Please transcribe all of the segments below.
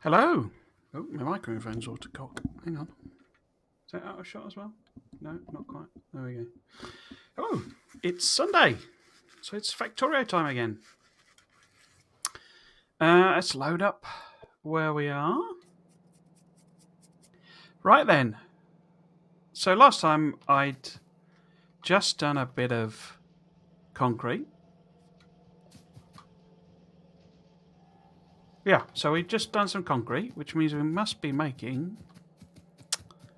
Hello. Oh, my microphone's auto cock. Hang on. Is that out of shot as well? No, not quite. There we go. Hello. It's Sunday, so it's Factorio time again. Let's load up where we are. Right then. So last time I'd just done a bit of concrete. Yeah, so we've just done some concrete, which means we must be making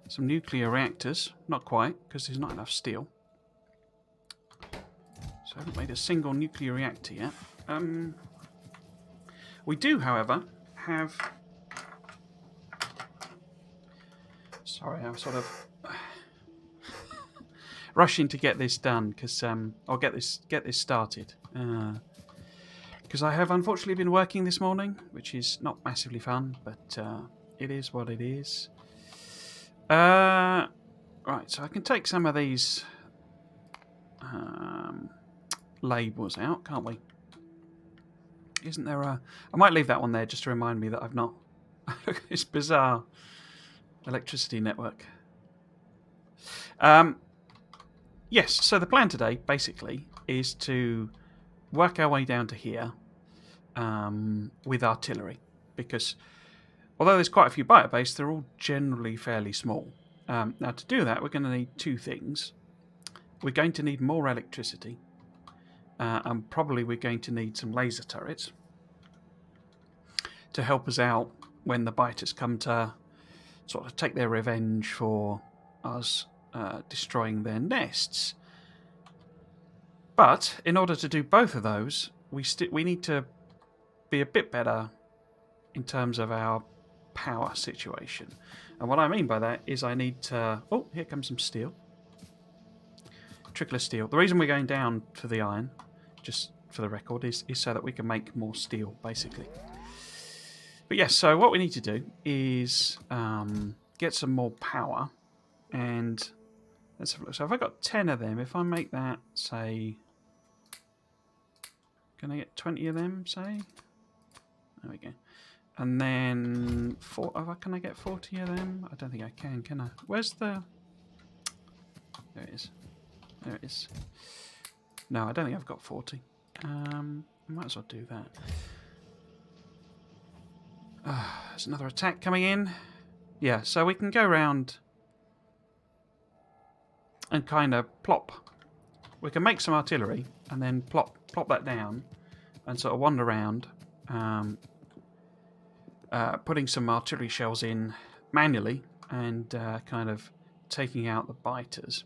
some nuclear reactors. Not quite, because there's not enough steel. So I haven't made a single nuclear reactor yet. We do, however, have... Sorry, I'm sort of rushing to get this done because I'll get this started. Because I have unfortunately been working this morning, which is not massively fun, but it is what it is. Right, so I can take some of these labels out, can't we? Isn't there a... I might leave that one there just to remind me that I've not... It's bizarre electricity network. Yes, so the plan today, basically, is to work our way down to here with artillery. Because although there's quite a few biobases, they're all generally fairly small. Now, to do that, we're going to need two things. We're going to need more electricity. And probably we're going to need some laser turrets to help us out when the biters come to sort of take their revenge for us destroying their nests. But in order to do both of those, we need to be a bit better in terms of our power situation. And what I mean by that is I need to... Oh, here comes some steel. Trickle of steel. The reason we're going down for the iron, just for the record, is so that we can make more steel, basically. But yes, so what we need to do is get some more power. And let's have a look. So if I got 10 of them, if I make that, say... Can I get 20 of them, say? There we go. And then... Can I get 40 of them? I don't think I can I? Where's the... There it is. There it is. No, I don't think I've got 40. I might as well do that. There's another attack coming in. Yeah, so we can go around and kind of plop. We can make some artillery and then plop that down and sort of wander around, putting some artillery shells in manually and kind of taking out the biters.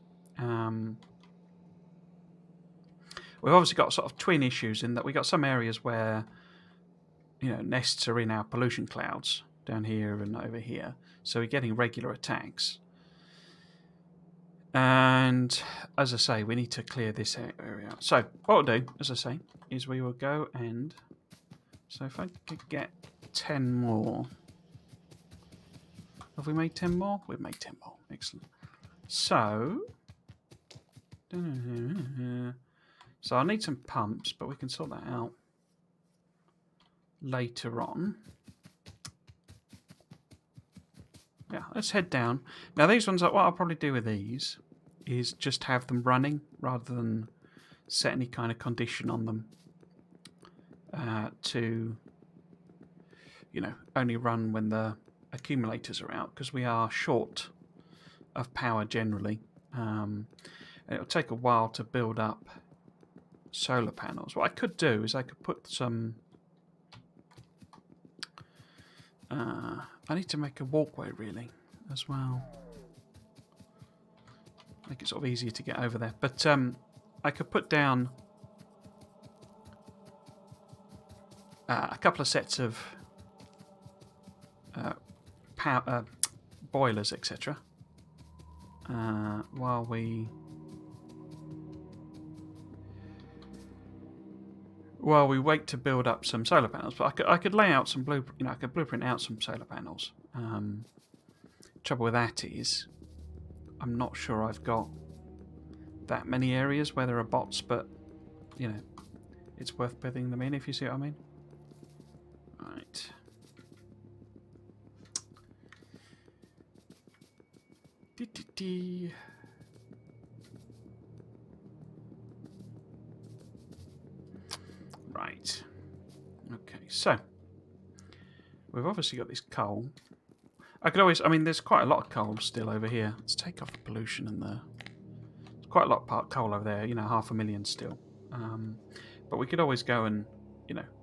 We've obviously got sort of twin issues in that we've got some areas where, you know, nests are in our pollution clouds down here and over here, so we're getting regular attacks. And as I say, we need to clear this area out. So what we'll do, as I say, is we will go and... So if I could get 10 more... Have we made 10 more? We've made 10 more. Excellent. So... So I'll need some pumps, but we can sort that out later on. Yeah, let's head down. Now these ones, what I'll probably do with these is just have them running rather than set any kind of condition on them to, you know, only run when the accumulators are out, because we are short of power generally. It'll take a while to build up solar panels. What I could do is I could put some... I need to make a walkway, really, as well. Make it sort of easier to get over there. But I could put down a couple of sets of boilers, etc. While we wait to build up some solar panels. But I could lay out some I could blueprint out some solar panels. Trouble with that is, I'm not sure I've got that many areas where there are bots, but you know, it's worth putting them in if you see what I mean. Right. Right. Okay, so we've obviously got this coal. I could always, I mean, there's quite a lot of coal still over here. Let's take off the pollution and there's quite a lot of coal over there, 500,000 still. But we could always go and,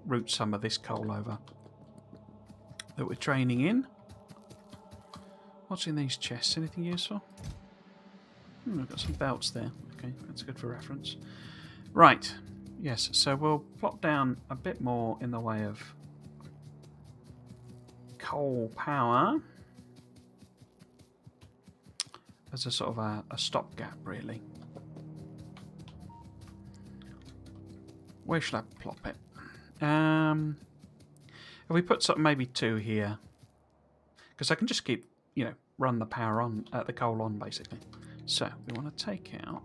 route some of this coal over that we're training in. What's in these chests? Anything useful? I've got some belts there. Okay, that's good for reference. Right. Yes, so we'll plot down a bit more in the way of coal power as a sort of a stopgap, really. Where should I plop it? If we put something, maybe 2 here, because I can just keep, run the power on, the coal on, basically. So we want to take out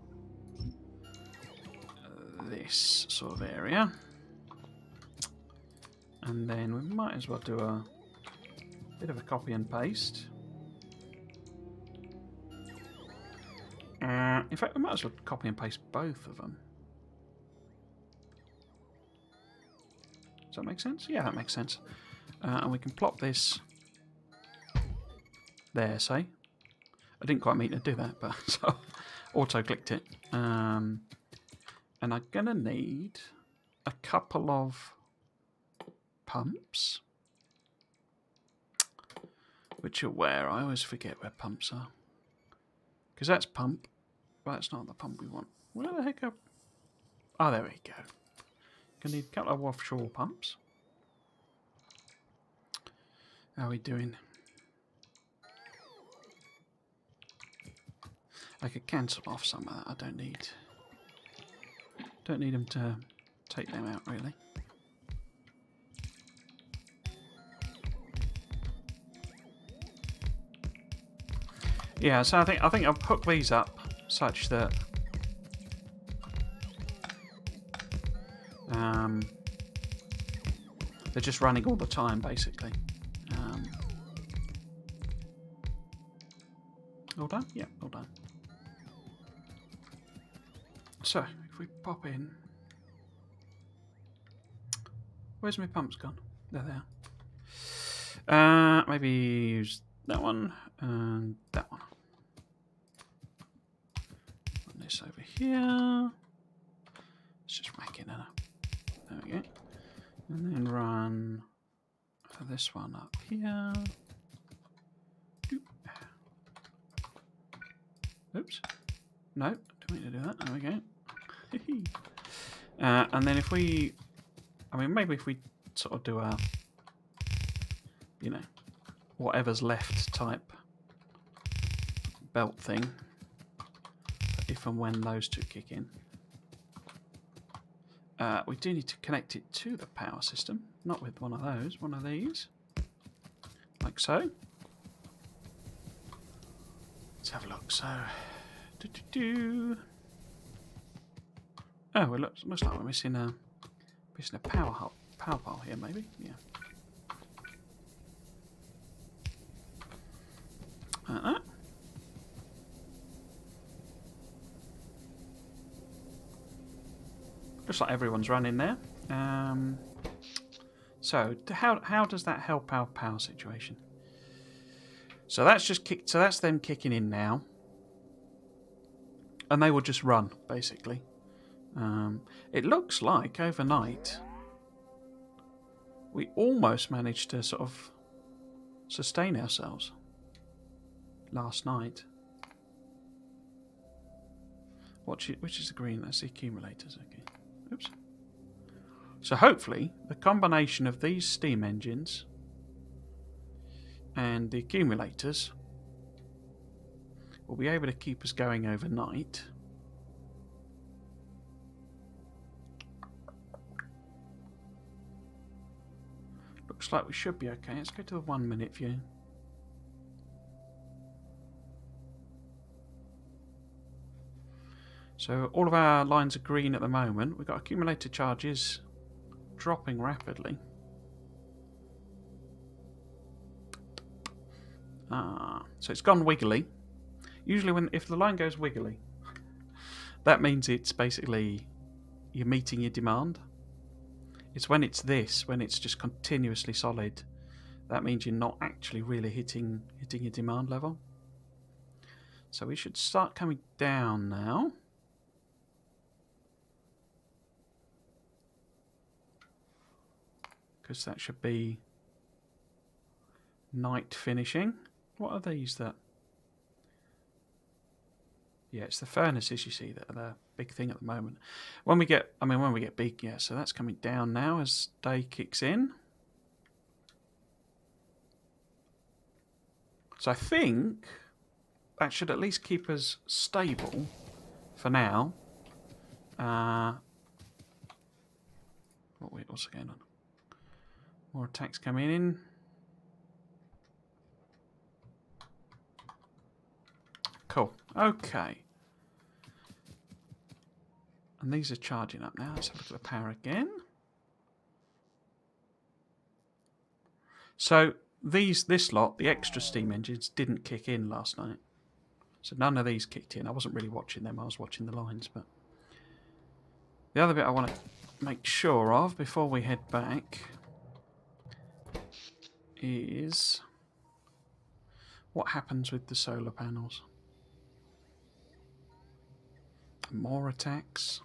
this sort of area, and then we might as well do a bit of a copy and paste. In fact, we might as well copy and paste both of them. Does that make sense? Yeah, that makes sense. And we can plop this there, say. I didn't quite mean to do that, but so auto-clicked it. And I'm going to need a couple of pumps. Which are where? I always forget where pumps are. Because that's pump, but that's not the pump we want. Where the heck are... Oh, there we go. Gonna need a couple of offshore pumps. How are we doing? I could cancel off some of that. I don't need them to take them out, really. Yeah, so I think I'll hook these up such that they're just running all the time, basically. All done? Yeah, all done. So, if we pop in... Where's my pumps gone? There they are. Maybe use that one and that one. Put this over here. Let's just whack it up. There we go. And then run this one up here. Oops. No, don't mean to do that. There we go. And then if we... I mean, maybe if we sort of do a... whatever's left type belt thing. If and when those two kick in. We do need to connect it to the power system. Not with one of those. One of these. Like so. Let's have a look. So... Oh, it looks like we're missing a power pole here, maybe. Yeah. Like that. Looks like everyone's running there. So how does that help our power situation? So that's just kicked. So that's them kicking in now, and they will just run basically. It looks like overnight we almost managed to sort of sustain ourselves last night. Which is the green? That's the accumulators. Okay. Oops. So hopefully the combination of these steam engines and the accumulators will be able to keep us going overnight. Looks like we should be okay. Let's go to the 1 minute view. So all of our lines are green at the moment. We've got accumulator charges dropping rapidly. So it's gone wiggly. Usually if the line goes wiggly, that means it's basically you're meeting your demand. It's when it's this, when it's just continuously solid, that means you're not actually really hitting your demand level. So we should start coming down now. Because that should be night finishing. What are these that... Yeah, it's the furnaces, you see, that are the big thing at the moment. When we get big, yeah, so that's coming down now as day kicks in. So I think that should at least keep us stable for now. What's going on? More attacks coming in. Cool. Okay. And these are charging up now. Let's have a look at the power again. So this lot, the extra steam engines, didn't kick in last night. So none of these kicked in. I wasn't really watching them. I was watching the lines. But the other bit I want to make sure of before we head back is what happens with the solar panels. More attacks.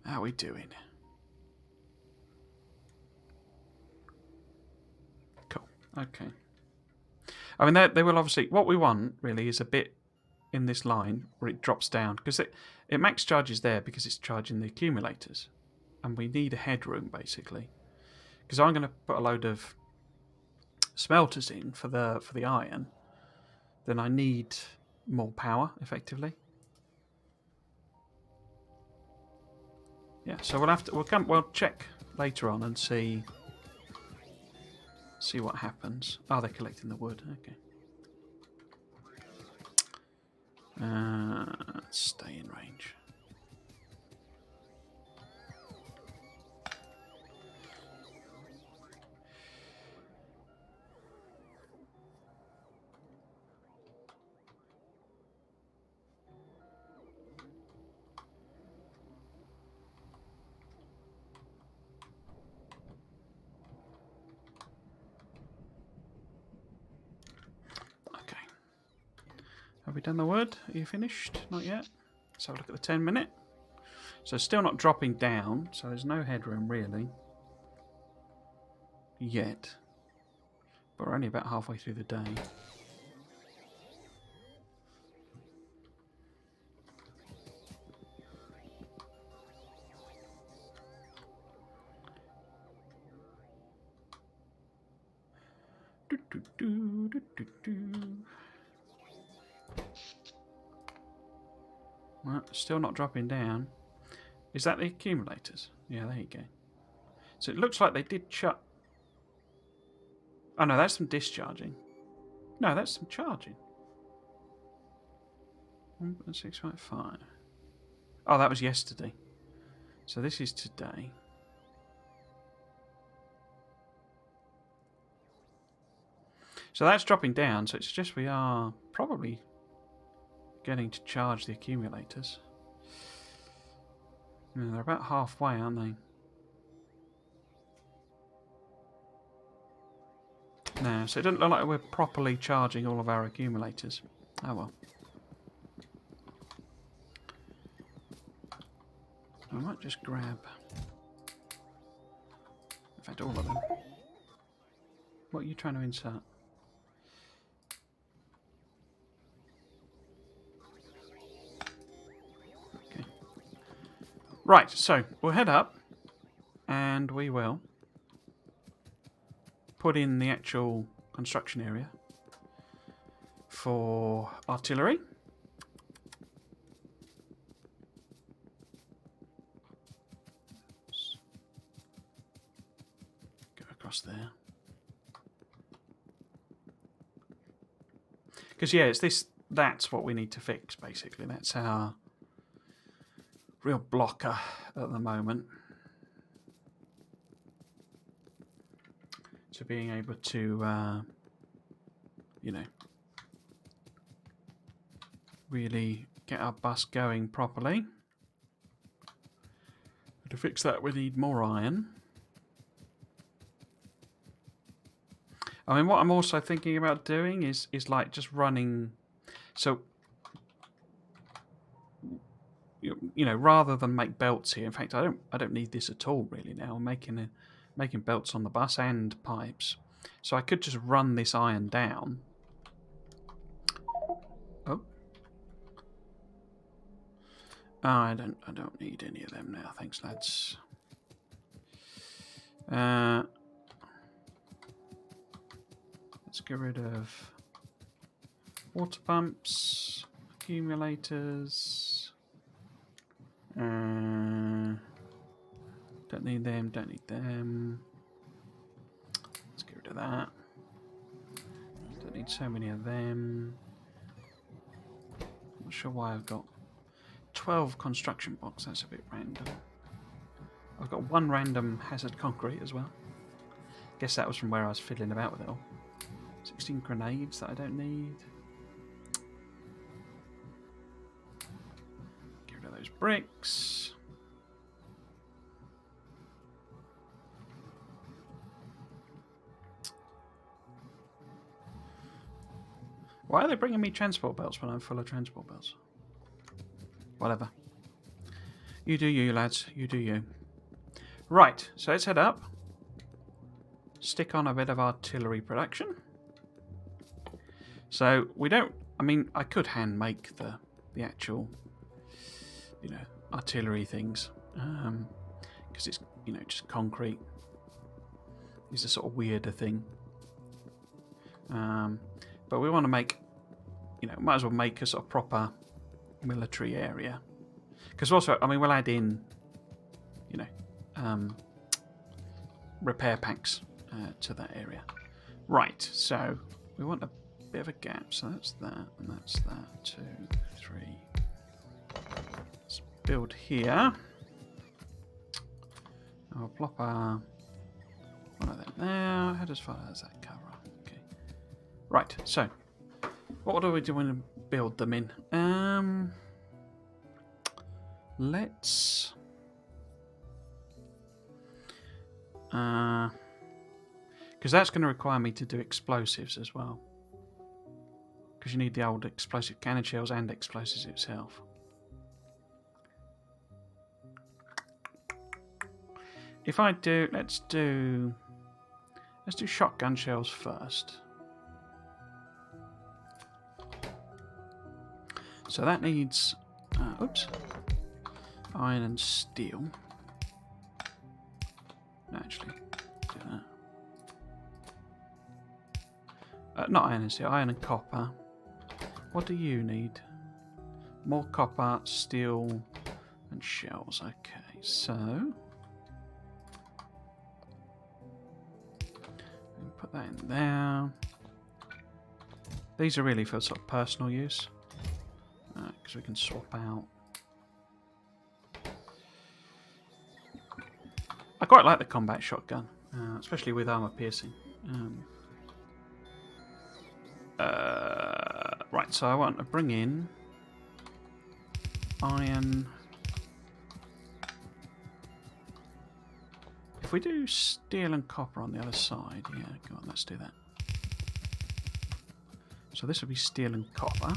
How are we doing? Cool. Okay. I mean, they will obviously... What we want, really, is a bit in this line where it drops down. Because it max charges there because it's charging the accumulators. And we need a headroom, basically. Because I'm going to put a load of smelters in for the iron. Then I need more power, effectively. Yeah, so we'll check later on and see what happens. Oh, they're collecting the wood. Okay. Let's stay in range. Have we done the wood? Are you finished? Not yet. Let's have a look at the 10-minute. So still not dropping down, so there's no headroom really. Yet. But we're only about halfway through the day. Well, still not dropping down. Is that the accumulators? Yeah, there you go. So it looks like they did shut... Oh no, that's some discharging. No, that's some charging. 1.655. Oh, that was yesterday. So this is today. So that's dropping down, so it suggests we are probably getting to charge the accumulators. Yeah, they're about halfway, aren't they? No, so it doesn't look like we're properly charging all of our accumulators. Oh well. I might just grab... In fact, all of them. What are you trying to insert? Okay. Right, so we'll head up and we will put in the actual construction area for artillery. Go across there. Because yeah, it's this. That's what we need to fix, basically. That's our real blocker at the moment. to being able to, you know, really get our bus going properly. To fix that, we need more iron. I mean, what I'm also thinking about doing is like just running. So, you know, rather than make belts here. In fact, I don't need this at all really now. I'm making belts on the bus and pipes. So I could just run this iron down. Oh. Oh, I don't need any of them now. Thanks, lads. Let's get rid of water pumps, accumulators. Don't need them. Don't need them. Let's get rid of that. Don't need so many of them. Not sure why I've got 12 construction blocks. That's a bit random. I've got one random hazard concrete as well. Guess that was from where I was fiddling about with it all. 16 grenades that I don't need. Get rid of those bricks. Why are they bringing me transport belts when I'm full of transport belts? Whatever. You do you, lads. You do you. Right, so let's head up. Stick on a bit of artillery production. So we don't... I mean, I could hand make the actual, you know, artillery things. Because it's, you know, just concrete. It's a sort of weirder thing. But we want to make, you know, might as well make a sort of proper military area. Because also, I mean, we'll add in, you know, repair packs to that area. Right, so we want a bit of a gap. So that's that, and that's that. 2, 3. Let's build here. I'll plop one of them there. How far does that cover? Okay. Right, so what do we do when we build them in? Let's... because that's going to require me to do explosives as well. Because you need the old explosive cannon shells and explosives itself. If I do... Let's do shotgun shells first. So that needs... oops. Iron and steel. No, actually, do that. Not iron and steel, iron and copper. What do you need? More copper, steel, and shells. Okay, so... put that in there. These are really for sort of personal use. Because we can swap out. I quite like the combat shotgun, especially with armor piercing. Right, so I want to bring in iron. If we do steel and copper on the other side, yeah, come on, let's do that. So this would be steel and copper.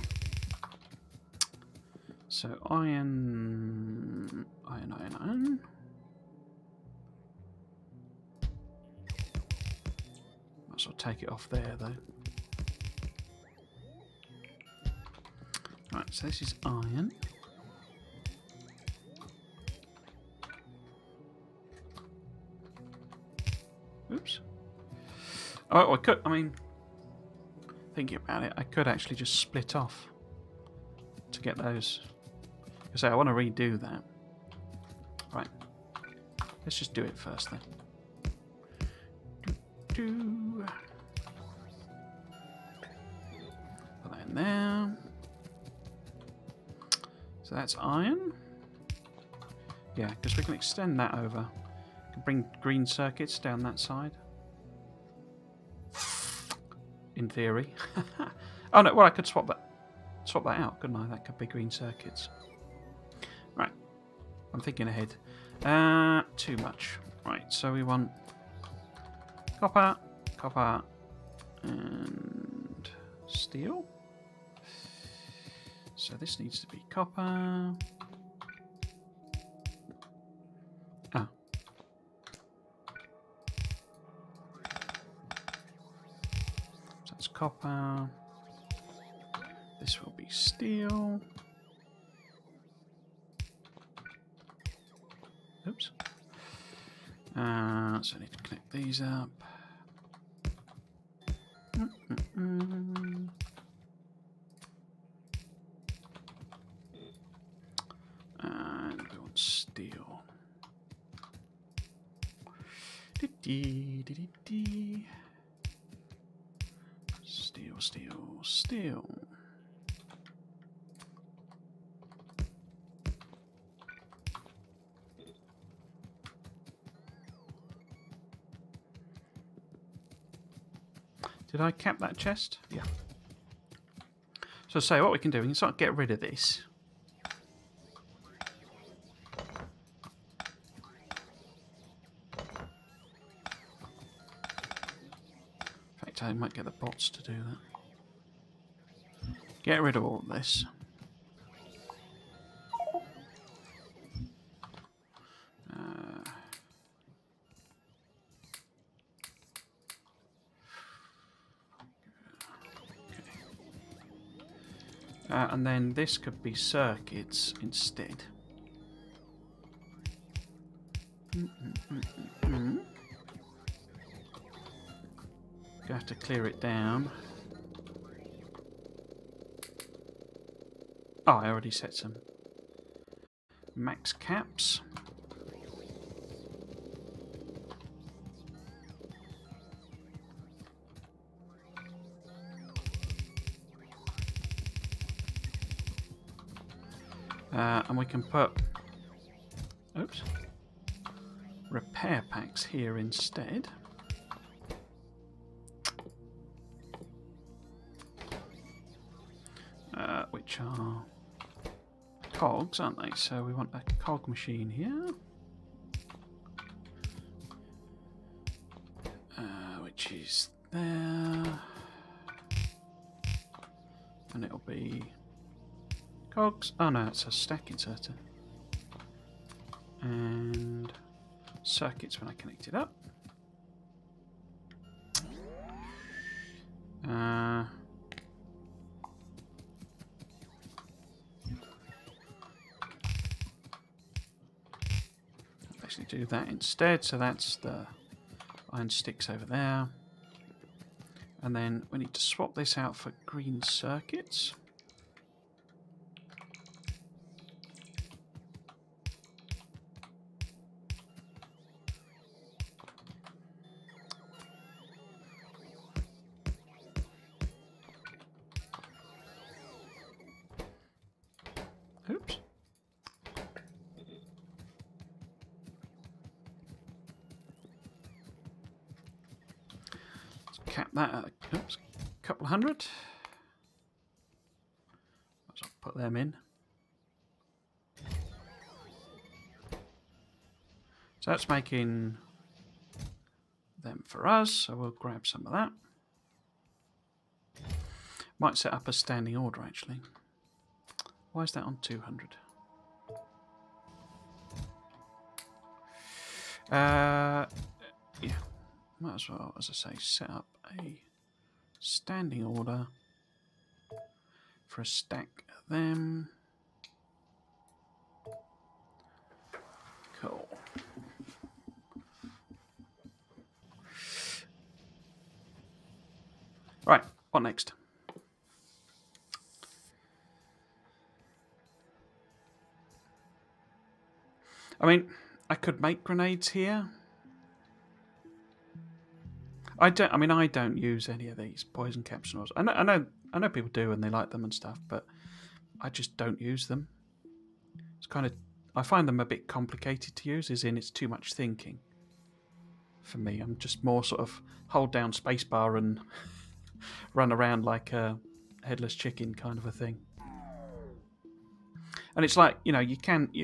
So iron. Might as well take it off there, though. Right, so this is iron. Oops. Oh, I could, I mean, thinking about it, I could actually just split off to get those. Because I want to redo that. Right. Let's just do it first then. Put that in there. So that's iron. Yeah, because we can extend that over. We can bring green circuits down that side. in theory. Oh no, well I could swap that out, couldn't I? That could be green circuits. Right, I'm thinking ahead. Too much. Right, so we want copper, copper, and steel. So this needs to be copper. Ah. So that's copper. This will be steel. Oops. So I need to connect these up. And we want steel. Steel, steel, steel. Did I cap that chest? Yeah. So say what we can do, we can sort of get rid of this. In fact, I might get the bots to do that. Get rid of all of this. And then this could be circuits instead. You have to clear it down. Oh, I already set some max caps. And we can put, oops, repair packs here instead. Which are cogs, aren't they? So we want a cog machine here. Which is there. And it'll be cogs. Oh no, it's a stack inserter. And circuits when I connect it up. Actually do that instead. So that's the iron sticks over there. And then we need to swap this out for green circuits. Oops. Let's cap that at a couple hundred. I'll put them in. So that's making them for us, so we'll grab some of that. Might set up a standing order actually. Why is that on 200? Yeah, might as well, as I say, set up a standing order for a stack of them. Cool. Right, what next? I mean, I could make grenades here. I don't use any of these poison capsules. I know people do and they like them and stuff, but I just don't use them. It's kind of, I find them a bit complicated to use, as in it's too much thinking. For me, I'm just more sort of hold down spacebar and run around like a headless chicken kind of a thing. And it's like, you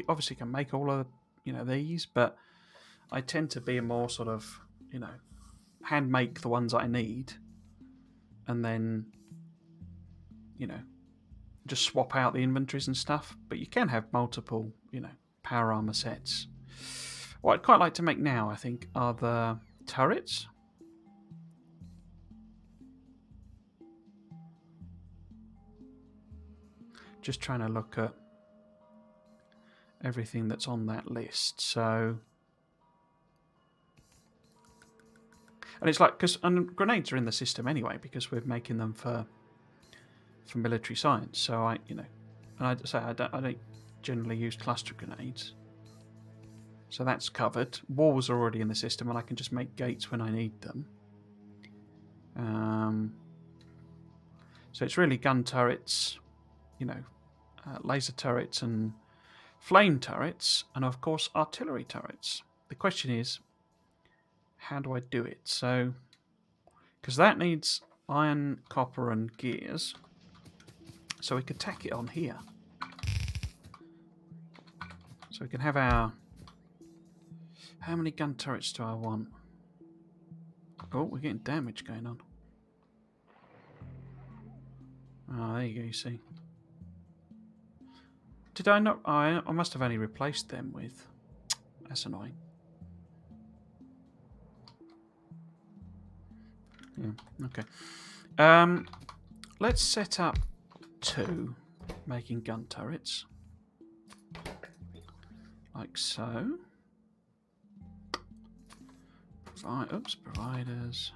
obviously can make all of, these, but I tend to be a more sort of, hand make the ones I need, and then, just swap out the inventories and stuff. But you can have multiple, power armor sets. What I'd quite like to make now, I think, are the turrets. Just trying to look at everything that's on that list. So, and it's like, because grenades are in the system anyway, because we're making them for military science. So and I say I don't generally use cluster grenades. So that's covered. Walls are already in the system, and I can just make gates when I need them. So it's really gun turrets, laser turrets and flame turrets, and of course artillery turrets. The question is, how do I do it? So, because that needs iron, copper, and gears, so we could tack it on here. So we can have our... How many gun turrets do I want? Oh, we're getting damage going on. Oh, there you go, you see. Did I not... Oh, I must have only replaced them with... That's annoying. Yeah, okay. Let's set up 2 making gun turrets. Like so. Providers.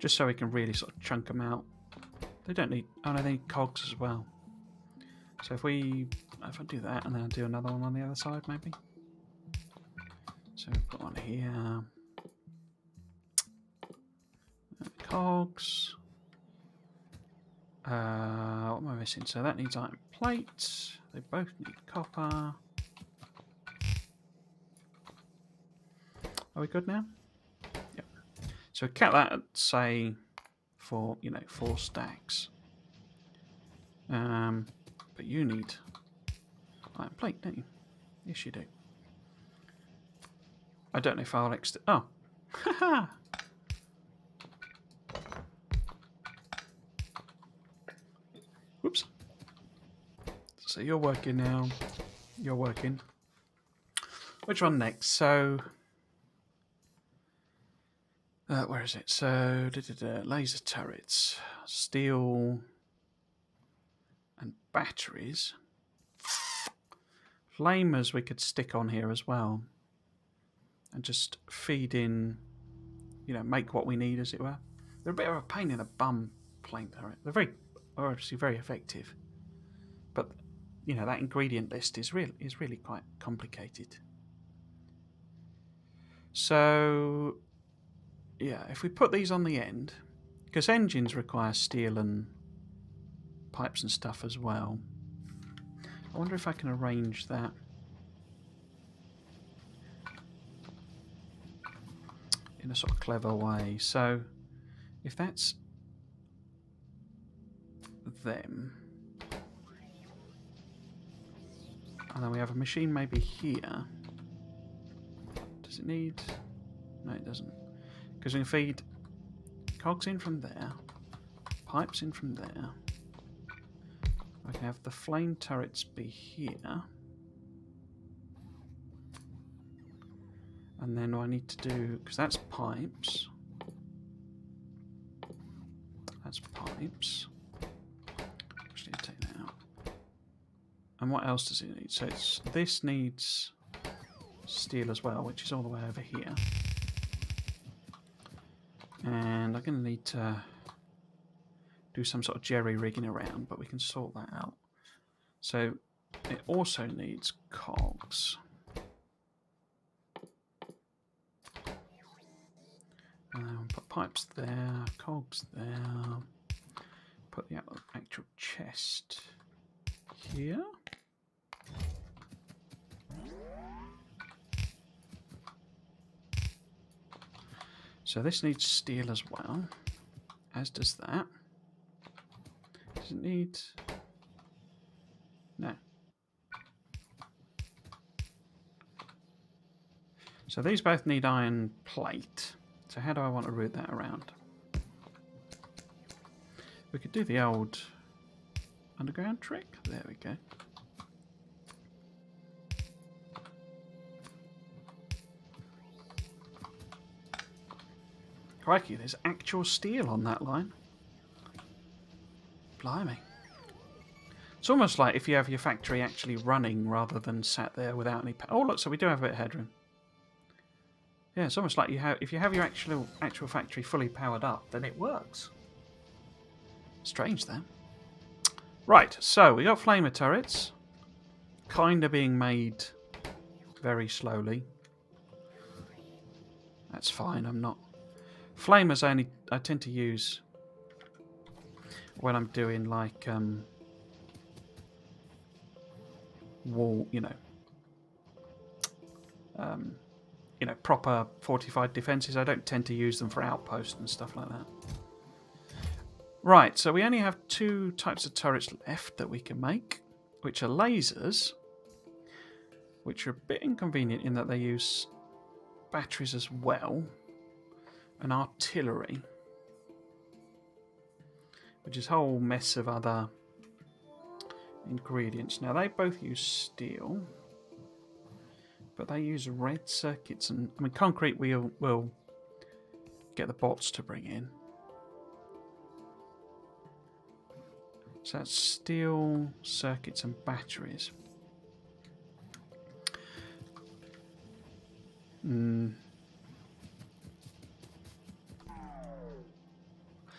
Just so we can really sort of chunk them out. They don't need... Oh no, they need cogs as well. So if I do that and then I'll do another one on the other side maybe. So we've got one here. Cogs. What am I missing? So that needs iron plate. They both need copper. Are we good now? Yep. So cap that at, say, for 4 stacks. But you need iron plate, don't you? Yes, you do. I don't know if I'll extend. Oh, haha. Whoops. So you're working now. You're working. Which one next? So, where is it? So, laser turrets, steel, and batteries. Flamers we could stick on here as well, and just feed in. Make what we need, as it were. They're a bit of a pain in the bum, flame turret. They're obviously very effective, but that ingredient list is really quite complicated. So, yeah, if we put these on the end, because engines require steel and pipes and stuff as well. I wonder if I can arrange that. In a sort of clever way. So, if that's them, and then we have a machine maybe here. Does it need... No, it doesn't. Because we can feed cogs in from there, pipes in from there. I can have the flame turrets be here. And then I need to do... Because that's pipes. That's pipes. Just need to take that out. And what else does it need? So this needs steel as well, which is all the way over here. And I'm going to need to do some sort of jerry rigging around, but we can sort that out. So it also needs cogs. Put pipes there, cogs there. Put the actual chest here. So this needs steel as well, as does that. Does it need... No. So these both need iron plate. So how do I want to route that around? We could do the old underground trick. There we go. Crikey, there's actual steel on that line. Blimey. It's almost like if you have your factory actually running rather than sat there without any... Oh, look, so we do have a bit of headroom. Yeah, it's almost like if you have your actual factory fully powered up, then it works. Strange, then. Right, so we got flamer turrets. Kind of being made very slowly. That's fine, I'm not... Flamers I tend to use when I'm doing like wall, you know, proper fortified defences. I don't tend to use them for outposts and stuff like that. Right, so we only have 2 types of turrets left that we can make, which are lasers, which are a bit inconvenient in that they use batteries as well, and artillery, which is a whole mess of other ingredients. Now, they both use steel, but they use red circuits, and I mean, concrete we'll get the bots to bring in. So that's steel, circuits, and batteries.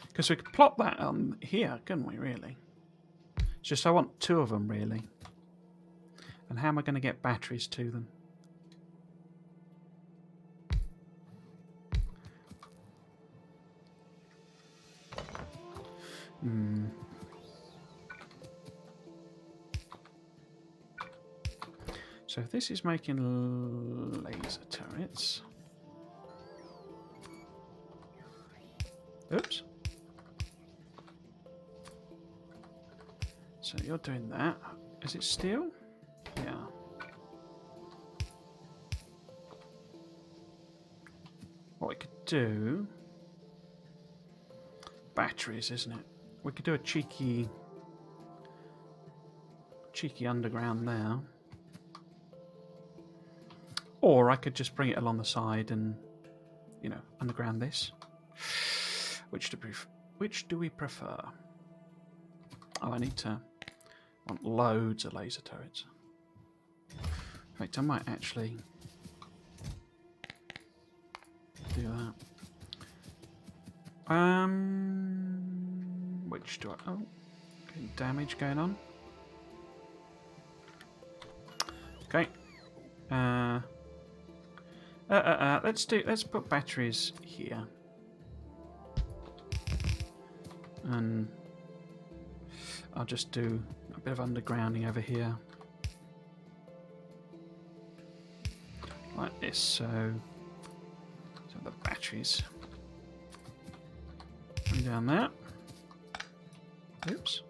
Because we could plop that on here, couldn't we, really? It's just I want 2 of them, really. And how am I going to get batteries to them? So if this is making laser turrets... Oops. So you're doing that. Is it steel? Yeah. What we could do... Batteries, isn't it? We could do a cheeky underground there. Or I could just bring it along the side and, you know, underground this. Which do we prefer? Oh, I want loads of laser turrets. In fact, I might actually do that. Which do I... Oh, getting damage going on. Okay. Let's put batteries here. And I'll just do a bit of undergrounding over here. Like this, so the batteries coming down there. Oops.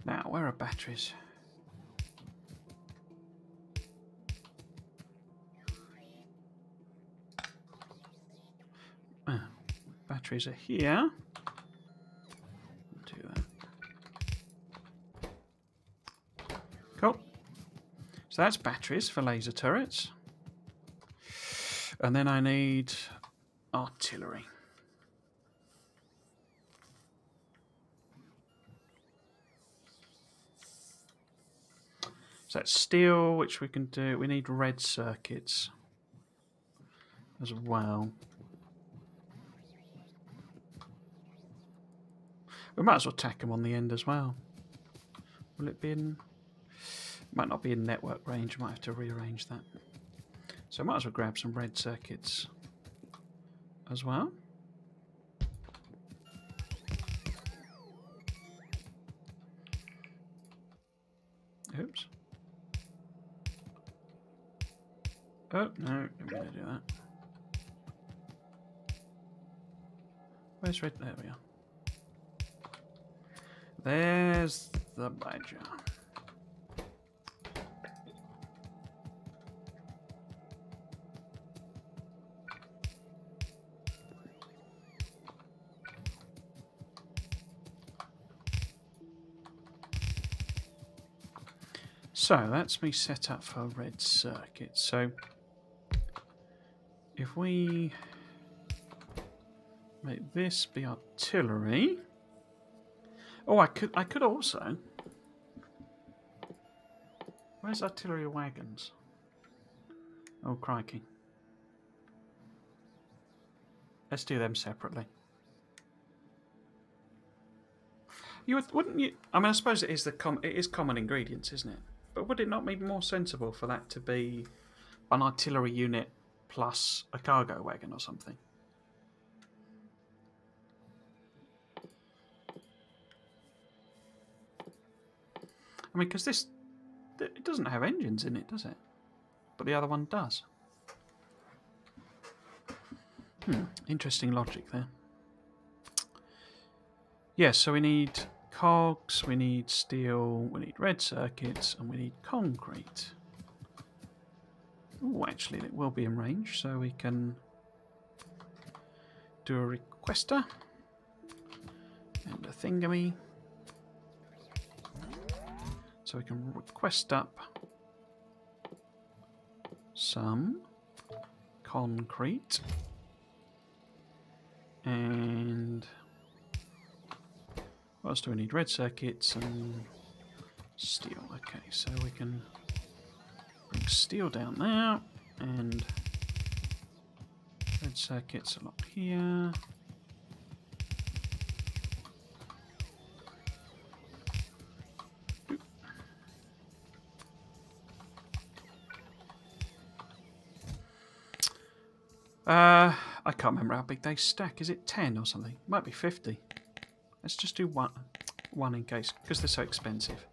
Now, where are batteries? Batteries are here. Do that. Cool. So that's batteries for laser turrets. And then I need artillery. So that's steel, which we can do. We need red circuits as well. We might as well tack them on the end as well. Will it be in... Might not be in network range. I might have to rearrange that. So I might as well grab some red circuits as well. Oops. Oh, no, didn't mean to do that. Where's red? There we are. There's the badger. So that's me set up for red circuits. So if we make this be artillery. Oh, I could also. Where's artillery wagons? Oh, crikey. Let's do them separately. Wouldn't you? I mean, I suppose it is it is common ingredients, isn't it? But would it not be more sensible for that to be an artillery unit plus a cargo wagon or something? I mean, because it doesn't have engines in it, does it? But the other one does. Interesting logic there. Yes, so we need cogs, we need steel, we need red circuits, and we need concrete. Oh, actually, it will be in range, so we can do a requester and a thingamy. So we can request up some concrete and what else do we need? Red circuits and steel. Okay, so we can bring steel down there and red circuits along here. I can't remember how big they stack. Is it 10 or something? Might be 50. Let's just do one in case, because they're so expensive.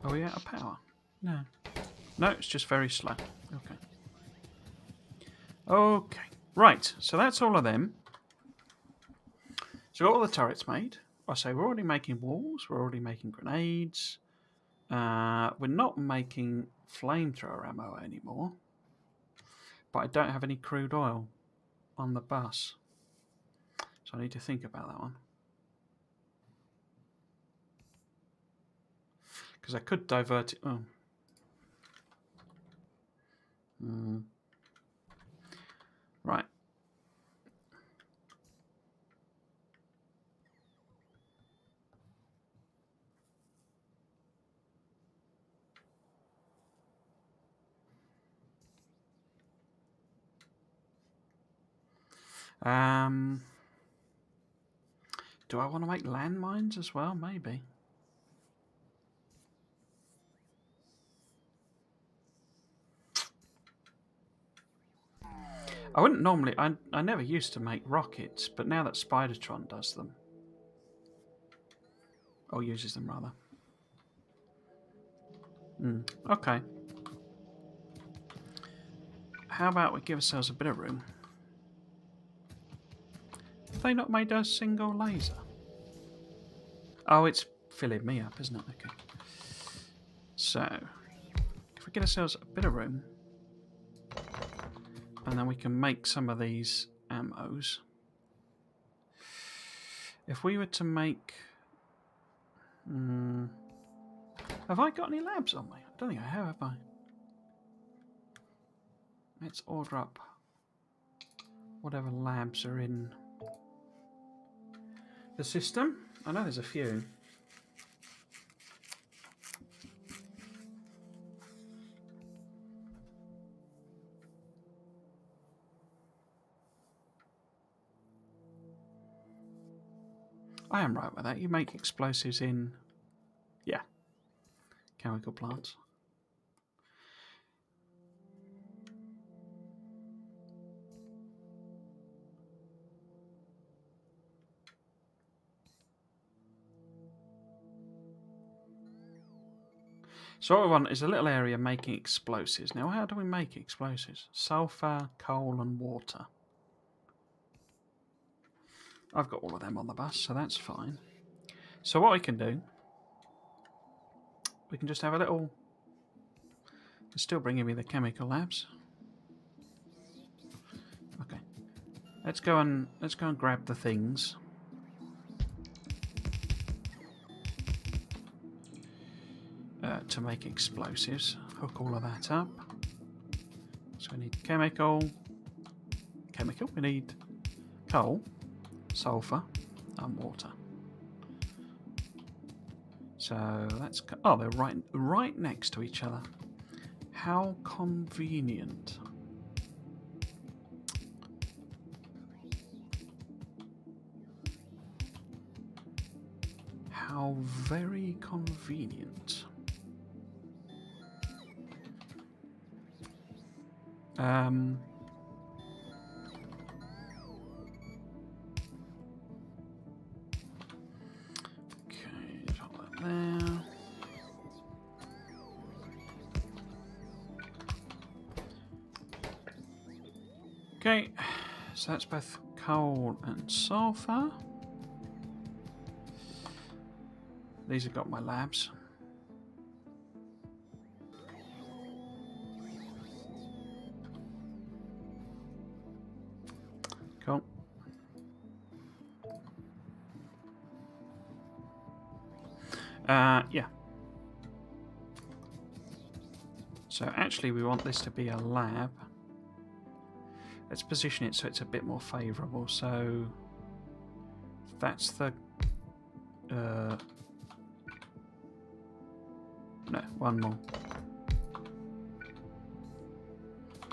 Are we out of power? No. No, it's just very slow. Okay. Okay. Right, so that's all of them. So we've got all the turrets made. I say we're already making walls, we're already making grenades. We're not making flamethrower ammo anymore. But I don't have any crude oil on the bus. So I need to think about that one. Because I could divert it. Oh. Right. Do I want to make landmines as well? Maybe. I wouldn't normally. I never used to make rockets, but now that Spidertron does them, or uses them rather. Okay. How about we give ourselves a bit of room? Have they not made a single laser? Oh, it's filling me up, isn't it? Okay. So, if we get ourselves a bit of room, and then we can make some of these ammos. If we were to make... have I got any labs on me? I don't think I have I? Let's order up whatever labs are in the system. I know there's a few. I am right with that. You make explosives in, yeah, chemical plants. So what we want is a little area making explosives. Now, how do we make explosives? Sulfur, coal, and water. I've got all of them on the bus, so that's fine. So what we can do, we can just have a little... It's still bringing me the chemical labs. Okay, let's go and grab the things. To make explosives. Hook all of that up. So we need chemical. We need coal, sulfur, and water. So that's... Oh, they're right next to each other. How convenient. How very convenient. Okay, drop that there. Okay, so that's both coal and sulfur. These have got my labs. Cool. Yeah. So actually we want this to be a lab. Let's position it so it's a bit more favourable. So that's the... no, one more.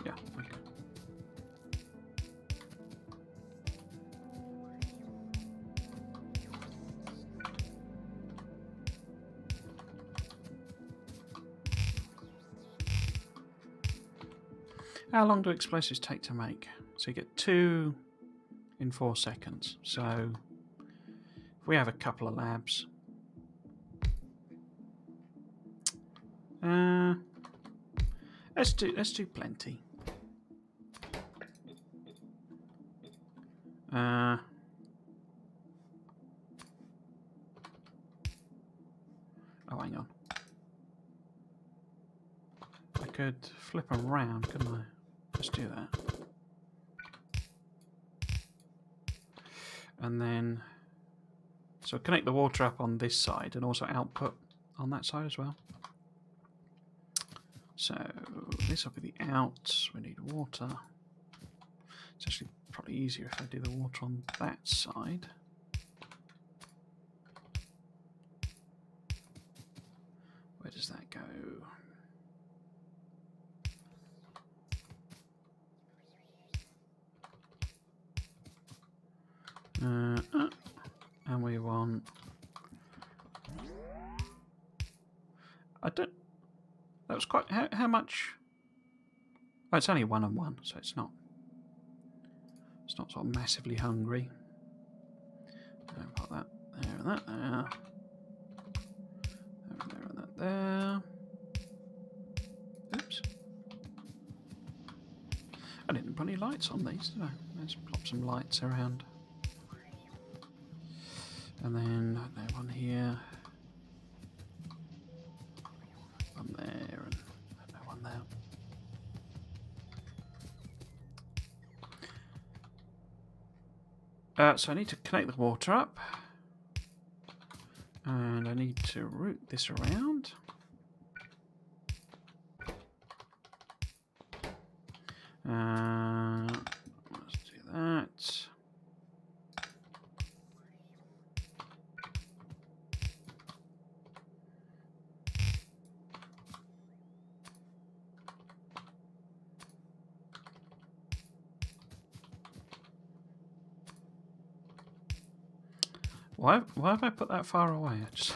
Yeah, okay. How long do explosives take to make? So you get 2 in 4 seconds. So if we have a couple of labs, let's do plenty. Oh, hang on. I could flip around, couldn't I? Let's do that. And then... So connect the water up on this side and also output on that side as well. So this will be the out. We need water. It's actually probably easier if I do the water on that side. Where does that go? And we want... I don't... That was quite... How much... Oh, it's only 1 and 1, so it's not... It's not sort of massively hungry. Put that there and that there. There and that there. Oops. I didn't put any lights on these, did I? Let's plop some lights around. And then one here. One there and one there. So I need to connect the water up. And I need to route this around. Let's do that. Why have I put that far away? I just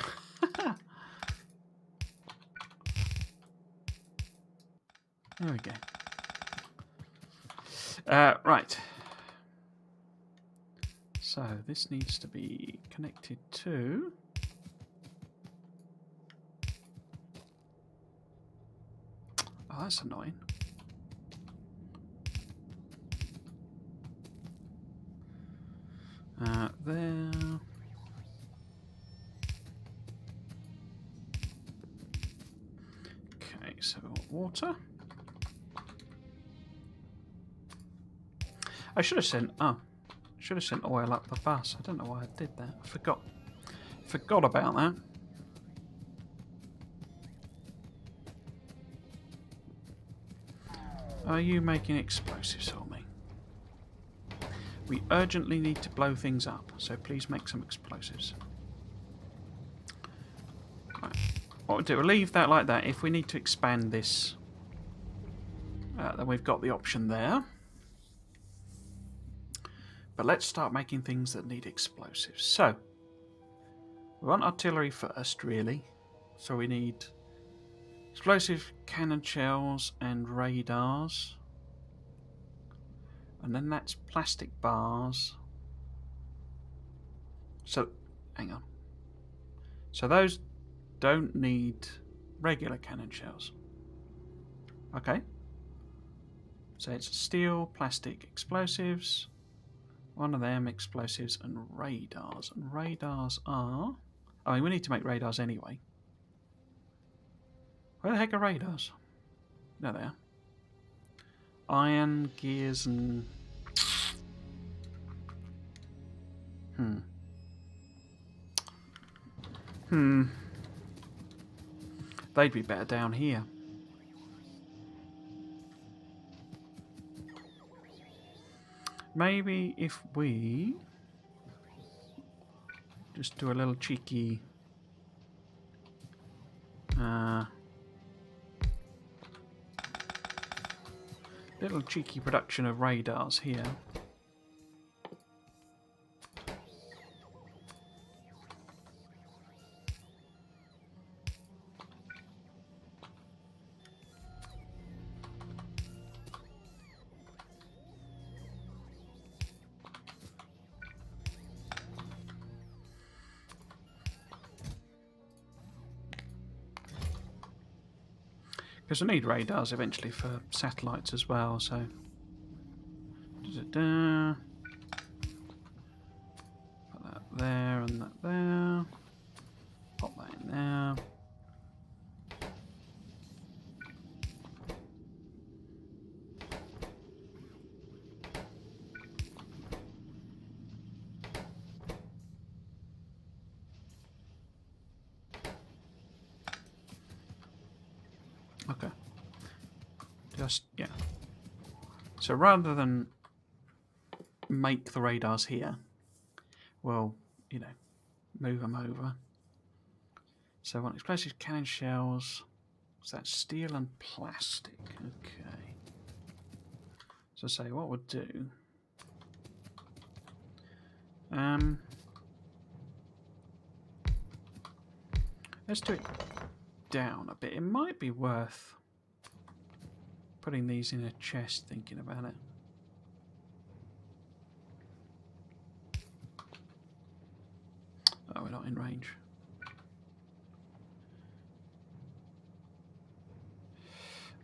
there we go. Right. So this needs to be connected to. Oh, that's annoying. There. Okay, so water. I should have sent. Oh, should have sent oil up the bus. I don't know why I did that. I forgot about that. Are you making explosives for me? We urgently need to blow things up, so please make some explosives. Right. What we'll do, we'll leave that like that. If we need to expand this, then we've got the option there. But let's start making things that need explosives. So, we want artillery first, really. So we need explosive cannon shells and radars. And then that's plastic bars. So, hang on. So those don't need regular cannon shells. Okay. So it's steel, plastic, explosives. One of them, explosives and radars. And radars are... I mean, we need to make radars anyway. Where the heck are radars? There they are. Iron, gears and... They'd be better down here. Maybe if we just do a little cheeky production of radars here. Because we need radars eventually for satellites as well, so... Da-da-da. Put that there and that there. Pop that in there. Okay. Just, yeah. So rather than make the radars here, we'll, you know, move them over. So I want explosive cannon shells. So that's steel and plastic. Okay. So say what we'll do. Let's do it down a bit. It might be worth putting these in a chest, thinking about it. Oh, we're not in range.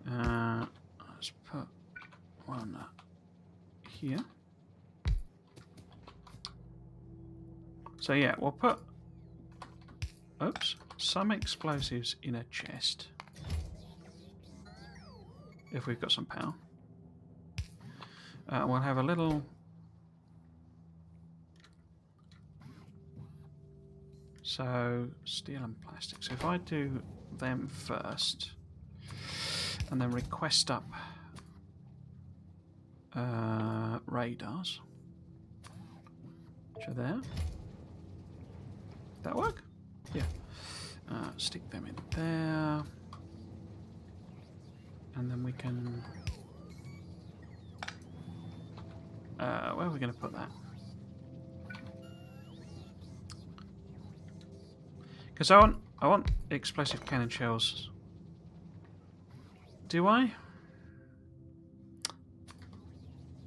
Let's put one here. So yeah, we'll put some explosives in a chest if we've got some power. We'll have a little... So, steel and plastic. So if I do them first, and then request up radars, which are there. That work? Yeah. Stick them in there. And then we can... where are we going to put that? Because I want explosive cannon shells. Do I?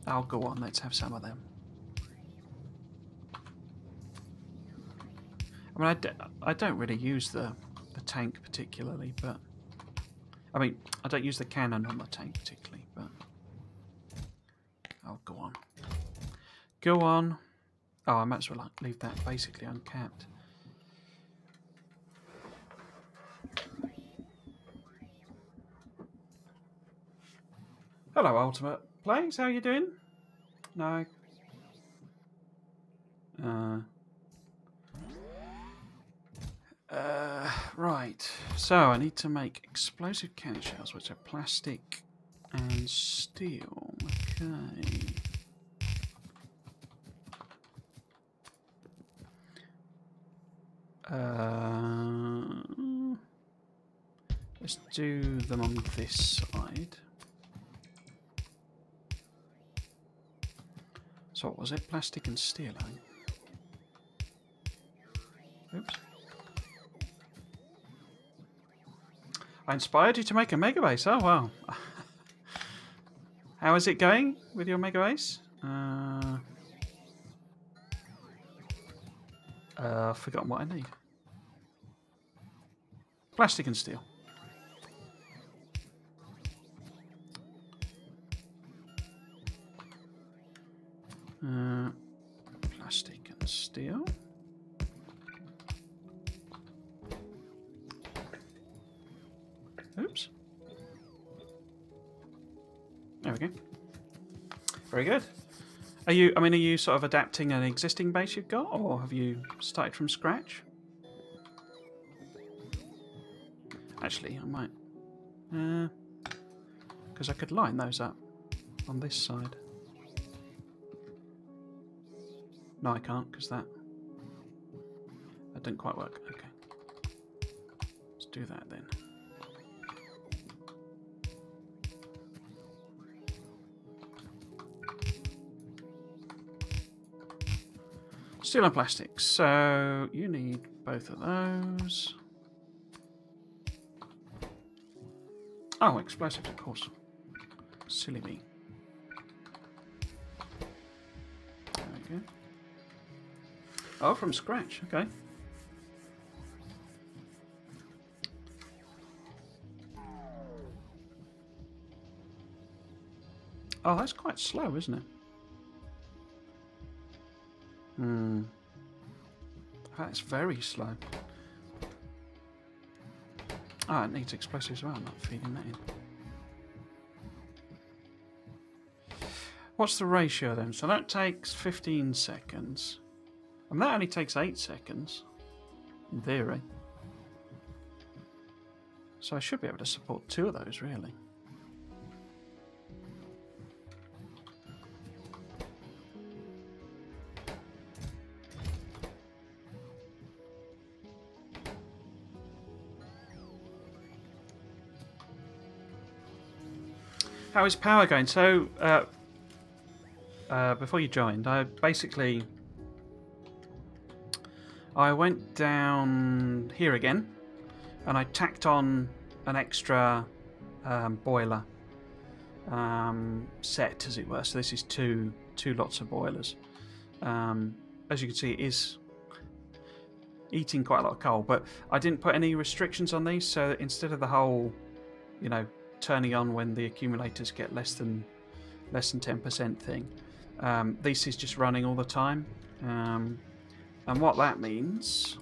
Oh, go on. Let's have some of them. I mean, I don't really use the tank particularly, but I mean, I don't use the cannon on the tank particularly, but oh, go on. Go on. Oh, I might as well leave that basically uncapped. Hello, Ultimate Plays. How you doing? No. Right. So I need to make explosive cannon shells, which are plastic and steel. Okay. Let's do them on this side. So what was it? Plastic and steel, I think. Oops. I inspired you to make a Megabase. Oh, wow. How is it going with your Megabase? I've forgotten what I need. Plastic and steel. Plastic and steel. Oops. There we go. Very good. Are you sort of adapting an existing base you've got, or have you started from scratch? Actually, I might, because I could line those up on this side. No, I can't, because that didn't quite work. Okay, let's do that then. Steel and plastic. So you need both of those. Oh, explosives, of course. Silly me. There we go. Oh, from scratch. Okay. Oh, that's quite slow, isn't it? That's very slow. Ah, it needs explosives as well. I'm not feeding that in. What's the ratio then? So that takes 15 seconds. And that only takes 8 seconds, in theory. So I should be able to support 2 of those, really. How is power going? So, before you joined, I went down here again, and I tacked on an extra boiler set, as it were. So this is two lots of boilers. As you can see, it is eating quite a lot of coal, but I didn't put any restrictions on these. So instead of the whole, turning on when the accumulators get less than 10% thing, this is just running all the time. And what that means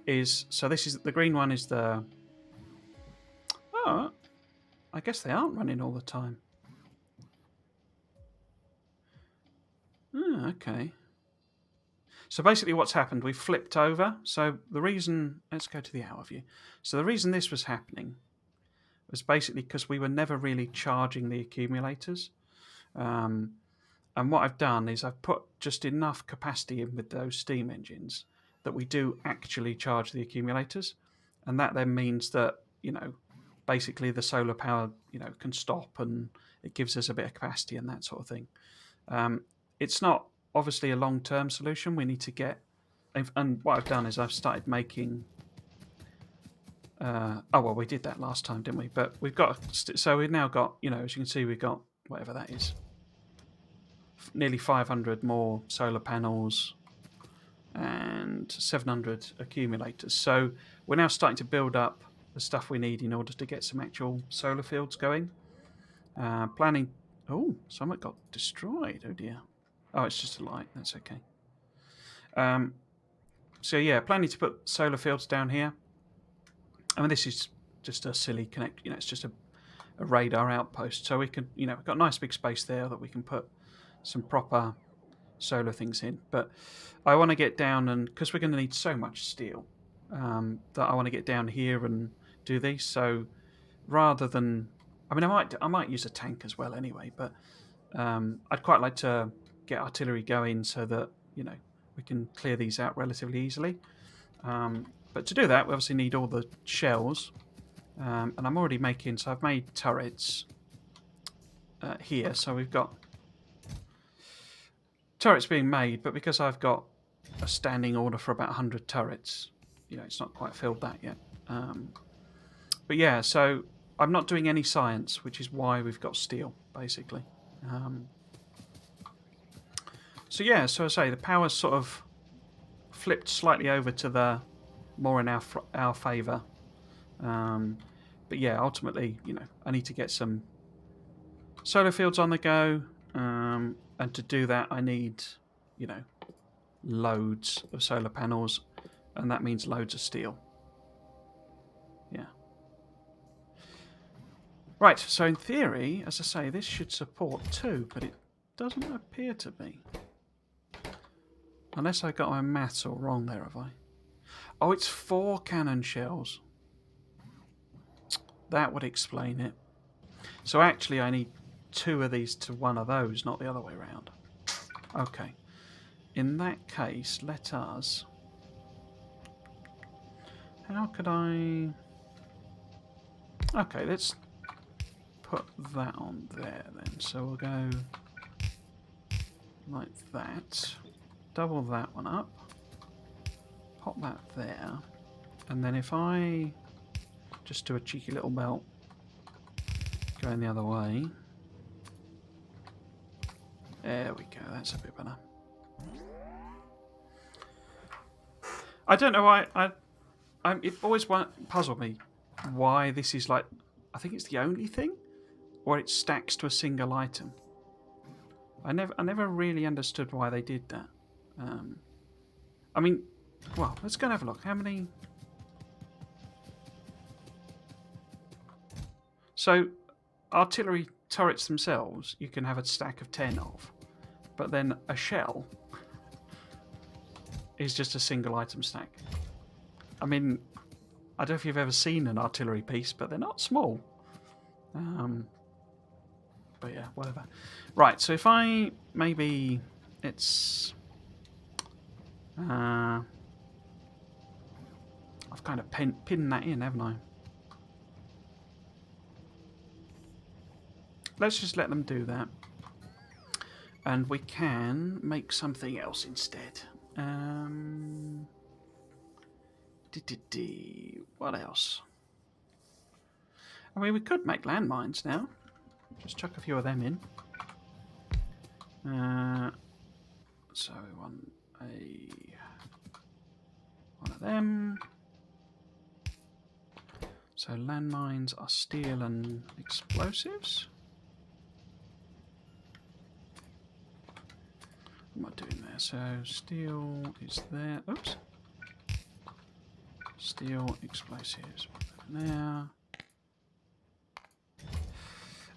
is, so this is the green one is the. Oh, I guess they aren't running all the time. Oh, okay. So basically, what's happened? We've flipped over. So the reason, let's go to the hour view. So the reason this was happening was basically because we were never really charging the accumulators. And what I've done is I've put just enough capacity in with those steam engines that we do actually charge the accumulators. And that then means that, basically the solar power, can stop and it gives us a bit of capacity and that sort of thing. It's not obviously a long-term solution. We need to get, and what I've done is I've started making Oh well, we did that last time, didn't we? But we've got so we've now got, you know, as you can see, we've got whatever that is, nearly 500 more solar panels and 700 accumulators. So we're now starting to build up the stuff we need in order to get some actual solar fields going. Planning. Oh, something got destroyed. Oh dear. Oh, it's just a light. That's okay. So yeah, planning to put solar fields down here. I mean, this is just a silly connect. You know, it's just a radar outpost. So we can, you know, we've got a nice big space there that we can put some proper solar things in. But I want to get down, and because we're going to need so much steel, that I want to get down here and do these. So rather than, I mean, I might use a tank as well anyway. But I'd quite like to get artillery going so that, you know, we can clear these out relatively easily. But to do that, we obviously need all the shells. And I'm already making, so I've made turrets here. So we've got turrets being made, but because I've got a standing order for about 100 turrets, you know, it's not quite filled that yet. But yeah, so I'm not doing any science, which is why we've got steel, basically. So yeah, so I say the power's sort of flipped slightly over to the more in our favour. But yeah, ultimately, you know, I need to get some solar fields on the go, and to do that, I need, you know, loads of solar panels, and that means loads of steel. Yeah. Right, so in theory, as I say, this should support 2, but it doesn't appear to be. Unless I got my maths all wrong there, have I? Oh, it's 4 cannon shells. That would explain it. So actually I need 2 of these to 1 of those, not the other way around. Okay. In that case, let us... How could I... Okay, let's put that on there then. So we'll go like that. Double that one up. Pop that there. And then if I just do a cheeky little belt going the other way. There we go, that's a bit better. I don't know why it always puzzled me why this is like, I think it's the only thing, or it stacks to a single item. I never really understood why they did that. I mean, well, let's go and have a look. How many? So, artillery turrets themselves, you can have a stack of 10 of, but then a shell is just a single item stack. I mean, I don't know if you've ever seen an artillery piece, but they're not small. But yeah, whatever. Right, so if I maybe it's I've kind of pinned that in, haven't I? Let's just let them do that. And we can make something else instead. What else? I mean, we could make landmines now. Just chuck a few of them in. So we want one of them. So landmines are steel and explosives. What am I doing there? So steel is there. Oops. Steel explosives. There.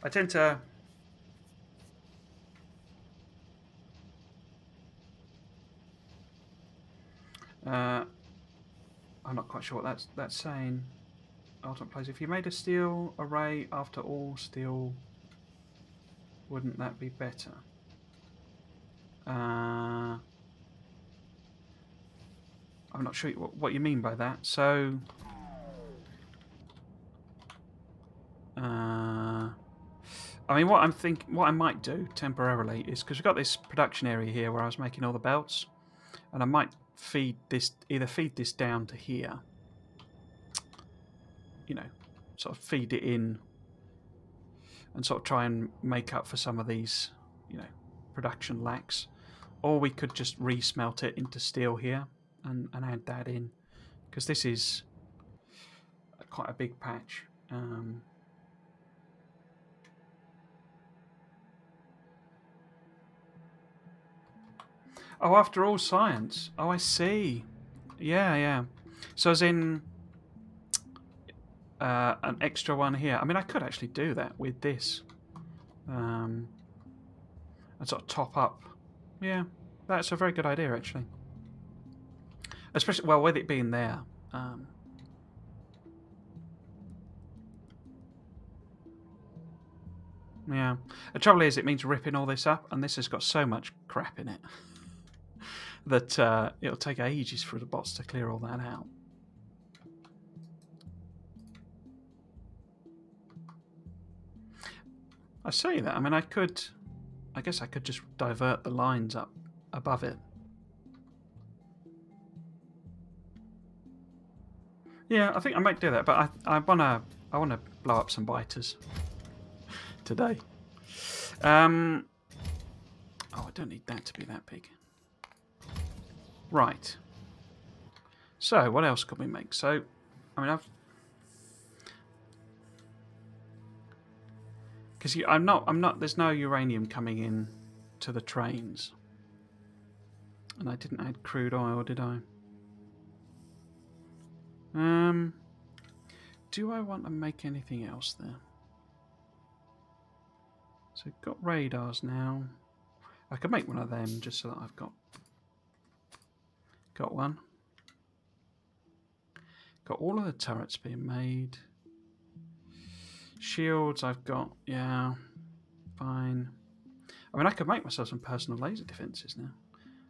I tend to... I'm not quite sure what that's saying. Ultimate place. If you made a steel array after all steel, wouldn't that be better? I'm not sure what you mean by that. So, I mean, what I might do temporarily is, because we've got this production area here where I was making all the belts, and I might either feed this down to here, you know, sort of feed it in and sort of try and make up for some of these, you know, production lacks. Or we could just re-smelt it into steel here and add that in, because this is quite a big patch. Oh, after all, science. Oh, I see. Yeah, yeah. So as in an extra one here. I mean, I could actually do that with this. And sort of top up. Yeah, that's a very good idea, actually. Especially, well, with it being there. Yeah. The trouble is, it means ripping all this up, and this has got so much crap in it that it'll take ages for the bots to clear all that out. I say that. I mean, I guess I could just divert the lines up above it. Yeah, I think I might do that, but I wanna blow up some biters today. Oh, I don't need that to be that big. Right. So, what else could we make? So, I mean, because I'm not. There's no uranium coming in to the trains, and I didn't add crude oil, did I? Do I want to make anything else there? So we've got radars now. I could make one of them just so that I've got one. Got all of the turrets being made. Shields I've got, yeah, fine. I mean, I could make myself some personal laser defences now.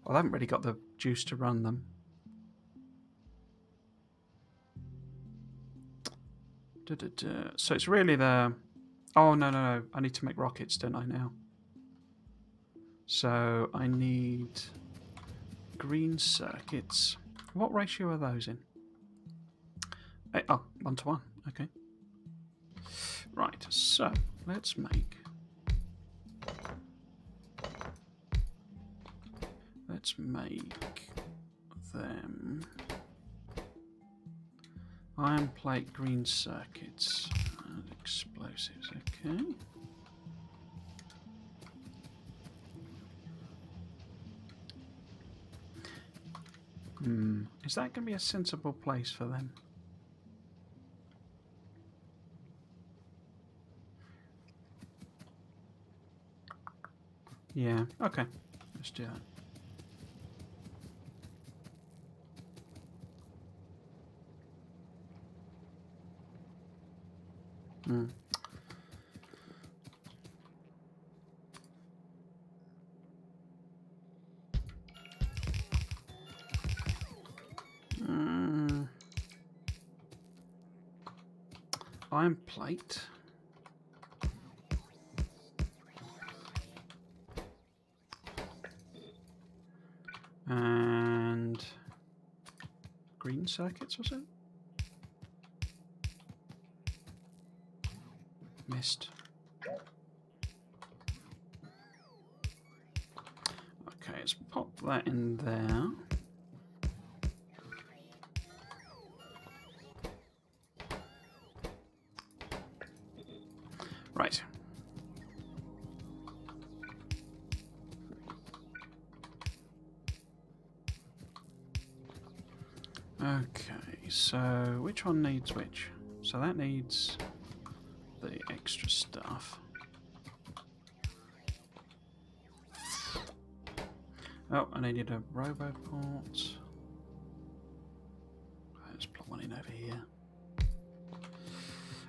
Well, I haven't really got the juice to run them. So it's really the... Oh, no. I need to make rockets, don't I, now? So I need green circuits. What ratio are those in? Oh, 1:1. Okay. Right, so let's make... them iron plate, green circuits, and explosives. Okay. Is that going to be a sensible place for them? Yeah, okay. Let's do that. Iron plate. And green circuits, was it? Missed. Okay, let's pop that in there. Right. Okay, so which one needs which? So that needs the extra stuff. Oh, I needed a roboport. Let's plot one in over here.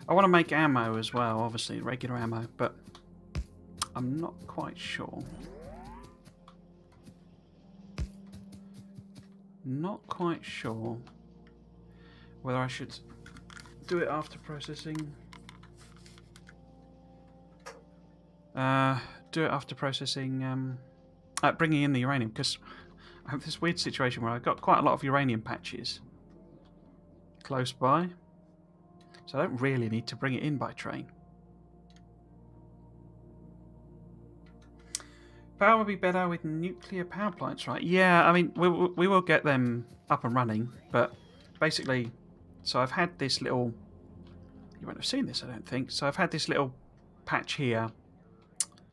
I want to make ammo as well, obviously, regular ammo, but I'm not quite sure. Not quite sure whether I should do it after processing. Do it after processing, bringing in the uranium, because I have this weird situation where I've got quite a lot of uranium patches close by. So I don't really need to bring it in by train. Power will be better with nuclear power plants, right? Yeah, I mean, we will get them up and running, but basically, so I've had this little... You won't have seen this, I don't think. So I've had this little patch here,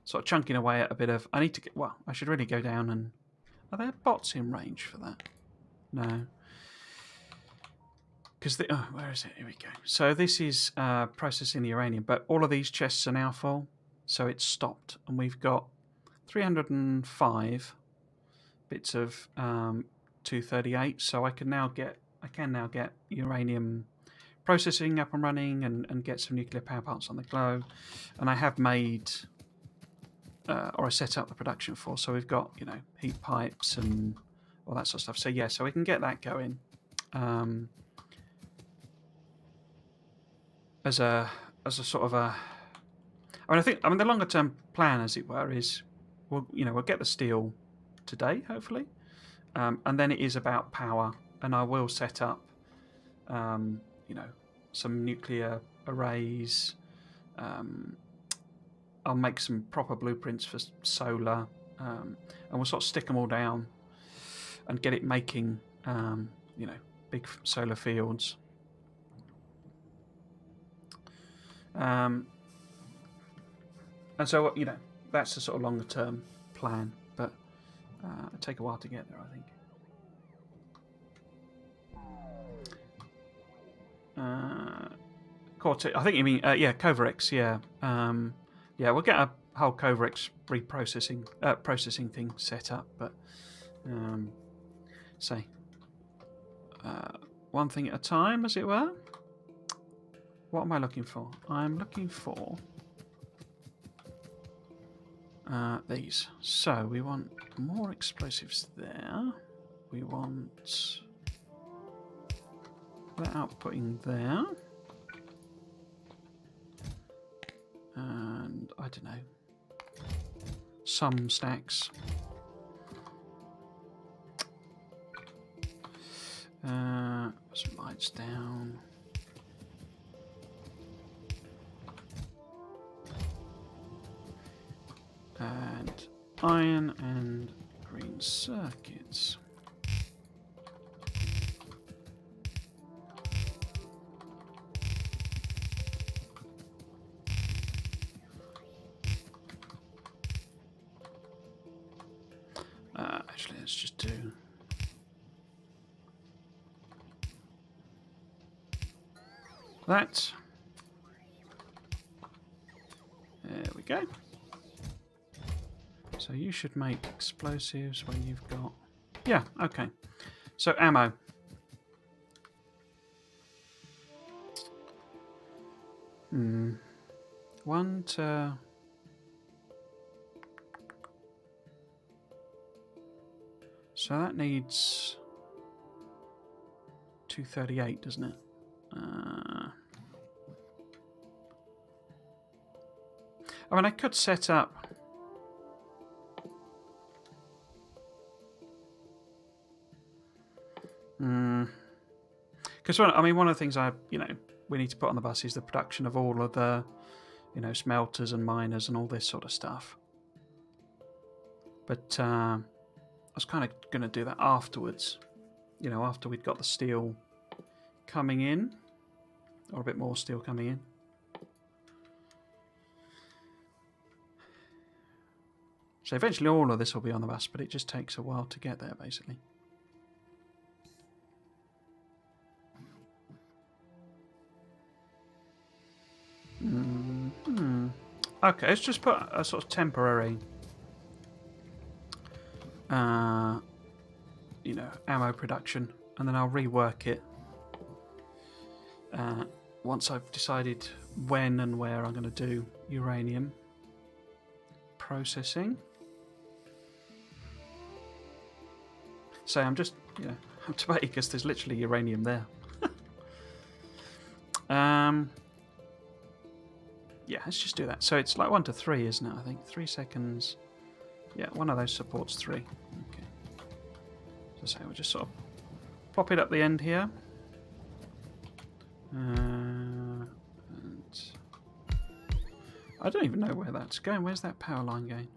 sort of chunking away at a bit of... I need to get... Well, I should really go down and... Are there bots in range for that? No. Because the... Oh, where is it? Here we go. So this is processing the uranium, but all of these chests are now full, so it's stopped. And we've got 305 bits of 238, so I can now get uranium processing up and running and get some nuclear power plants on the go. And I have made or I set up the production for, so we've got, you know, heat pipes and all that sort of stuff. So yeah, so we can get that going as a sort of a... I mean the longer term plan, as it were, is we'll get the steel today, hopefully, and then it is about power, and I will set up some nuclear arrays. I'll make some proper blueprints for solar, and we'll sort of stick them all down and get it making big solar fields. And so, that's the sort of longer term plan, but it'll take a while to get there, I think. Cortex, I think you mean, Covarex, yeah. Yeah, we'll get a whole Covarex processing thing set up, but one thing at a time, as it were. What am I looking for? I'm looking for these. So we want more explosives there. We want that outputting there. And I don't know, some stacks. Put some lights down. And iron and green circuits. Actually, let's just do that. There we go. So you should make explosives when you've got... Yeah, okay. So ammo. One to... So that needs 238, doesn't it? I mean, I could set up... Because, I mean, one of the things we need to put on the bus is the production of all of the, smelters and miners and all this sort of stuff. But I was kind of going to do that afterwards, after we'd got the steel coming in, or a bit more steel coming in. So eventually all of this will be on the bus, but it just takes a while to get there, basically. Okay, let's just put a sort of temporary, ammo production, and then I'll rework it once I've decided when and where I'm going to do uranium processing. So I'm just, I'm debating because there's literally uranium there. Yeah, let's just do that. So it's like 1 to 3, isn't it? I think 3 seconds. Yeah, one of those supports 3. Okay. So we'll just sort of pop it up the end here. I don't even know where that's going. Where's that power line going?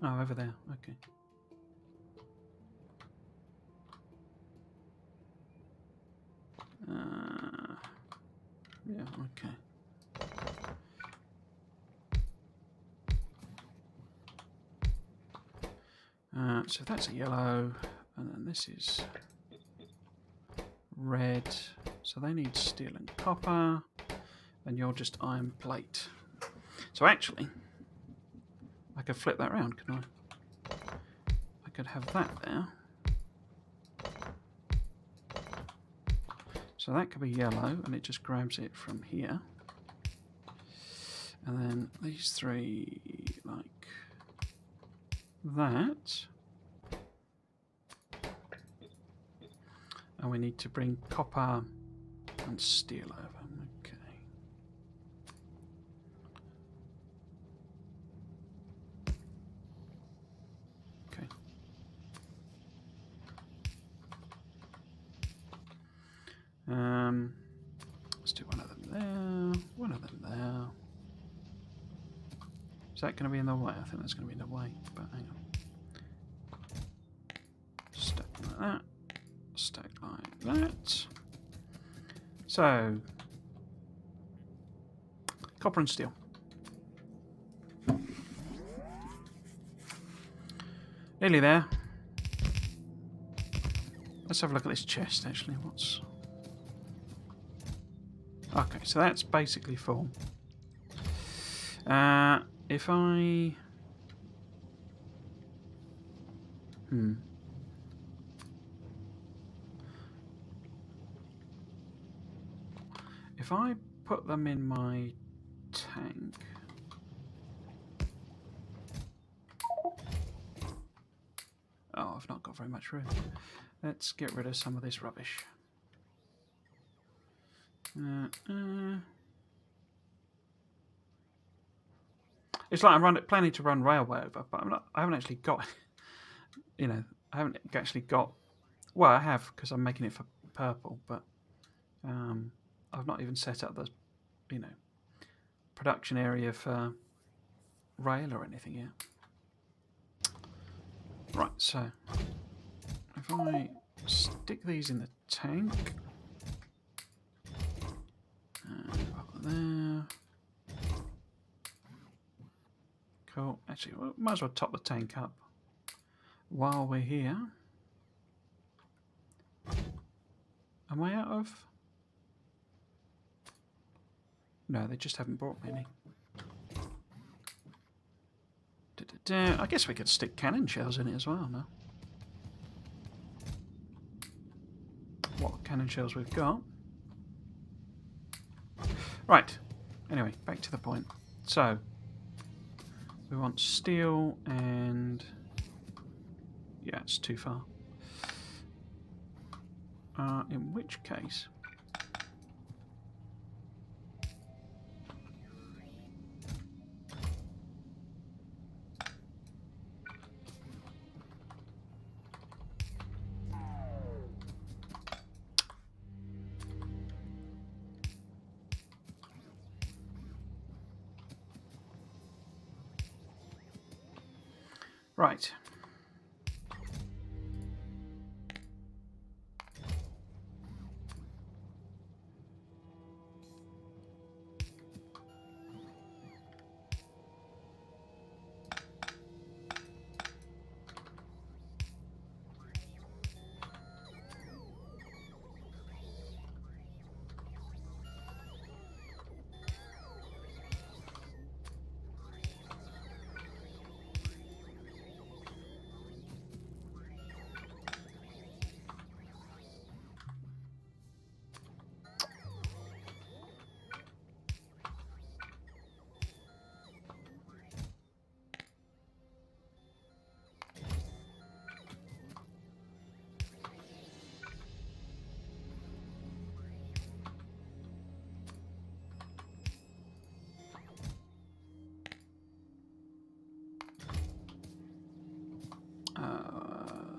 Oh, over there. Okay. Yeah, okay. So that's a yellow, and then this is red. So they need steel and copper, and you're just iron plate. So actually, I could flip that around, couldn't I? I could have that there. So that could be yellow, and it just grabs it from here. And then these three, like that. And we need to bring copper and steel over. Okay. Okay. Let's do one of them there, one of them there. Is that going to be in the way? I think that's going to be in the way, but hang on. Stack like that. Stack like that. So, copper and steel. Nearly there. Let's have a look at this chest, actually. What's... Okay, so that's basically full. If I... If I put them in my tank... Oh, I've not got very much room. Let's get rid of some of this rubbish. It's like I'm planning to run railway over, but I haven't actually got... You know, I haven't actually got... Well, I have, because I'm making it for purple, but I've not even set up the, you know, production area for rail or anything yet. Right, so if I stick these in the tank, up there, cool. Actually, we might as well top the tank up while we're here. Am I out of? No, they just haven't brought me any. I guess we could stick cannon shells in it as well, no? What cannon shells we've got. Right. Anyway, back to the point. So, we want steel and... Yeah, it's too far. In which case... Right.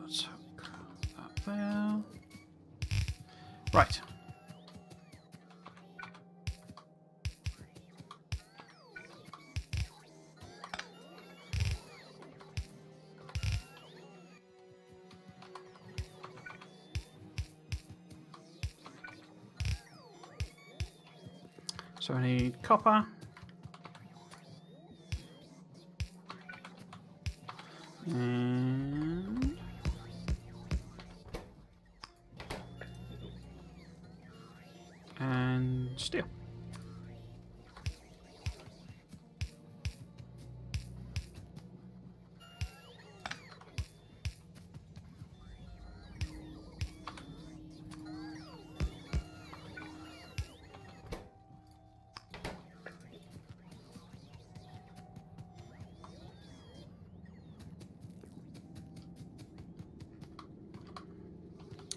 So that there. Right. So I need copper. And steel.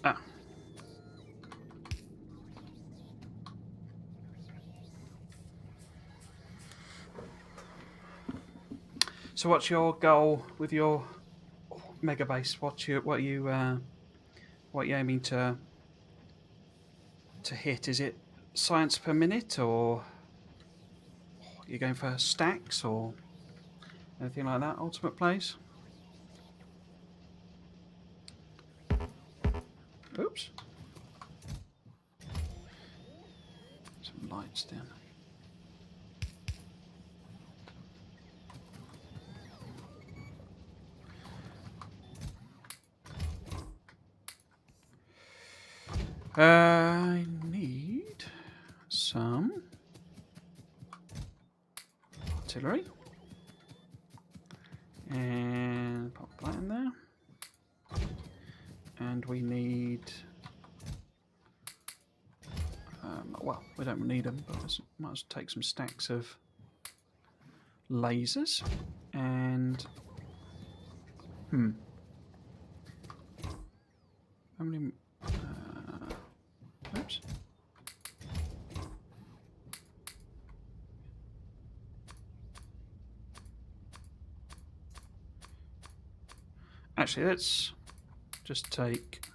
Ah. So what's your goal with your Megabase? What are you aiming to hit? Is it science per minute, or are you going for stacks or anything like that? Ultimate plays? Oops. Some lights down. I need some artillery and pop that in there, and we need well, we don't need them, but we might as well take some stacks of lasers and how many oops. Actually, let's just take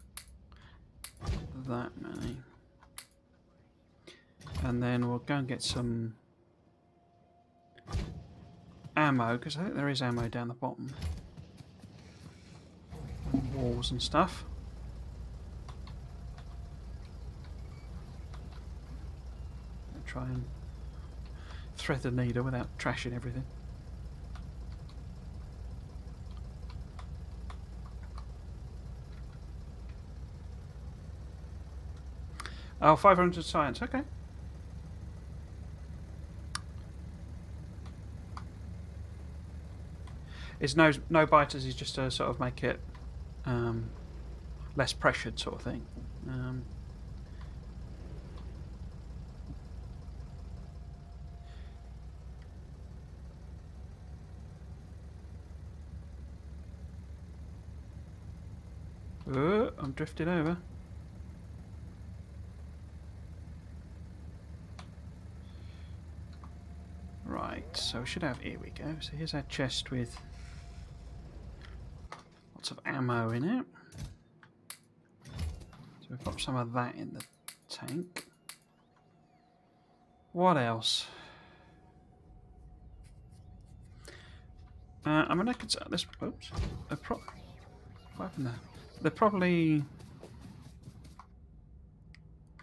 that many. And then we'll go and get some ammo, because I think there is ammo down the bottom. And walls and stuff. I'll try and thread the needle without trashing everything. Oh, 500 science, okay. It's no biters is just to sort of make it less pressured sort of thing. I'm drifting over. Right, so we should have, here we go. So here's our chest with lots of ammo in it. So we've got some of that in the tank. What else? I mean, I could say this. Oops. What happened there? They're probably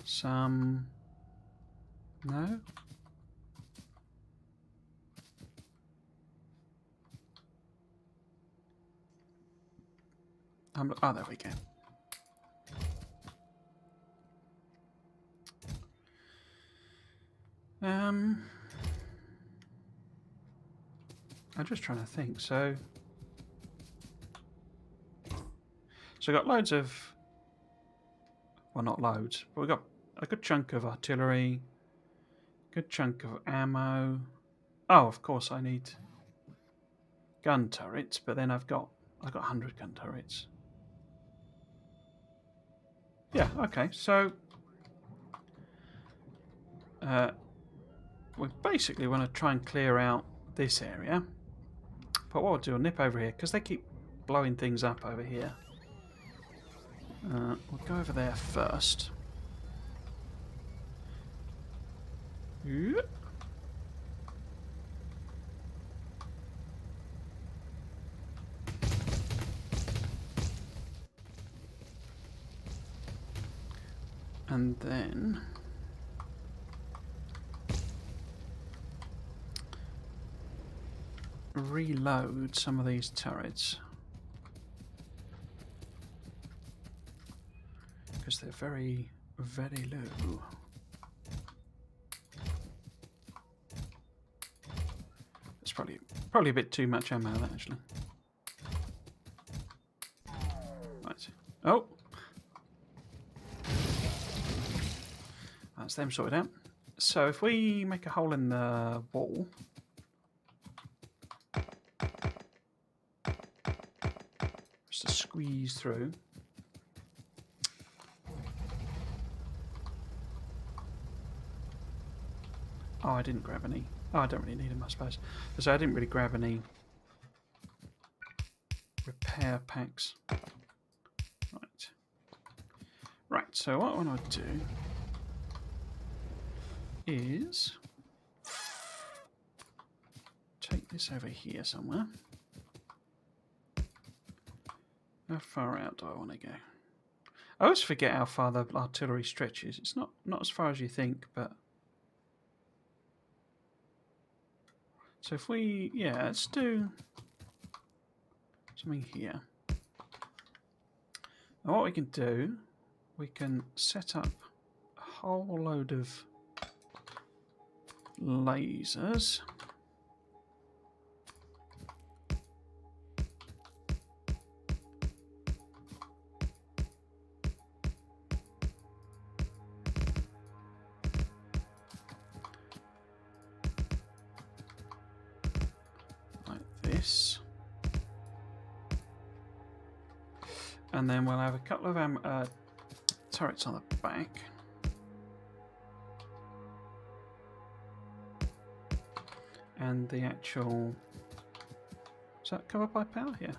some. No. Oh, there we go. I'm just trying to think. So we got loads of. Well, not loads, but we got a good chunk of artillery, good chunk of ammo. Oh, of course, I need gun turrets, but then I've got 100 gun turrets. Yeah, okay, so we basically want to try and clear out this area. But what I'll do, I'll nip over here, because they keep blowing things up over here. We'll go over there first. And then reload some of these turrets because they're very, very low. It's probably a bit too much ammo, that actually. Right. Oh, that's them sorted out. So if we make a hole in the wall, just to squeeze through. Oh, I didn't grab any. Oh, I don't really need them, I suppose. So I didn't really grab any repair packs. Right. Right, so what I want to do is take this over here somewhere. How far out do I want to go? I always forget how far the artillery stretches. It's not as far as you think, but... So if we... Yeah, let's do something here. And what we can do, we can set up a whole load of lasers. Like this. And then we'll have a couple of turrets on the back. And the actual... Is that covered by power? Yeah.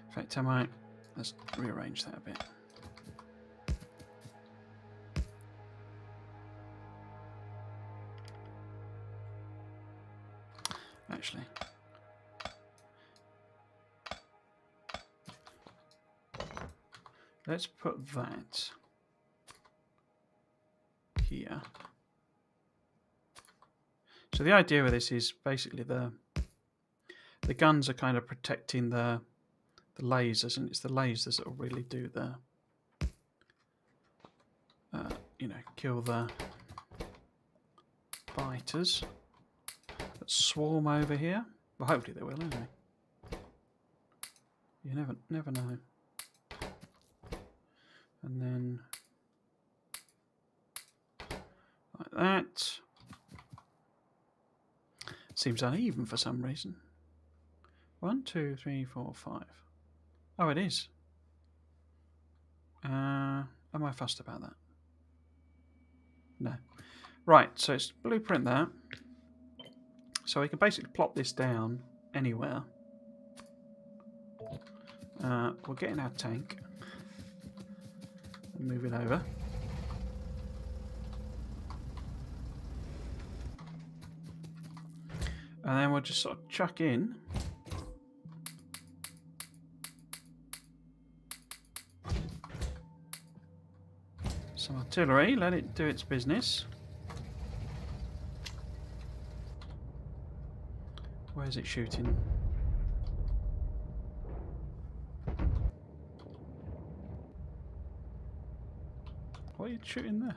In fact, I might... Let's rearrange that a bit. Actually. Let's put that here. So the idea with this is basically the guns are kind of protecting the lasers, and it's the lasers that will really do the you know, kill the biters that swarm over here. Well, hopefully they will, anyway. You never know. And then like that. Seems uneven for some reason. 1, 2, 3, 4, 5. Oh, it is. Am I fussed about that? No. Right, so it's blueprint that. So we can basically plop this down anywhere. We'll get in our tank and move it over. And then we'll just sort of chuck in some artillery, let it do its business. Where's it shooting? What are you shooting there?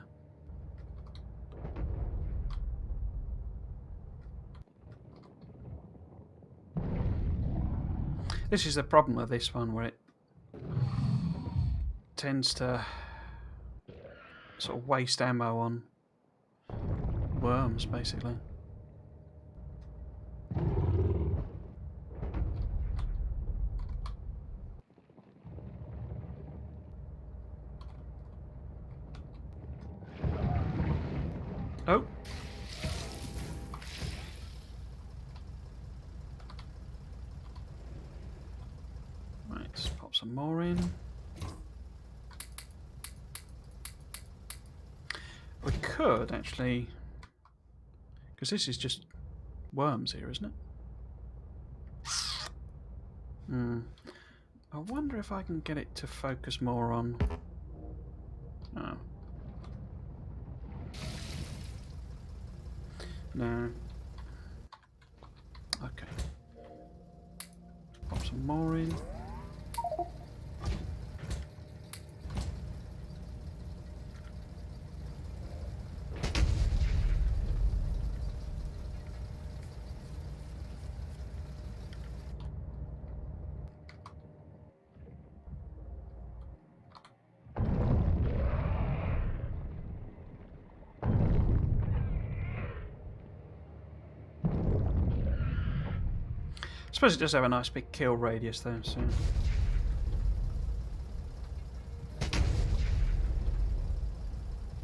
This is the problem with this one, where it tends to sort of waste ammo on worms, basically. Oh. Right, let's pop some more in. We could actually, because this is just worms here, isn't it? I wonder if I can get it to focus more on... Oh. No. Okay. Pop some more in. I suppose it does have a nice big kill radius there, so...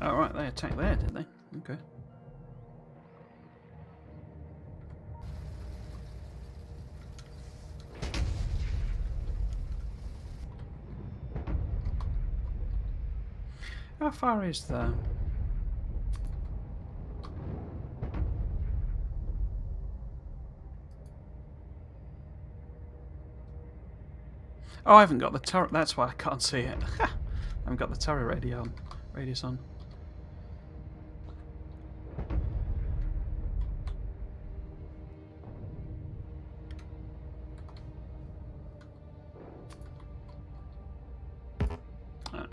Oh, right, they attacked there, did they? Okay. How far is the... Oh, I haven't got the turret. That's why I can't see it. I haven't got the turret radius on. Oh.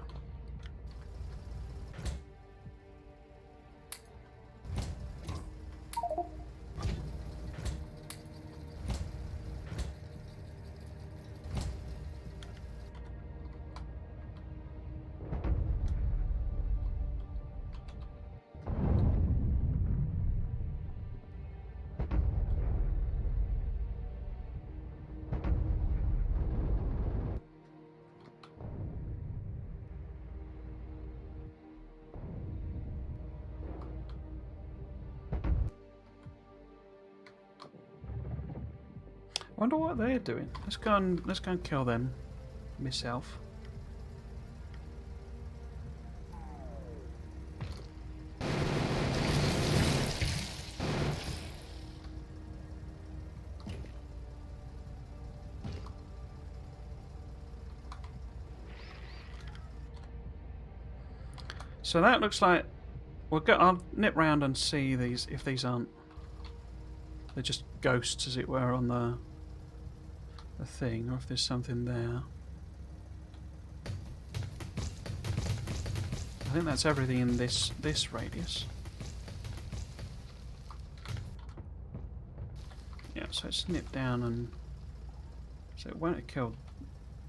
I wonder what they're doing. Let's go and kill them. Myself. So that looks like I'll nip round and see these if these aren't. They're just ghosts, as it were, on the thing, or if there's something there. I think that's everything in this radius. Yeah, so it's nipped down and so it won't have killed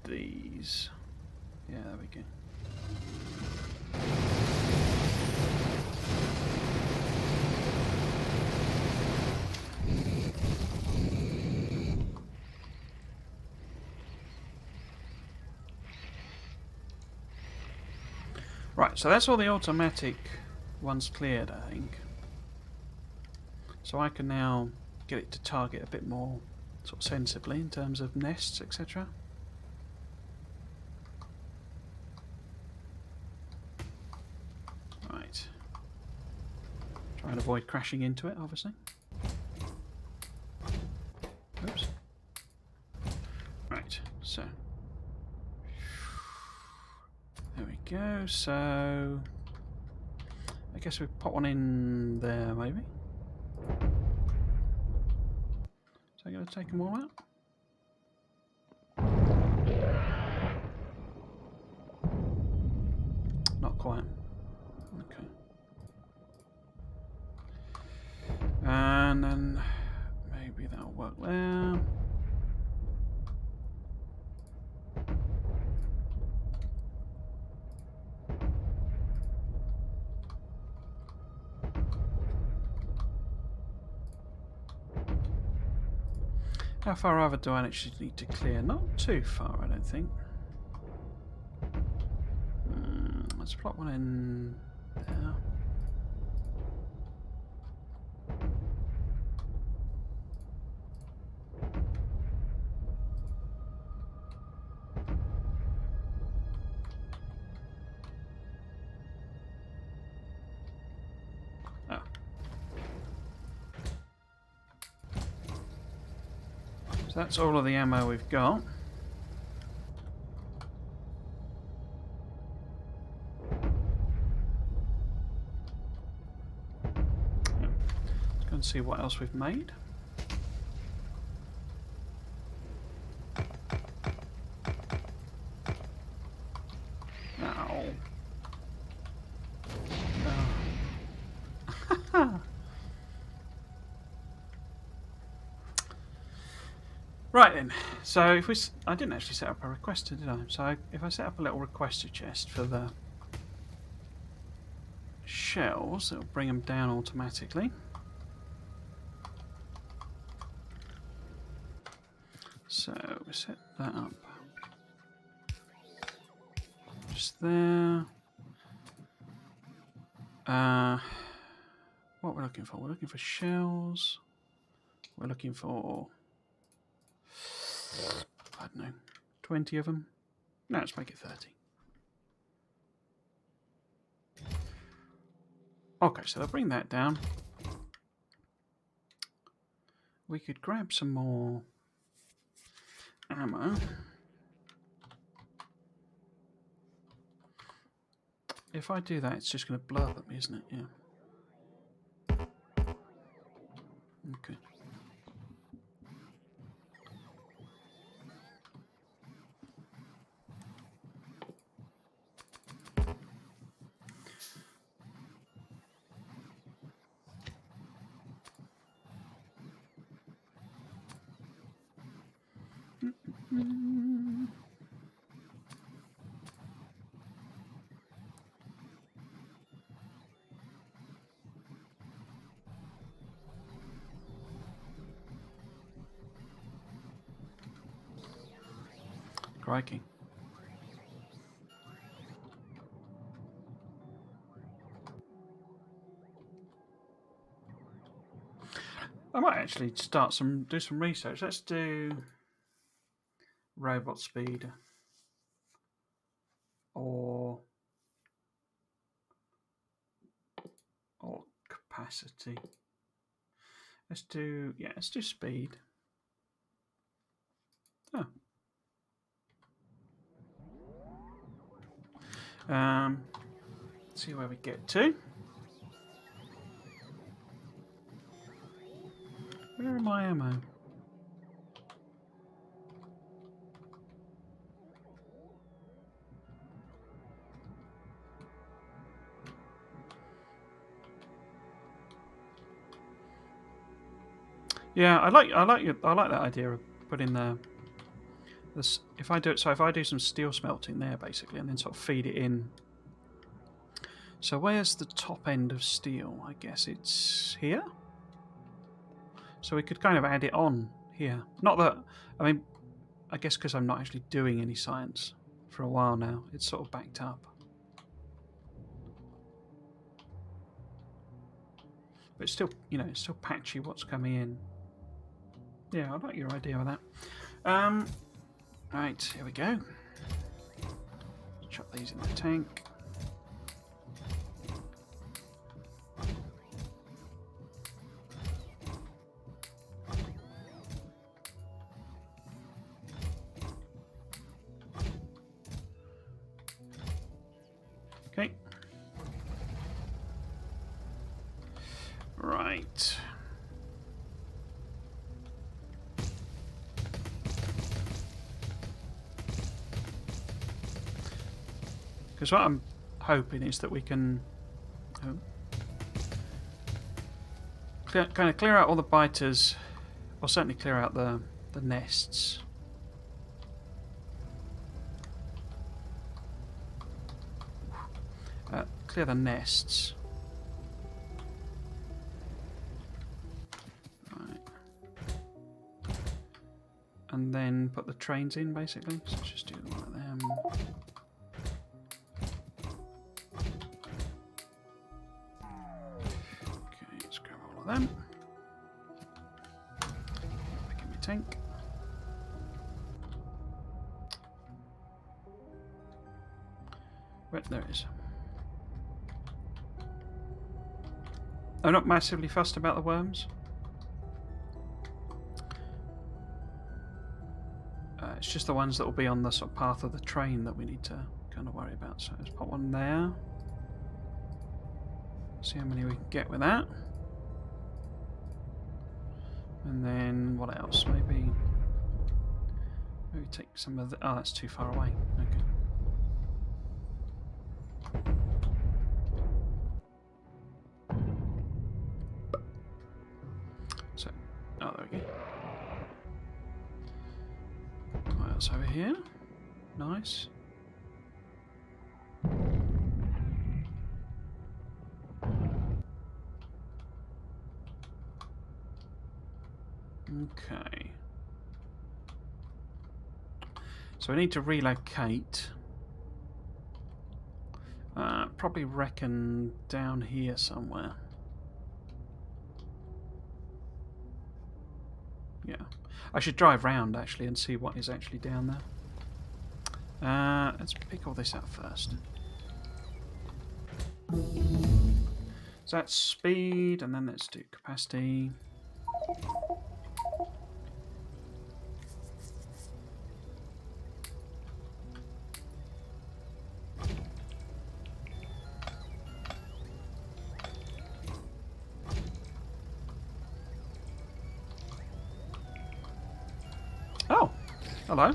these. Yeah, there we go. Right, so that's all the automatic ones cleared, I think. So I can now get it to target a bit more sort of sensibly in terms of nests, etc. Right. Try and avoid crashing into it, obviously. Oops. Right, so... There we go, so... I guess we put one in there, maybe? Is that going to take them all out? Not quite. Okay. And then maybe that'll work there. How far over do I actually need to clear? Not too far, I don't think. Let's plot one in there. Oh. So that's all of the ammo we've got. see what else we've made. Ow. Oh. Right then, so if I didn't actually set up a requester, did I? So if I set up a little requester chest for the shells, it'll bring them down automatically. So we set that up just there. What we're looking for? We're looking for shells. We're looking for, I don't know, 20 of them. No, let's make it 30. Okay, so they'll bring that down. We could grab some more ammo. If I do that, it's just going to blow up at me, isn't it? Yeah. Okay. Crikey. I might actually do some research. Let's do robot speed or capacity. Let's do speed. Oh. See where we get to. Where are my ammo? Yeah, I like that idea of putting this. If I do some steel smelting there basically, and then sort of feed it in. So where's the top end of steel? I guess it's here. So we could kind of add it on here. Not that, I mean, I guess because I'm not actually doing any science for a while now, it's sort of backed up. But it's still, it's still patchy what's coming in. Yeah, I like your idea of that. Right, here we go. Chuck these in the tank. Okay. Right. Because what I'm hoping is that we can kind of clear out all the biters, or certainly clear out the nests. Clear the nests. Right. And then put the trains in, basically. So let's just do one of them. Okay, let's grab all of them. Back in my tank. Right, there it is. I'm not massively fussed about the worms. It's just the ones that will be on the sort of path of the train that we need to kind of worry about. So let's put one there. See how many we can get with that. And then what else? Maybe take some of the... Oh, that's too far away. Okay. So, oh, there we go. What else over here? Nice. Okay. So we need to relocate. Probably reckon down here somewhere. Yeah. I should drive round actually and see what is actually down there. Let's pick all this out first. So that's speed, and then let's do capacity. Oh, hello.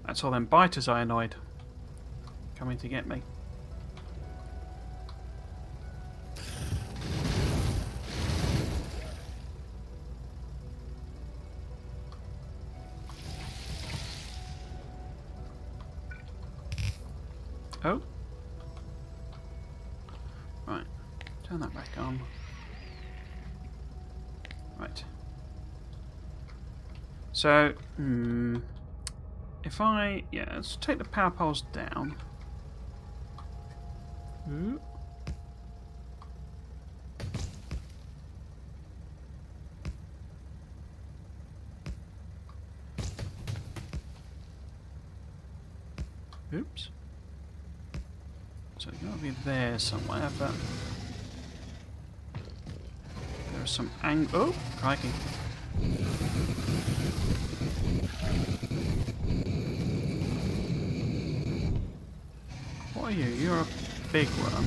That's all them biters I annoyed. Coming to get me. Oh. Right. Turn that back on. Right. So, if I... Yeah, let's take the power poles down. Ooh. Oops. So it's got to be there somewhere, but there are some oh, crikey. What are you? You're a big one.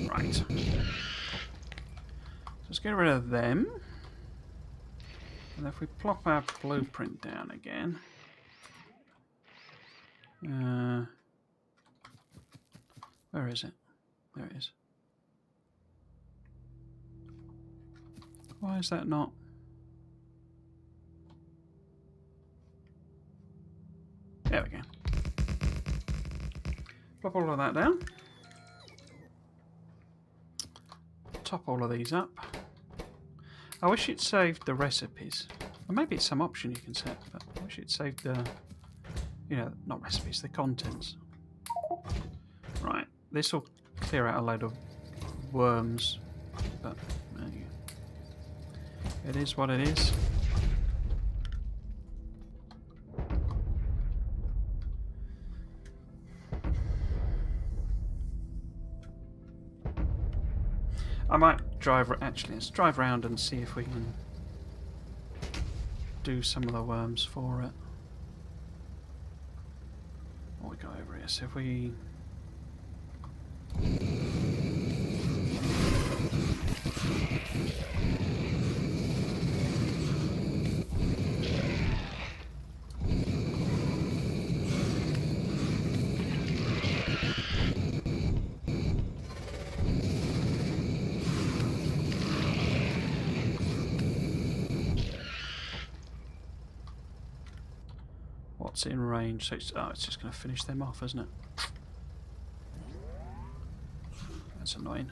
Right. Let's get rid of them. And if we plop our blueprint down again. Where is it? There it is. Why is that not? There we go. Plop all of that down. Top all of these up. I wish it saved the recipes. Or maybe it's some option you can set, but I wish it saved the... You know, not recipes, the contents. Right, this will clear out a load of worms, but there you go. It is what it is. I might drive... Actually, let's drive around and see if we can do some of the worms for it. What we got over here? So if we... What's in range? So it's just going to finish them off, isn't it? That's annoying.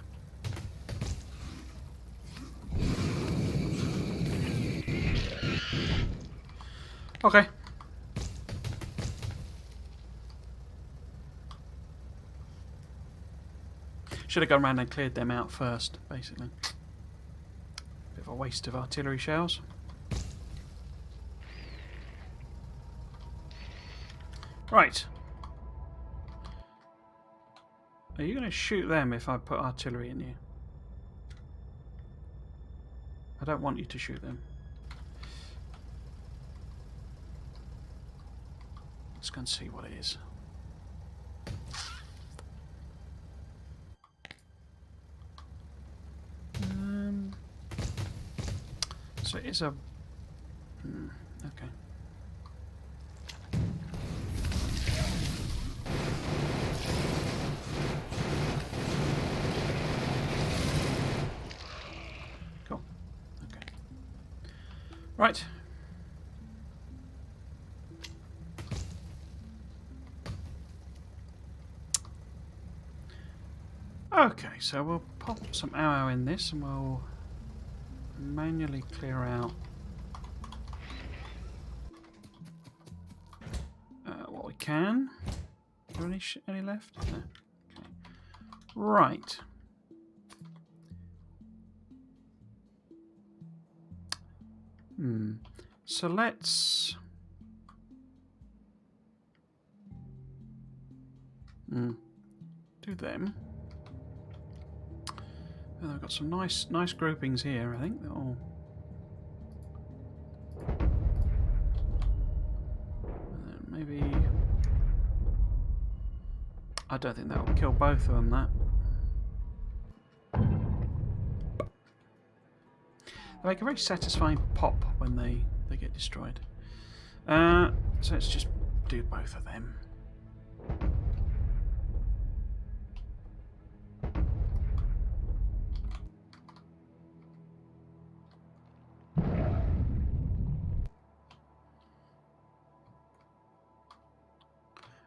Okay. Should have gone around and cleared them out first, basically. Bit of a waste of artillery shells. Right. Are you going to shoot them if I put artillery in you? I don't want you to shoot them. Let's go and see what it is. So it is a... okay. Cool. Okay. Right. Okay, so we'll pop some ammo in this and we'll manually clear out what we can. Is there any left? No. Okay. Right. So let's do them. And I've got some nice groupings here, I think. That'll... maybe... I don't think that will kill both of them, that. They make a very satisfying pop when they get destroyed. So let's just do both of them.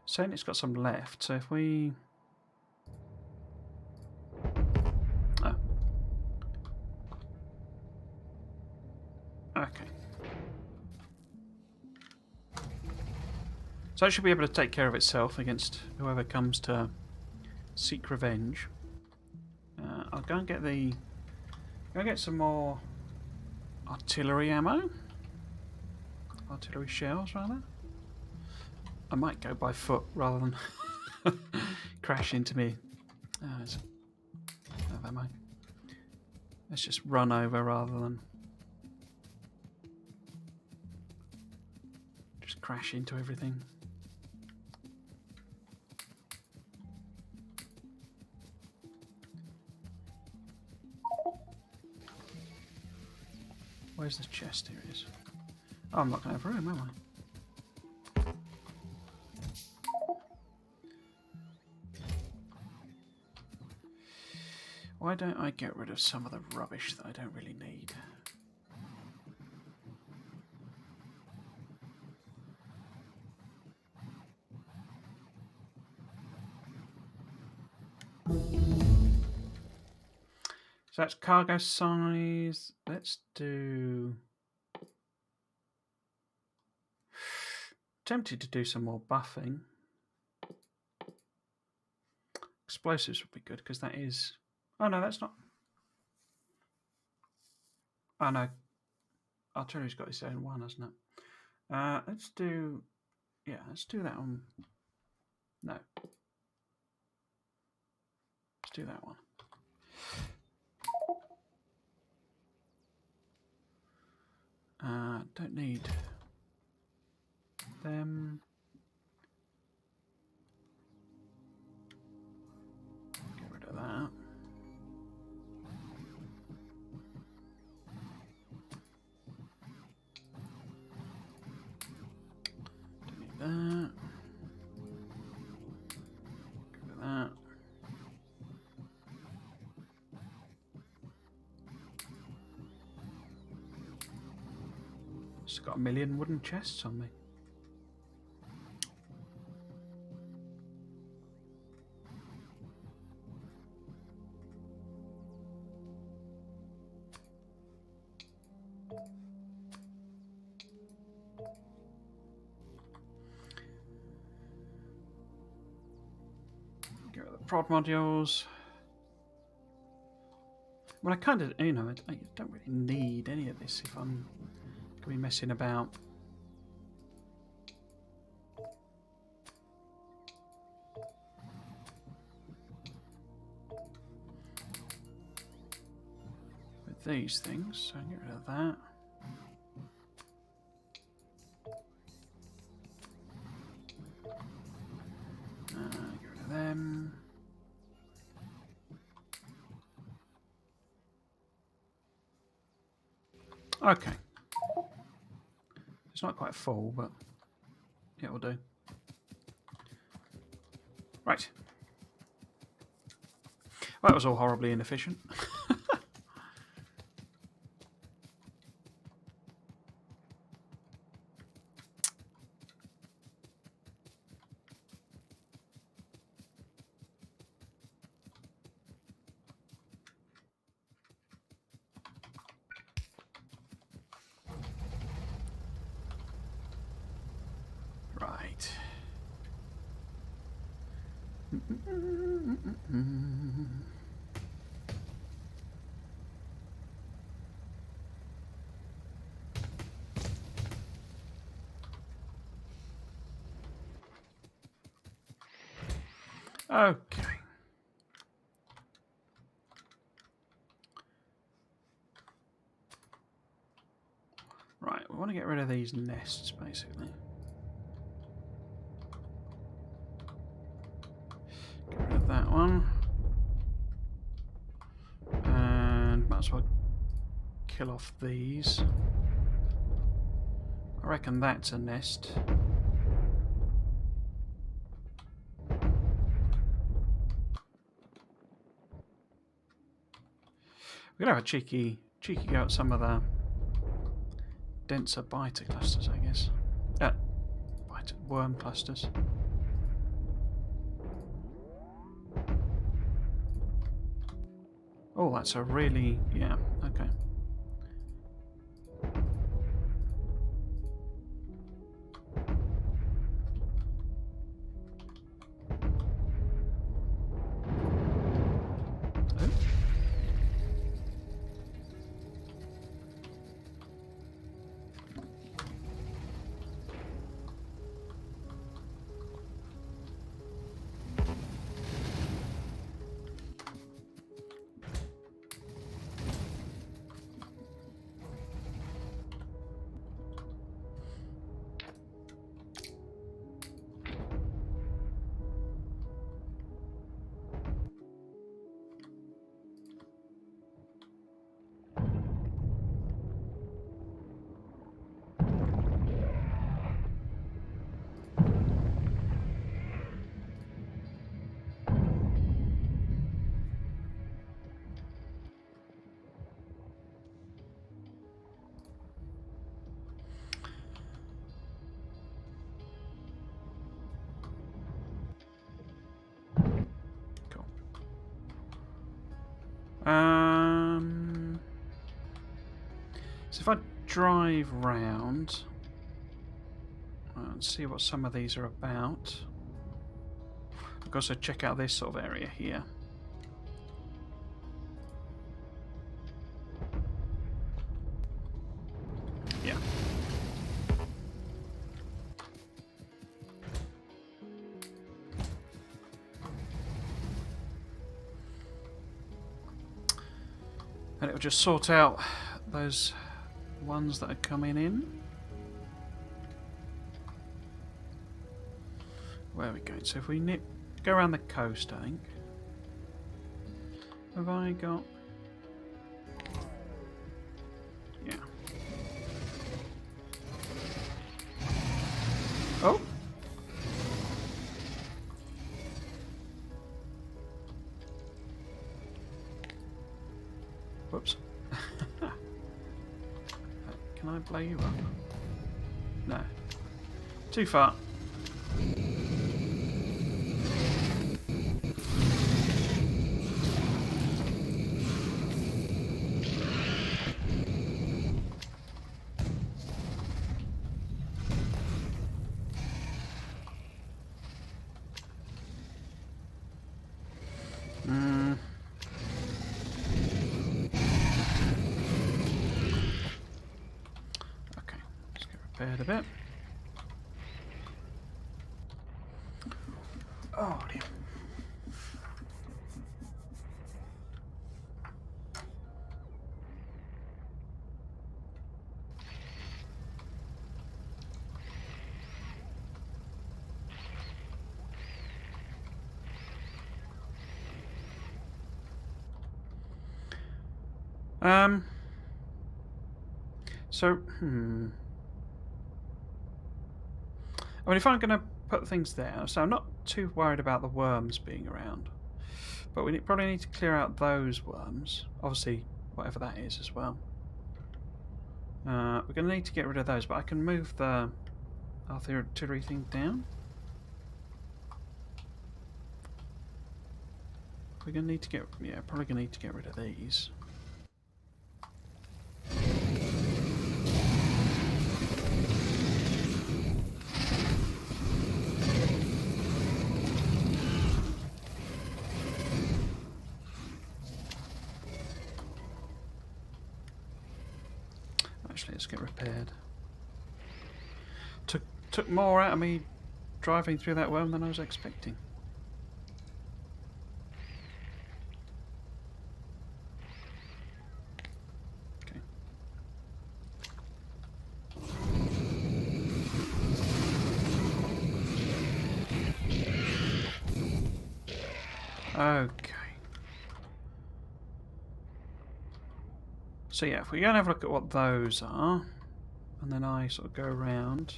Saying it's got some left, so if we... oh. Okay. So it should be able to take care of itself against whoever comes to seek revenge. I'll go and get the... go and get some more artillery ammo. Artillery shells, rather. I might go by foot rather than crash into me. Never mind. Let's just run over rather than just crash into everything. Where's the chest? Here it is. Oh, I'm not going to have room, am I? Why don't I get rid of some of the rubbish that I don't really need? So that's cargo size. Let's do... tempted to do some more buffing. Explosives would be good because that is... oh no, that's not... oh no. Artillery's got its own one, hasn't it? Let's do... yeah, let's do that one. No. Let's do that one. Don't need them. Get rid of that. Don't need that. Get rid of that. Just got a million wooden chests on me. Get rid of the prod modules. Well, I kind of, you know, I don't really need any of this if I'm going to be messing about. With these things, so get rid of that. them. Okay. It's not quite full, but it will do. Right. Well, that was all horribly inefficient. Right. Okay. Right, we want to get rid of these nests, basically. Get rid of that one. And might as well kill off these. I reckon that's a nest. We're going to have a cheeky go at some of the denser biter clusters, I guess. Worm clusters. Oh, that's a really... yeah, okay. Oh. So if I drive round and see what some of these are about, I can also check out this sort of area here. Yeah. And it will just sort out those ones that are coming in. Where are we going? So if we go around the coast, I think. Have I got... yeah. Oh! Whoops. Can I blow you up? No. Too far. Okay, let's get repaired a bit. Oh dear. So, I mean, if I'm going to put things there, so I'm not too worried about the worms being around. But we probably need to clear out those worms. Obviously, whatever that is as well. We're going to need to get rid of those, but I can move the artillery thing down. We're going to need to get, yeah, probably going to need to get rid of these. Actually, let's get repaired. Took more out of me driving through that worm than I was expecting. Okay. Okay. So yeah, if we go and have a look at what those are, and then I sort of go around.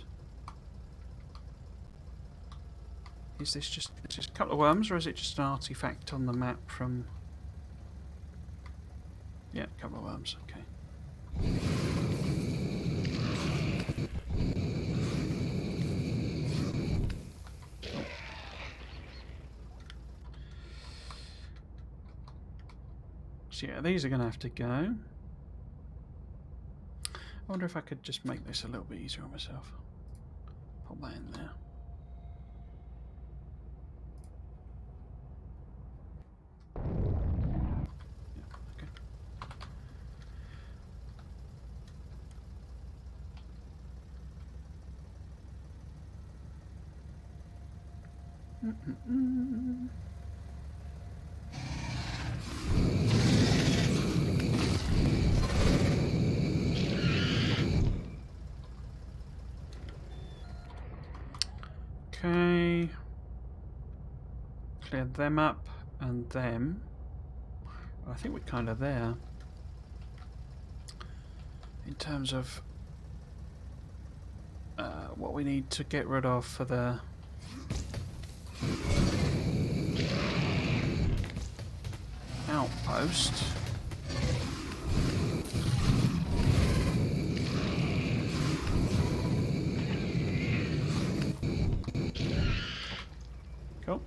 Is this just a couple of worms, or is it just an artifact on the map from... Yeah, a couple of worms, okay. Oh. So yeah, these are going to have to go. I wonder if I could just make this a little bit easier on myself. Put that in there. Okay. Clear them up and them. I think we're kind of there. In terms of what we need to get rid of for the outpost. Cool.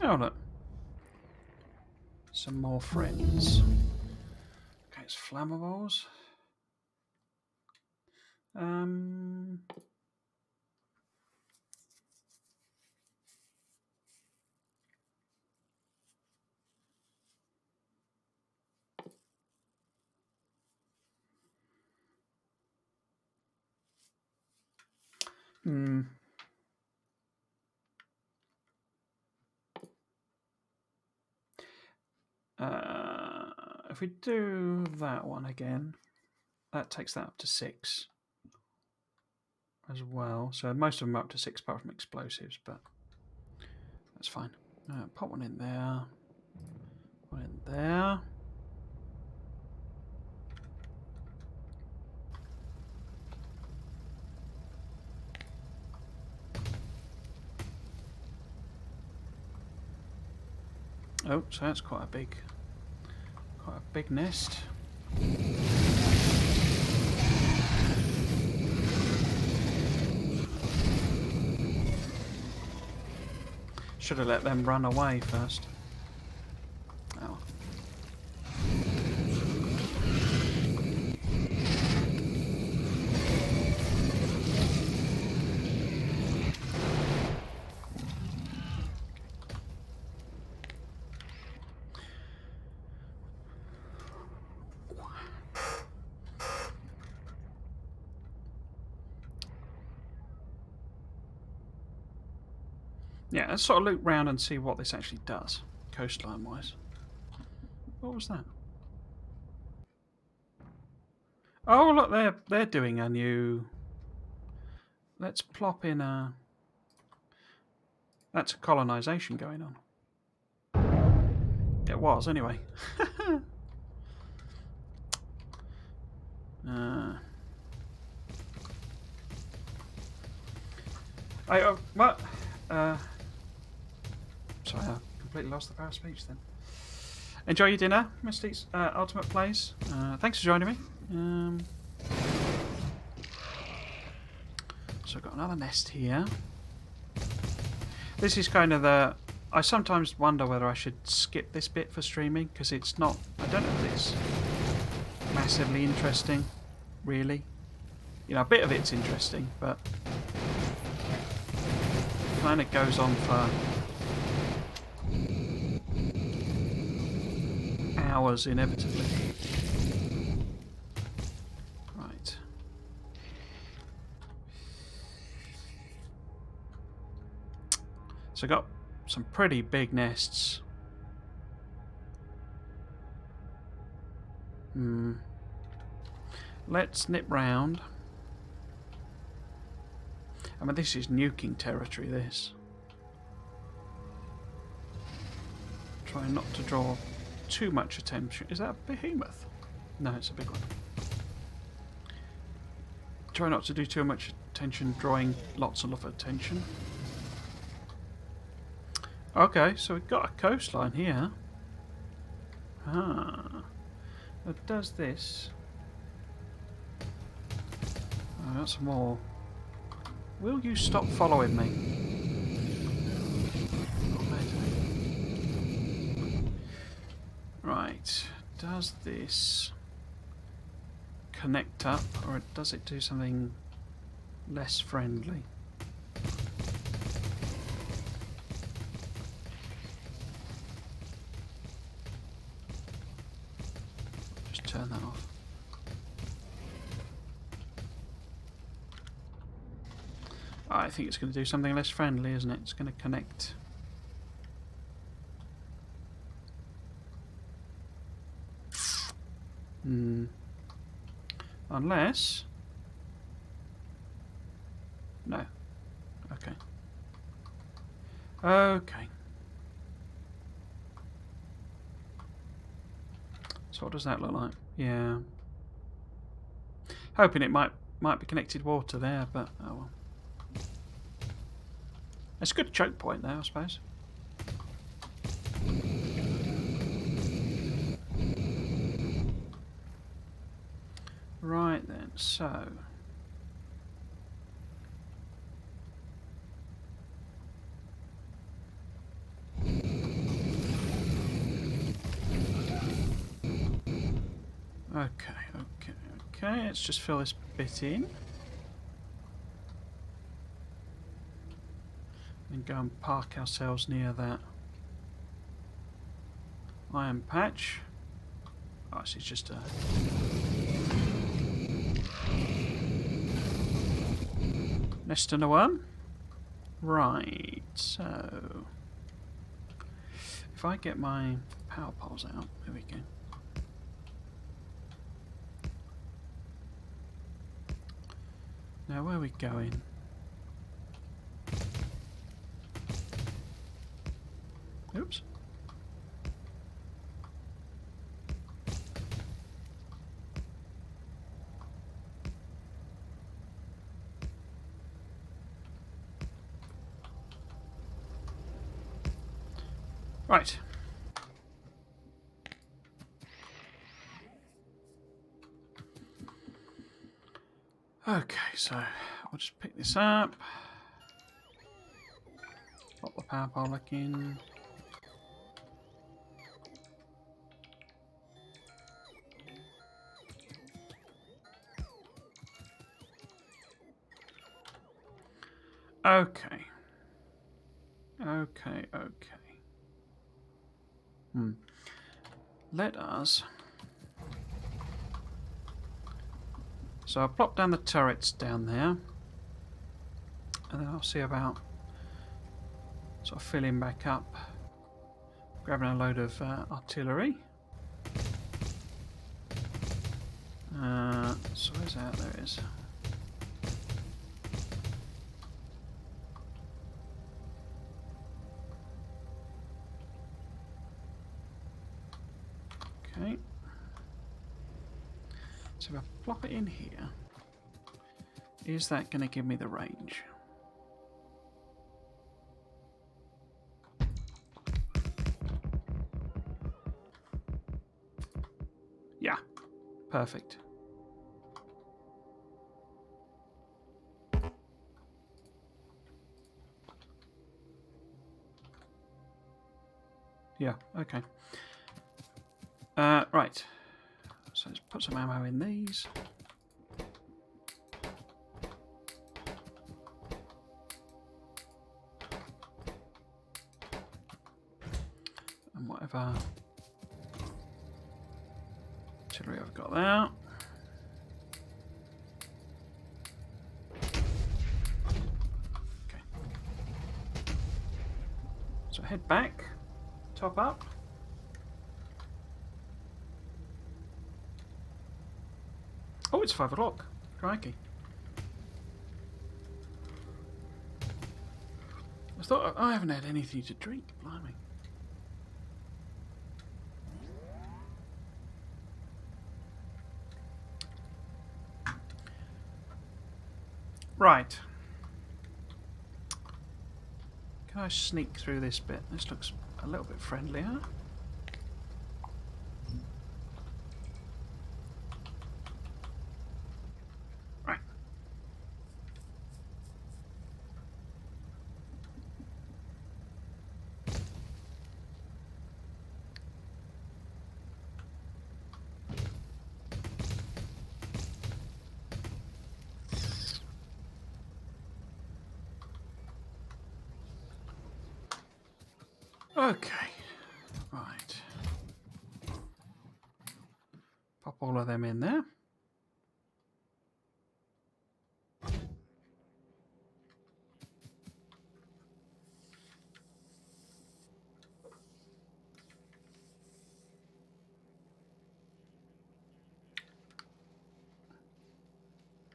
Oh look. Some more friends. Okay, it's flammables. If we do that one again, that takes that up to 6 as well. So most of them are up to 6 apart from explosives, but that's fine. Put one in there. One in there. Oh, so that's quite a big nest. Should have let them run away first. Oh. Yeah, let's sort of loop round and see what this actually does, coastline-wise. What was that? Oh, look, they're doing a new... Let's plop in a... That's a colonisation going on. it was, anyway. What? Sorry, I completely lost the power of speech then. Enjoy your dinner, Mystics Ultimate Plays. Thanks for joining me. So I've got another nest here. This is kind of the... I sometimes wonder whether I should skip this bit for streaming, because it's not... I don't know if it's massively interesting, really. You know, a bit of it's interesting, but... it kind of goes on for... hours, inevitably. Right. So I got some pretty big nests. Let's nip round. I mean, this is nuking territory, this. Try not to draw too much attention. Is that a behemoth? No, it's a big one. Try not to do too much attention, drawing lots of attention. Okay, so we've got a coastline here. It does this. Oh, that's more. Will you stop following me? Right, does this connect up, or does it do something less friendly? Just turn that off. I think it's going to do something less friendly, isn't it? It's going to connect. Unless... no. Okay. Okay. So what does that look like? Yeah. Hoping it might be connected water there, but oh well. It's a good choke point there, I suppose. Right then, so... Okay, let's just fill this bit in. And go and park ourselves near that iron patch. Oh, this is just a... nest and a one. Right, so... if I get my power poles out, there we go. Now, where are we going? Oops. Right. Okay, so I'll just pick this up. Pop the power pole back in. Okay. Let us... so I'll plop down the turrets down there. And then I'll see about sort of filling back up. Grabbing a load of artillery. So where's that? There it is. Okay. So if I plop it in here, is that going to give me the range? Yeah, perfect. Yeah, okay. Right. So let's put some ammo in these. And whatever artillery I've got there. Okay. So head back, top up. Oh, it's 5 o'clock. Crikey. I thought I haven't had anything to drink. Blimey. Right. Can I sneak through this bit? This looks a little bit friendlier. Right. Okay. Right. Pop all of them in there.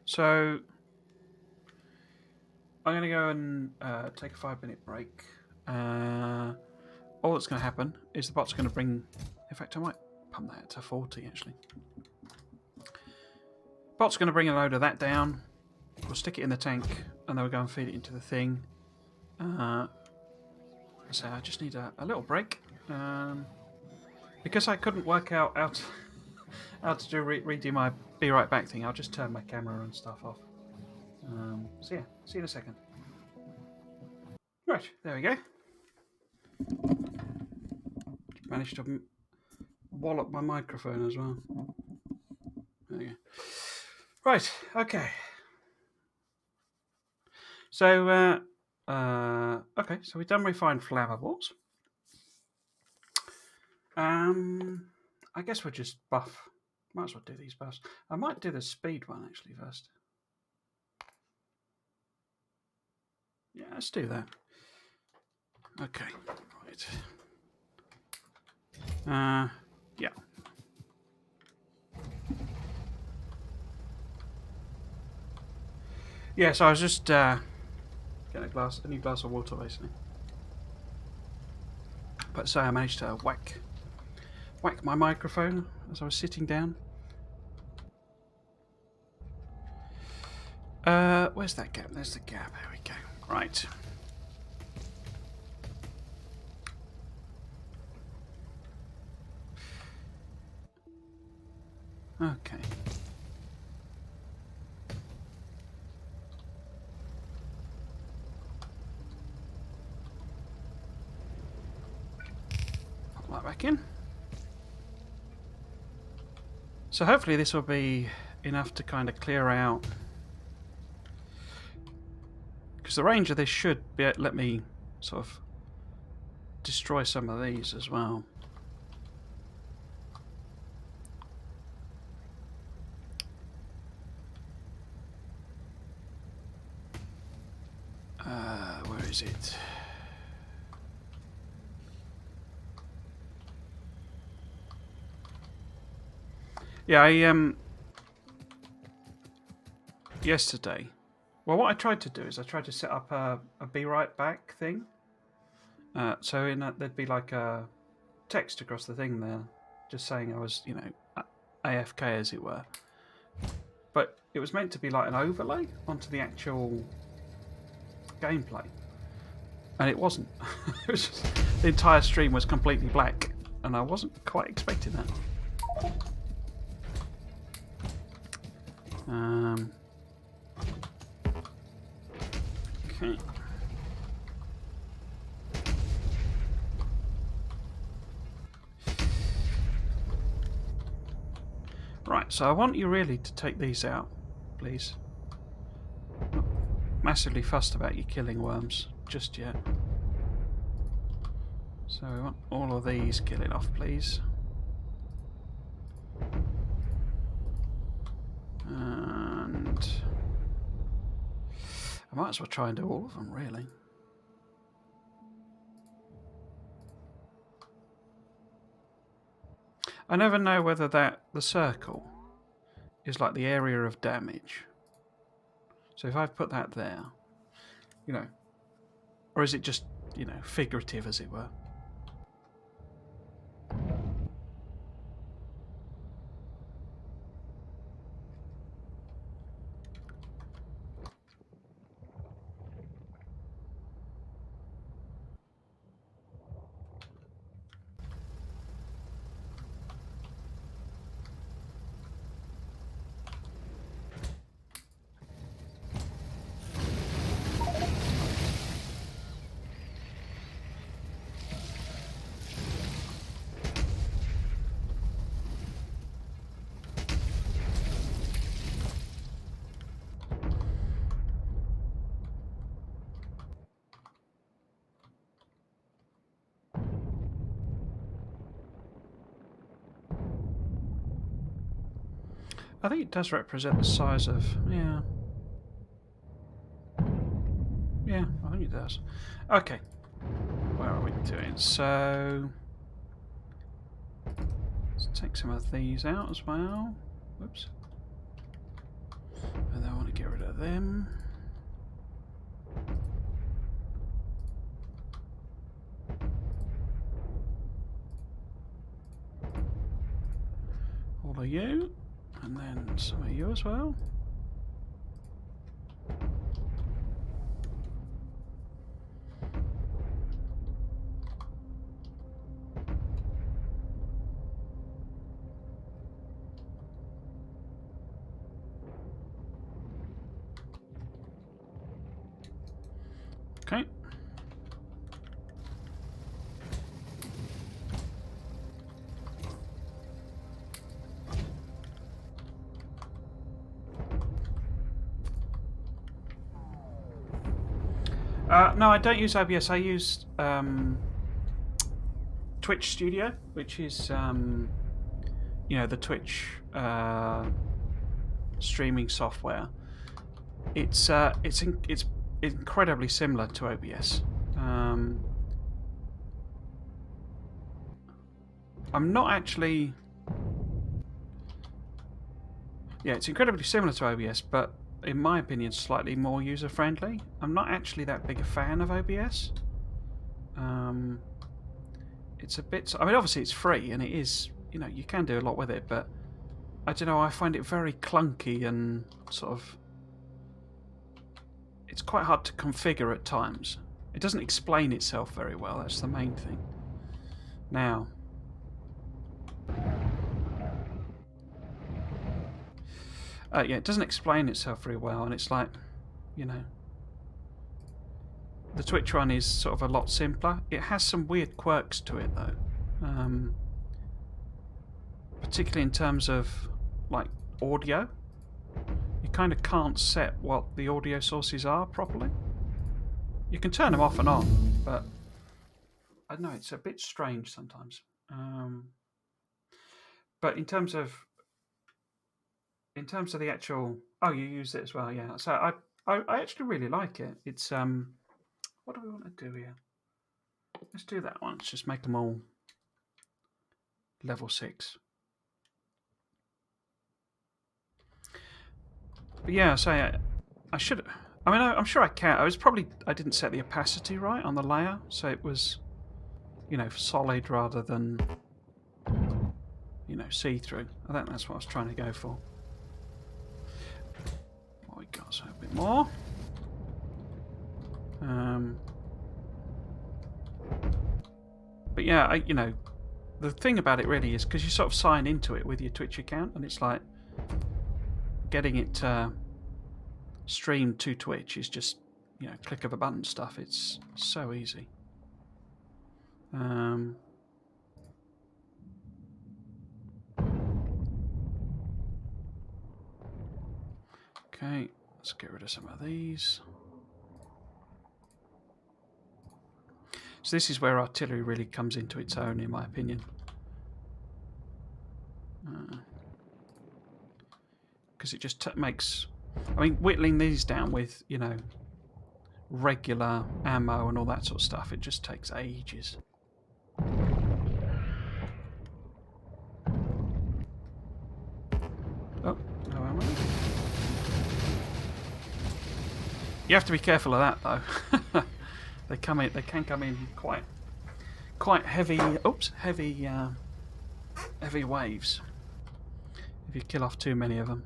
So I'm going to go and take a 5-minute break. All that's going to happen is the bot's going to bring... In fact, I might pump that to 40, actually. Bot's going to bring a load of that down. We'll stick it in the tank, and then we'll go and feed it into the thing. So I just need a little break. Because I couldn't work out how to redo my be right back thing, I'll just turn my camera and stuff off. So yeah, see you in a second. Right, there we go. Managed to wallop my microphone as well. There you go. Right, okay. So, okay, so we've done refined flammables. I guess we'll just buff. Might as well do these buffs. I might do the speed one actually first. Yeah, let's do that. Okay, right. Yeah. Yeah, so I was just getting a new glass of water basically. But so I managed to whack my microphone as I was sitting down. Where's that gap? There's the gap. There we go. Right. Okay. Pop that back in. So hopefully this will be enough to kind of clear out, because the range of this should let me sort of destroy some of these as well. Where is it? Yeah, yesterday. Well, what I tried to do is I tried to set up a be right back thing. So in that there'd be like a text across the thing there. just saying I was, you know, AFK as it were. But it was meant to be like an overlay onto the actual gameplay, and it wasn't. It was just, the entire stream was completely black, and I wasn't quite expecting that. Okay. Right, so I want you really to take these out, please. Not massively fussed about you killing worms just yet. So we want all of these killing off, please. And I might as well try and do all of them, really. I never know whether the circle is like the area of damage. So if I put that there, you know, or is it just, you know, figurative, as it were? I think it does represent the size of... Yeah. Yeah, I think it does. Okay. Where are we doing? So... let's take some of these out as well. Whoops. And then I want to get rid of them. All of you. And then some of you as well. Okay. No, I don't use OBS. I use Twitch Studio, which is you know, the Twitch streaming software. It's incredibly similar to OBS. I'm not actually... yeah, it's incredibly similar to OBS, but in my opinion, slightly more user-friendly. I'm not actually that big a fan of OBS. It's a bit... I mean, obviously it's free, and it is... you know, you can do a lot with it, but I don't know, I find it very clunky and sort of... it's quite hard to configure at times. It doesn't explain itself very well, that's the main thing. Now... yeah, it doesn't explain itself very well, and it's like, you know... the Twitch one is sort of a lot simpler. It has some weird quirks to it, though. Particularly in terms of, like, audio. You kind of can't set what the audio sources are properly. You can turn them off and on, but... I don't know, it's a bit strange sometimes. But in terms of the actual... oh, you use it as well, yeah. So I actually really like it. It's... what do we want to do here? Let's do that one. Let's just make them all level 6. But yeah, so I should... I mean, I'm sure I can. I didn't set the opacity right on the layer, so it was, you know, solid rather than see-through. I think that's what I was trying to go for. What we got? So a bit more. But yeah, the thing about it really is because you sort of sign into it with your Twitch account, and it's like getting it streamed to Twitch is just click of a button stuff. It's so easy. Okay, let's get rid of some of these. So this is where artillery really comes into its own, in my opinion. Because it just makes... I mean, whittling these down with, regular ammo and all that sort of stuff, it just takes ages. Oh, no ammo. You have to be careful of that, though. They can come in quite heavy. Oops, heavy waves. If you kill off too many of them.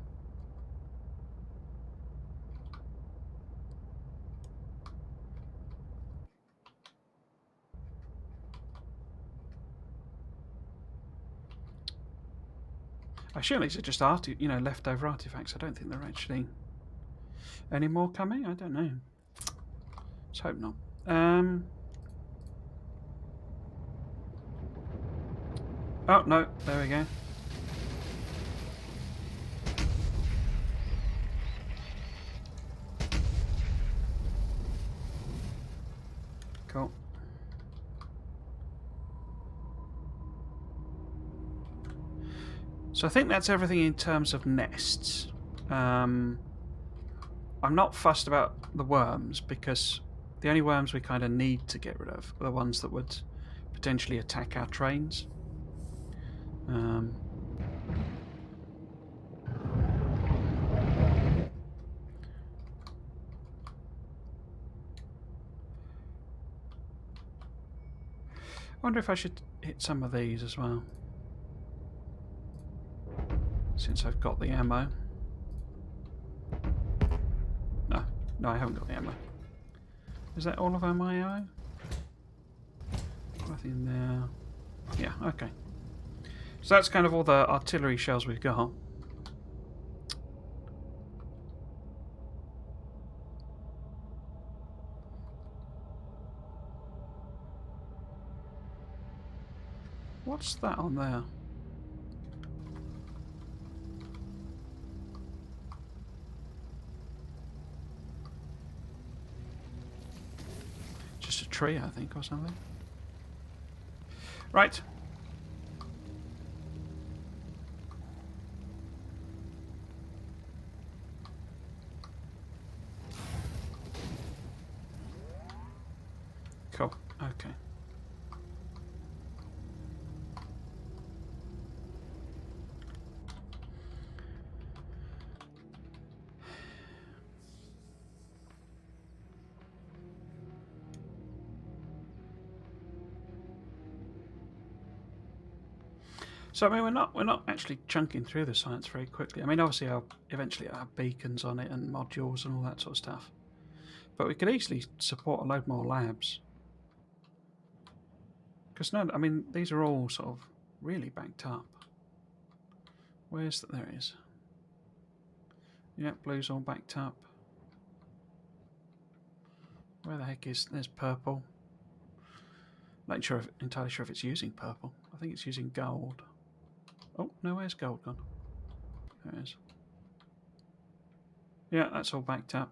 I assume these are just leftover artifacts. I don't think they're actually any more coming. I don't know. Let's hope not. Oh no, there we go. Cool. So I think that's everything in terms of nests. I'm not fussed about the worms because the only worms we kind of need to get rid of are the ones that would potentially attack our trains. I wonder if I should hit some of these as well, since I've got the ammo. No, I haven't got the ammo. Is that all of my ammo? Nothing there. Yeah, okay. So that's kind of all the artillery shells we've got. What's that on there? Just a tree, I think, or something. Right. Cool. Okay. So I mean, we're not actually chunking through the science very quickly. I mean, obviously, eventually I'll have beacons on it and modules and all that sort of stuff. But we could easily support a load more labs. Because I mean, these are all sort of really backed up. Where's that? There it is. Yeah, blue's all backed up. Where the heck is... There's purple. Not entirely sure if it's using purple. I think it's using gold. Oh, no, where's gold gone? There it is. Yeah, that's all backed up.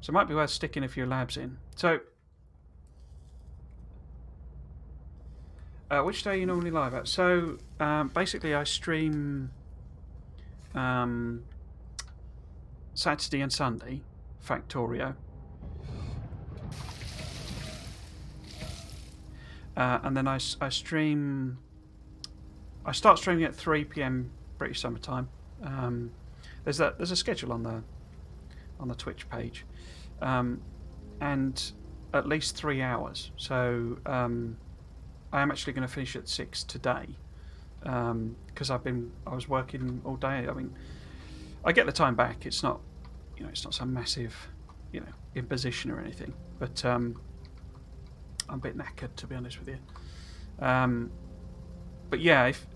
So it might be worth sticking a few labs in. So, which day are you normally live at? So, basically I stream Saturday and Sunday, Factorio. And then I stream... I start streaming at 3 PM British Summer Time. There's a schedule on the Twitch page. And at least 3 hours. So I am actually going to finish at 6 today, because I was working all day. I mean, I get the time back. It's not, it's not some massive, imposition or anything. But I'm a bit knackered, to be honest with you. But yeah, if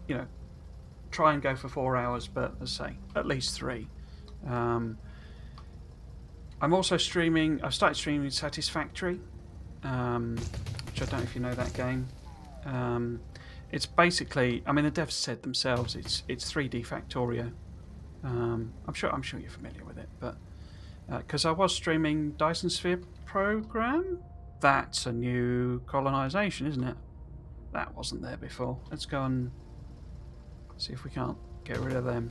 try and go for 4 hours, but as I say, at least 3. I'm also streaming. I've started streaming Satisfactory, which I don't know if you know that game. It's basically, I mean, the devs said themselves, it's 3D Factorio. I'm sure you're familiar with it, but because I was streaming Dyson Sphere Program, that's a new colonization, isn't it? That wasn't there before. Let's go and see if we can't get rid of them.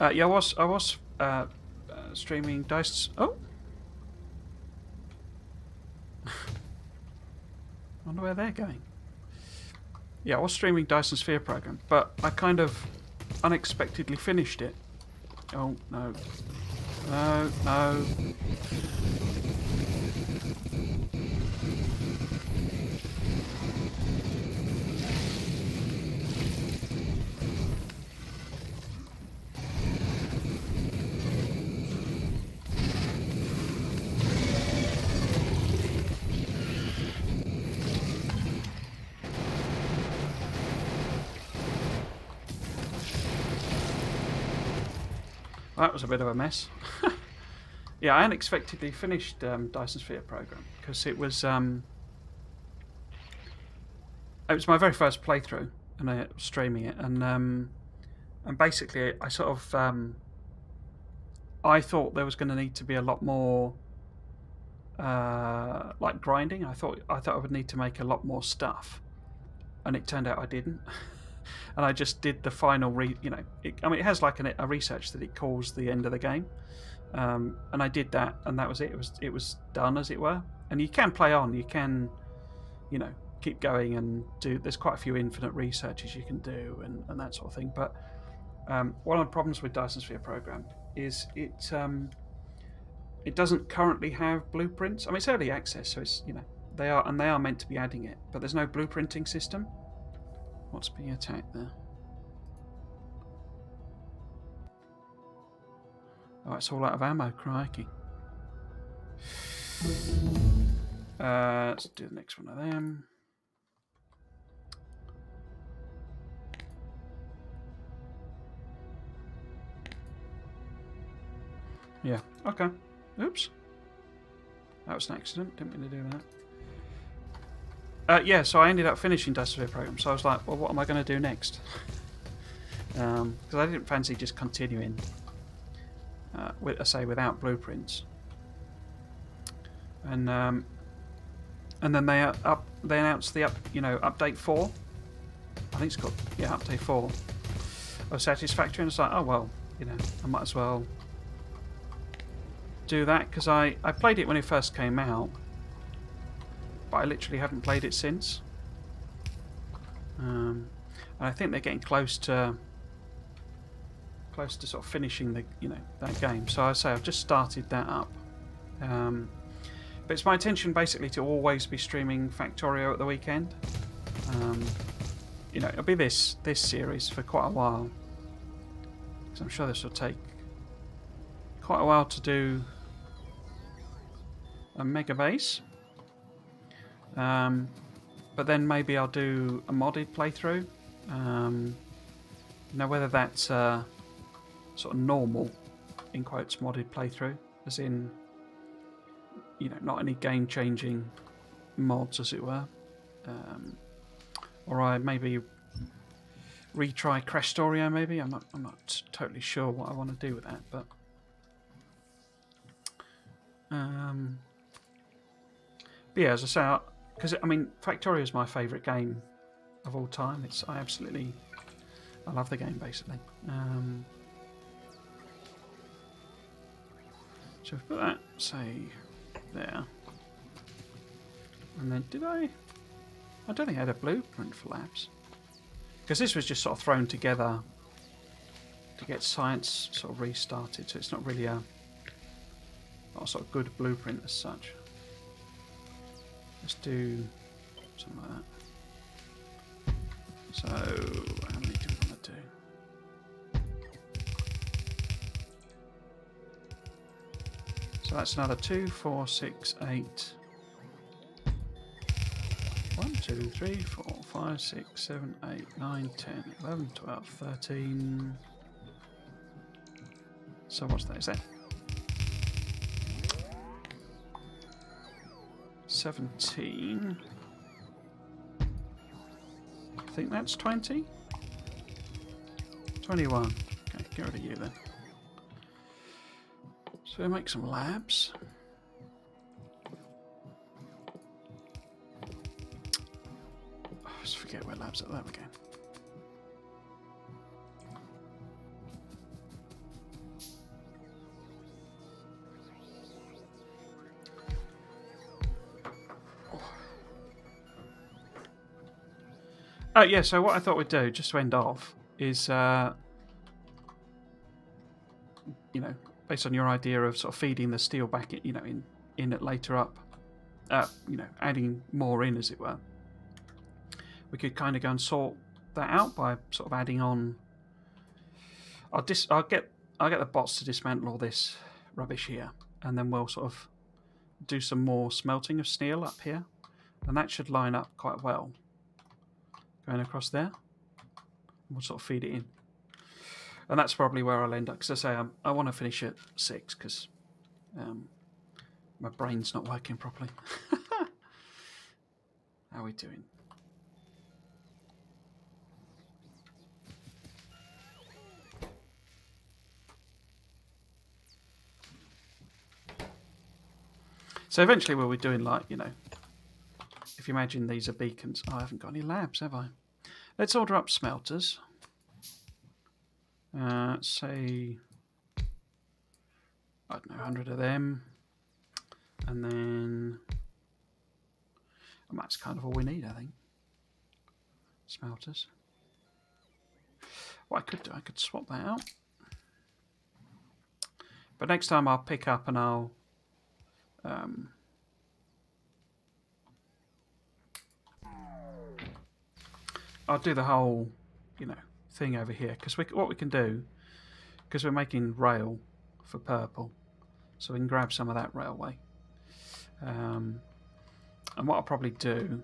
Yeah, I was streaming Dyson. Oh. I wonder where they're going. Yeah, I was streaming Dyson Sphere Program, but I kind of unexpectedly finished it. Oh, no. No, no. That was a bit of a mess. Yeah, I unexpectedly finished Dyson Sphere Program because it was my very first playthrough, and I was streaming it, and basically I sort of I thought there was going to need to be a lot more like grinding. I thought I would need to make a lot more stuff, and it turned out I didn't. And I just did the final it has like a research that it calls the end of the game, and I did that, and that was it. It was done, as it were. And you can play on. You can, keep going and do. There's quite a few infinite researches you can do, and that sort of thing. But one of the problems with Dyson Sphere Program is it doesn't currently have blueprints. I mean, it's early access, so it's they are meant to be adding it, but there's no blueprinting system. What's being attacked there? Oh, it's all out of ammo, crikey. Let's do the next one of them. Yeah, okay. Oops. That was an accident. Didn't mean to do that. Yeah, so I ended up finishing Dyson Sphere Program, so I was like, well, what am I going to do next? Because I didn't fancy just continuing, without blueprints. And then they announced the update 4. I think it's called update 4 of Satisfactory, and it's like, oh well, I might as well do that, because I played it when it first came out, but I literally haven't played it since. And I think they're getting close to sort of finishing the that game. So I say I've just started that up. But it's my intention basically to always be streaming Factorio at the weekend. It'll be this series for quite a while, because I'm sure this will take quite a while to do a Megabase. But then maybe I'll do a modded playthrough. Whether that's sort of normal, in quotes, modded playthrough, as in, not any game-changing mods, as it were. Or I maybe retry Crashtorio, maybe. I'm not totally sure what I want to do with that, but yeah, as I say, because I mean, Factorio is my favourite game of all time. I love the game, basically. So if we put that, say, there, and then I don't think I had a blueprint for labs, because this was just sort of thrown together to get science sort of restarted. So it's not really not a sort of good blueprint as such. Let's do something like that. So, how many do we want to do? So that's another 2, 4, 6, 8. 1, 2, 3, 4, 5, 6, 7, 8, 9, 10, 11, 12, 13. So what's that? Is that 17? I think that's 20. 21. Okay, get rid of you then. So we'll make some labs. Oh, I just forget where labs are. There we go. Oh yeah, so what I thought we'd do, just to end off, is you know, based on your idea of sort of feeding the steel back, you know, in it later up, you know, adding more in, as it were. We could kind of go and sort that out by sort of adding on. I'll get the bots to dismantle all this rubbish here, and then we'll sort of do some more smelting of steel up here, and that should line up quite well. Going across there, we'll sort of feed it in, and that's probably where I'll end up. Because I say I want to finish at 6 because my brain's not working properly. How are we doing? So eventually we'll be doing, like, you know, if you imagine these are beacons. Oh, I haven't got any labs, have I? Let's order up smelters. Say, I don't know, 100 of them. And then, and that's kind of all we need, I think. Smelters. What I could do, I could swap that out. But next time I'll pick up and I'll do the whole, you know, thing over here. Because what we can do, because we're making rail for purple, so we can grab some of that railway. And what I'll probably do,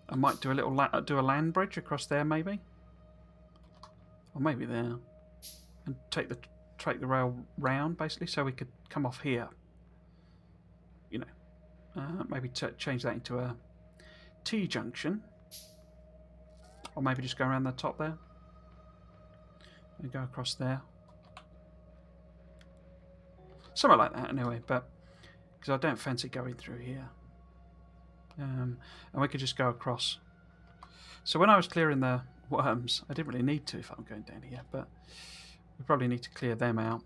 I might do a little do a land bridge across there, maybe, or maybe there, and take the rail round basically, so we could come off here. You know, maybe change that into a T junction, or maybe just go around the top there and go across there. Something like that, anyway. But because I don't fancy going through here. And we could just go across. So when I was clearing the worms, I didn't really need to if I'm going down here, but we probably need to clear them out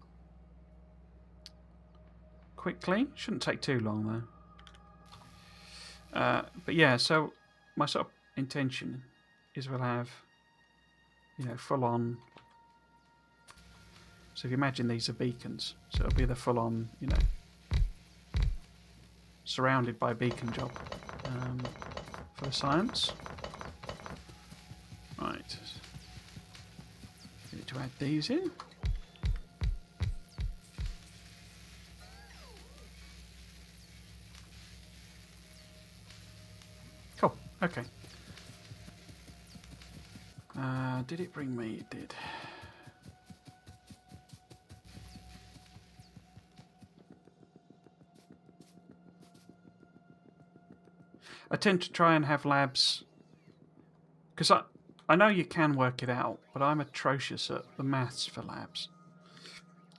quickly. Shouldn't take too long though. But yeah, so my sort of intention is we'll have, you know, full on. So if you imagine these are beacons, so it'll be the full on, you know, surrounded by beacon job for the science. Right. Need to add these in. Cool. Okay. Did it bring me? It did. I tend to try and have labs because I know you can work it out, but I'm atrocious at the maths for labs.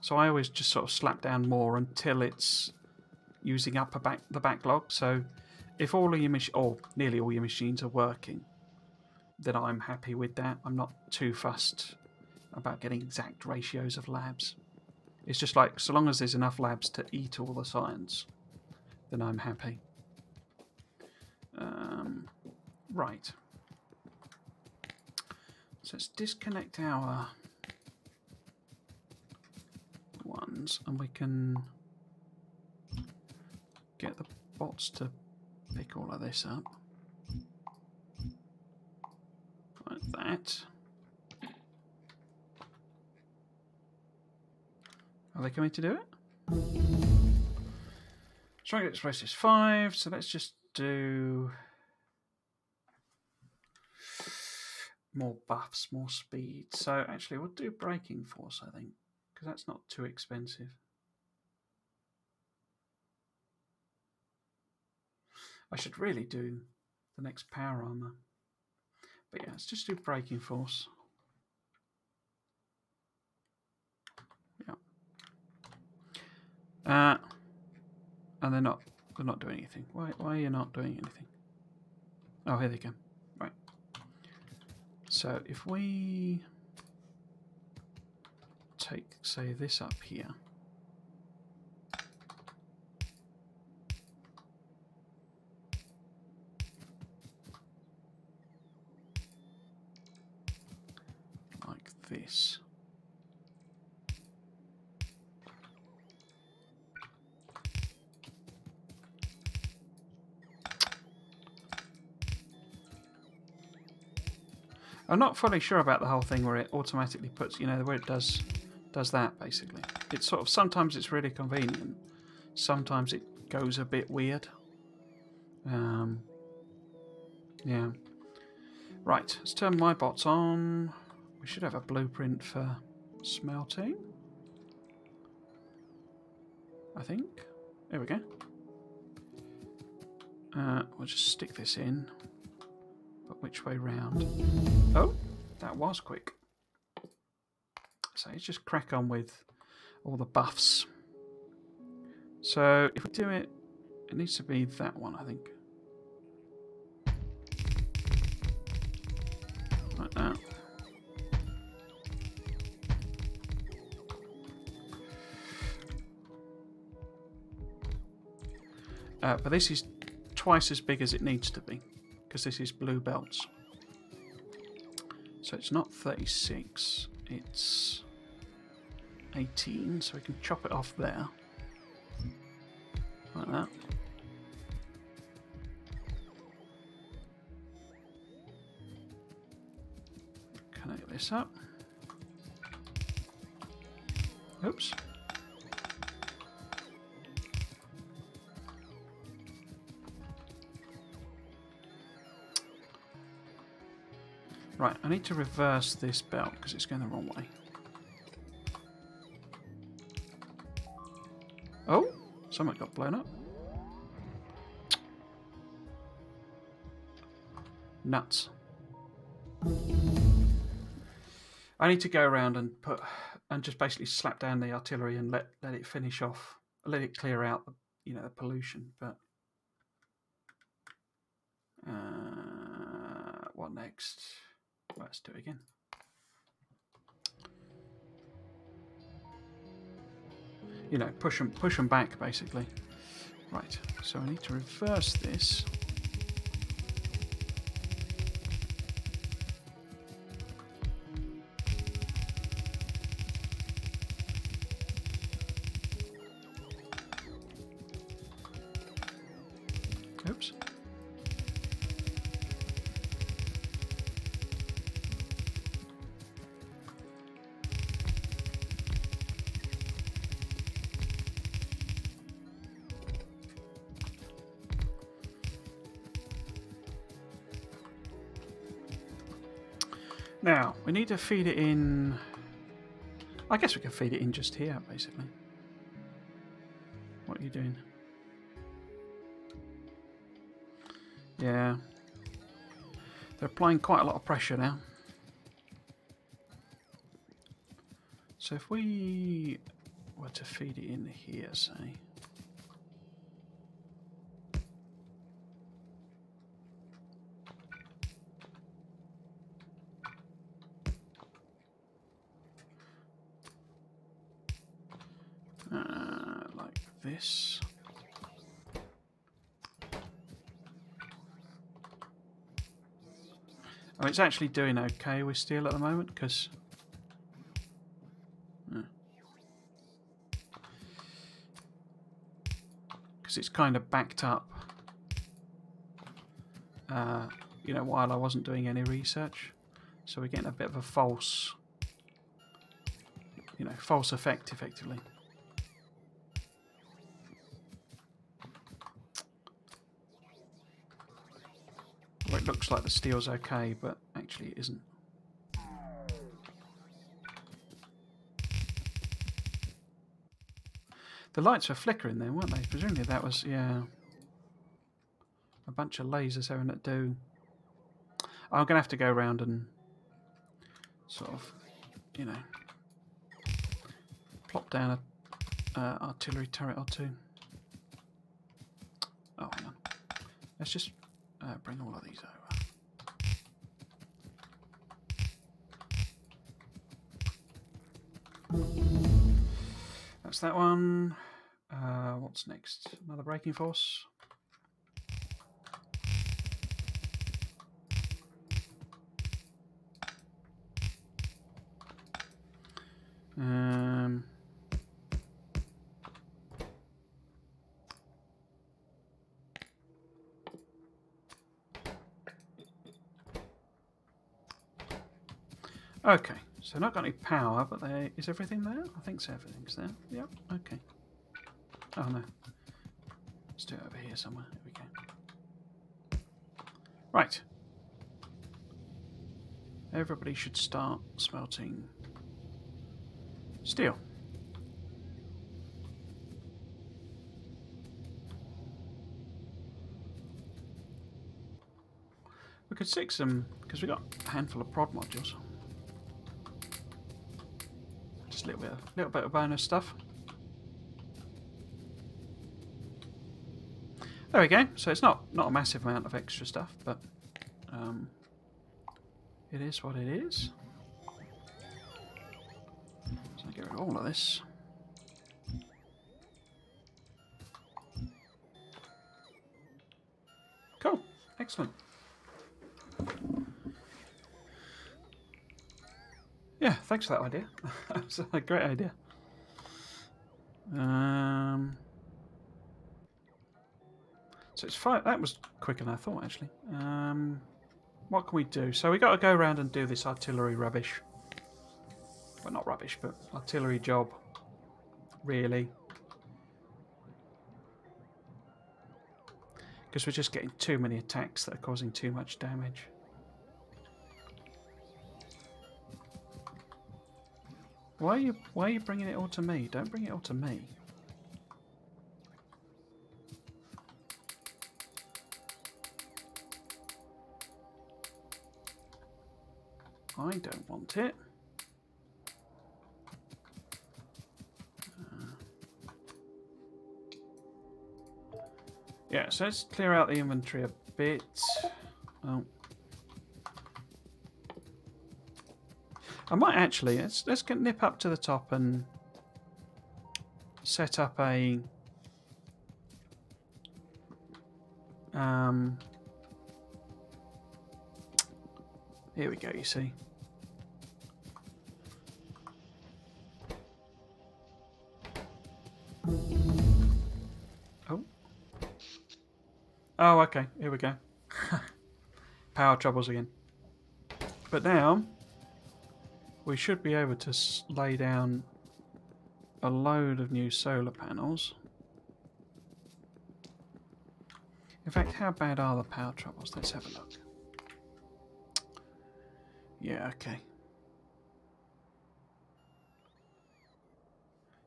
So I always just sort of slap down more until it's using up the backlog. So if all of your or nearly all your machines are working, then I'm happy with that. I'm not too fussed about getting exact ratios of labs. It's just like, so long as there's enough labs to eat all the science, then I'm happy. Right. So let's disconnect our ones, and we can get the bots to pick all of this up. Like that. Are they coming to do it? Strike express is 5, so let's just do more buffs, more speed. So actually we'll do braking force, I think, because that's not too expensive. I should really do the next power armor. But yeah, let's just do braking force. Yeah. And they're not doing anything. Why are you not doing anything? Oh, here they come. Right. So if we take, say, this up here. Like this. I'm not fully sure about the whole thing where it automatically puts, where it does that, basically. It's sort of, sometimes it's really convenient. Sometimes it goes a bit weird. Yeah. Right, let's turn my bots on. We should have a blueprint for smelting. I think. There we go. We'll just stick this in. But which way round? Oh, that was quick. So let's just crack on with all the buffs. So if we do it, it needs to be that one, I think. Like that. But this is twice as big as it needs to be, because this is blue belts. So it's not 36, it's 18, so we can chop it off there. Like that. Connect this up. Oops. Right, I need to reverse this belt because it's going the wrong way. Oh, something got blown up. Nuts. I need to go around and just basically slap down the artillery and let it finish off, let it clear out the, the pollution. But what next? Let's do it again. Push them back basically. Right. So I need to reverse this. Oops. Now, we need to feed it in... I guess we can feed it in just here, basically. What are you doing? Yeah. They're applying quite a lot of pressure now. So if we were to feed it in here, say... like this. Oh, it's actually doing okay with steel at the moment because it's kind of backed up you know, while I wasn't doing any research. So we're getting a bit of a false, you know, false effect, effectively. Well, it looks like the steel's okay, but actually it isn't. The lights were flickering then, weren't they? Presumably that was, yeah, a bunch of lasers having to do. I'm going to have to go around and sort of, you know, plop down a artillery turret or two. Oh, hang on. Let's just bring all of these over. That's that one. What's next? Another braking force. Okay, so not got any power, but is everything there? I think so, everything's there. Yep, okay. Oh no. Let's do it over here somewhere. Here we go. Right. Everybody should start smelting steel. We could stick some, because we've got a handful of prod modules. Just a little bit of bonus stuff. There we go. So it's not a massive amount of extra stuff, but it is what it is. So I get rid of all of this. Cool. Excellent. Yeah, thanks for that idea. That's a great idea. So it's 5. That was quicker than I thought, actually. What can we do? So we got to go around and do this artillery rubbish. Well, not rubbish, but artillery job. Really. Because we're just getting too many attacks that are causing too much damage. Why are you bringing it all to me? Don't bring it all to me. I don't want it. Yeah, so let's clear out the inventory a bit. Oh. I might actually, let's nip up to the top and set up a here we go, you see. Oh, okay, here we go. Power troubles again. But now we should be able to lay down a load of new solar panels. In fact, how bad are the power troubles? Let's have a look. Yeah, okay.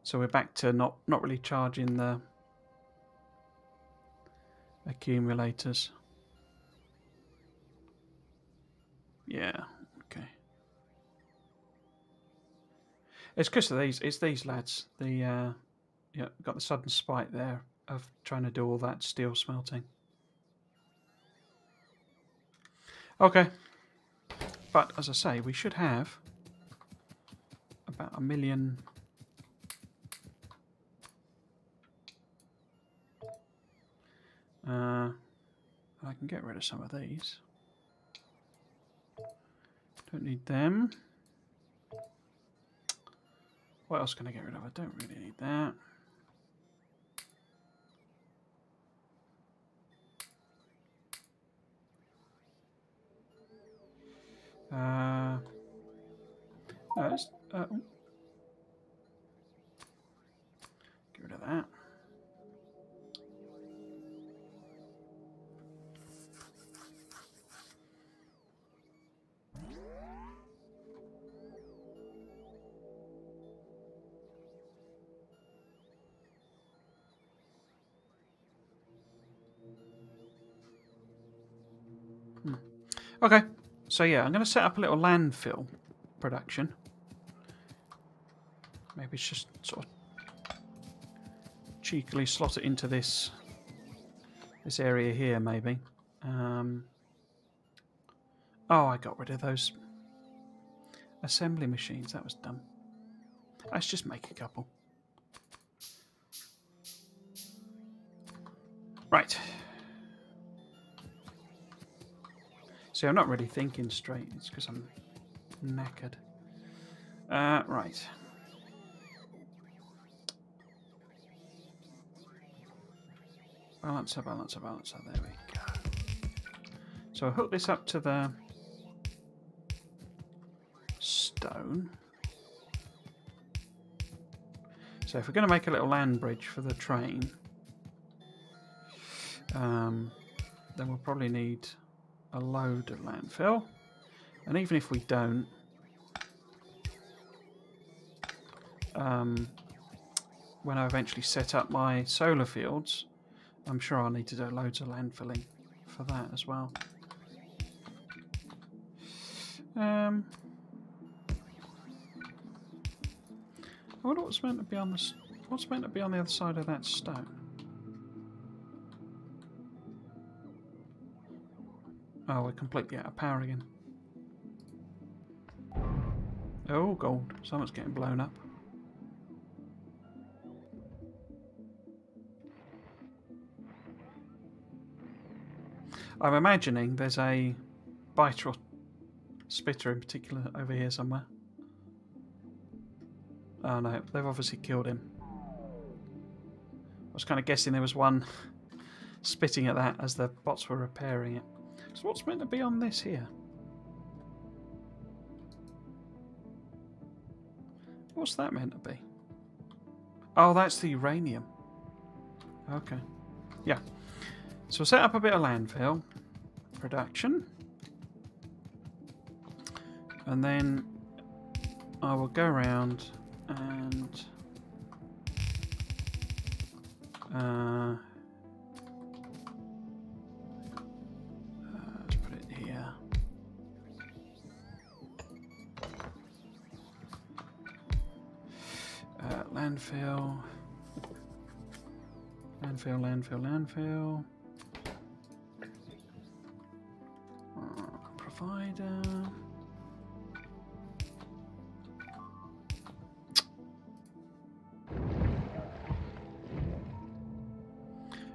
So we're back to not really charging the accumulators. Yeah, okay. It's because of these. It's these lads. The yeah, got the sudden spike there of trying to do all that steel smelting. Okay, but as I say, we should have about 1 million. I can get rid of some of these. Don't need them. What else can I get rid of? I don't really need that. No, let's get rid of that. Okay, so yeah, I'm going to set up a little landfill production. Maybe it's just sort of cheekily slot it into this area here, maybe. Oh, I got rid of those assembly machines. That was dumb. Let's just make a couple. Right. See, I'm not really thinking straight. It's because I'm knackered. Right. Balancer, balancer, balancer. There we go. So I'll hook this up to the stone. So if we're going to make a little land bridge for the train, then we'll probably need a load of landfill. And even if we don't, when I eventually set up my solar fields, I'm sure I'll need to do loads of landfilling for that as well. I wonder what's meant to be on the other side of that stone. Oh, we're completely out of power again. Oh, gold. Someone's getting blown up. I'm imagining there's a biter or spitter in particular over here somewhere. Oh no, they've obviously killed him. I was kind of guessing there was one spitting at that as the bots were repairing it. So what's meant to be on this here? What's that meant to be? Oh, that's the uranium. Okay. Yeah. So we'll set up a bit of landfill production. And then I will go around and let's put it here. Landfill. Landfill, landfill, landfill. Provider.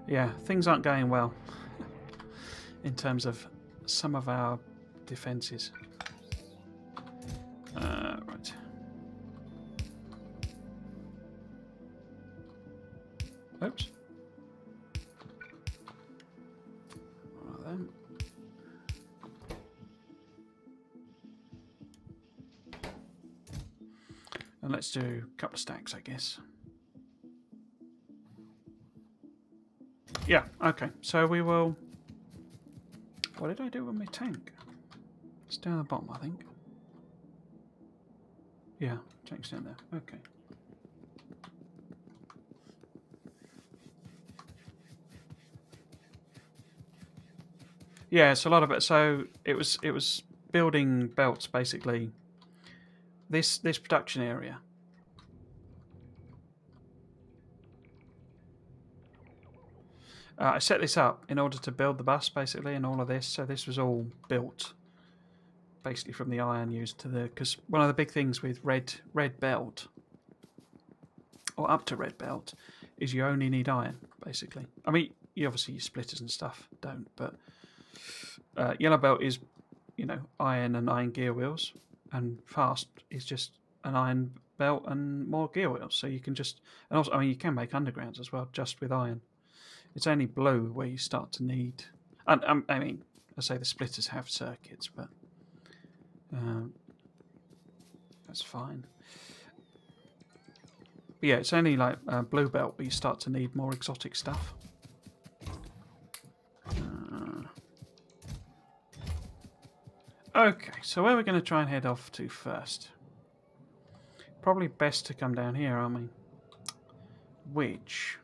Yeah, things aren't going well in terms of some of our defences. Right. Oops. One of them. And let's do a couple of stacks, I guess. Yeah, okay. So we will... What did I do with my tank? It's down the bottom, I think. Yeah, tank's down there. Okay. Yeah, it's a lot of it. So it was building belts, basically. This production area. I set this up in order to build the bus, basically, and all of this. So this was all built, basically, from the iron used to the... Because one of the big things with red belt, or up to red belt, is you only need iron, basically. I mean, you obviously use splitters and stuff, don't, but yellow belt is, iron and iron gear wheels, and fast is just an iron belt and more gear wheels. So you can just... And also, I mean, you can make undergrounds as well, just with iron. It's only blue where you start to need... And I mean, I say the splitters have circuits, but That's fine. But yeah, it's only like blue belt, but you start to need more exotic stuff. Okay, so where are we going to try and head off to first? Probably best to come down here, aren't we? Which,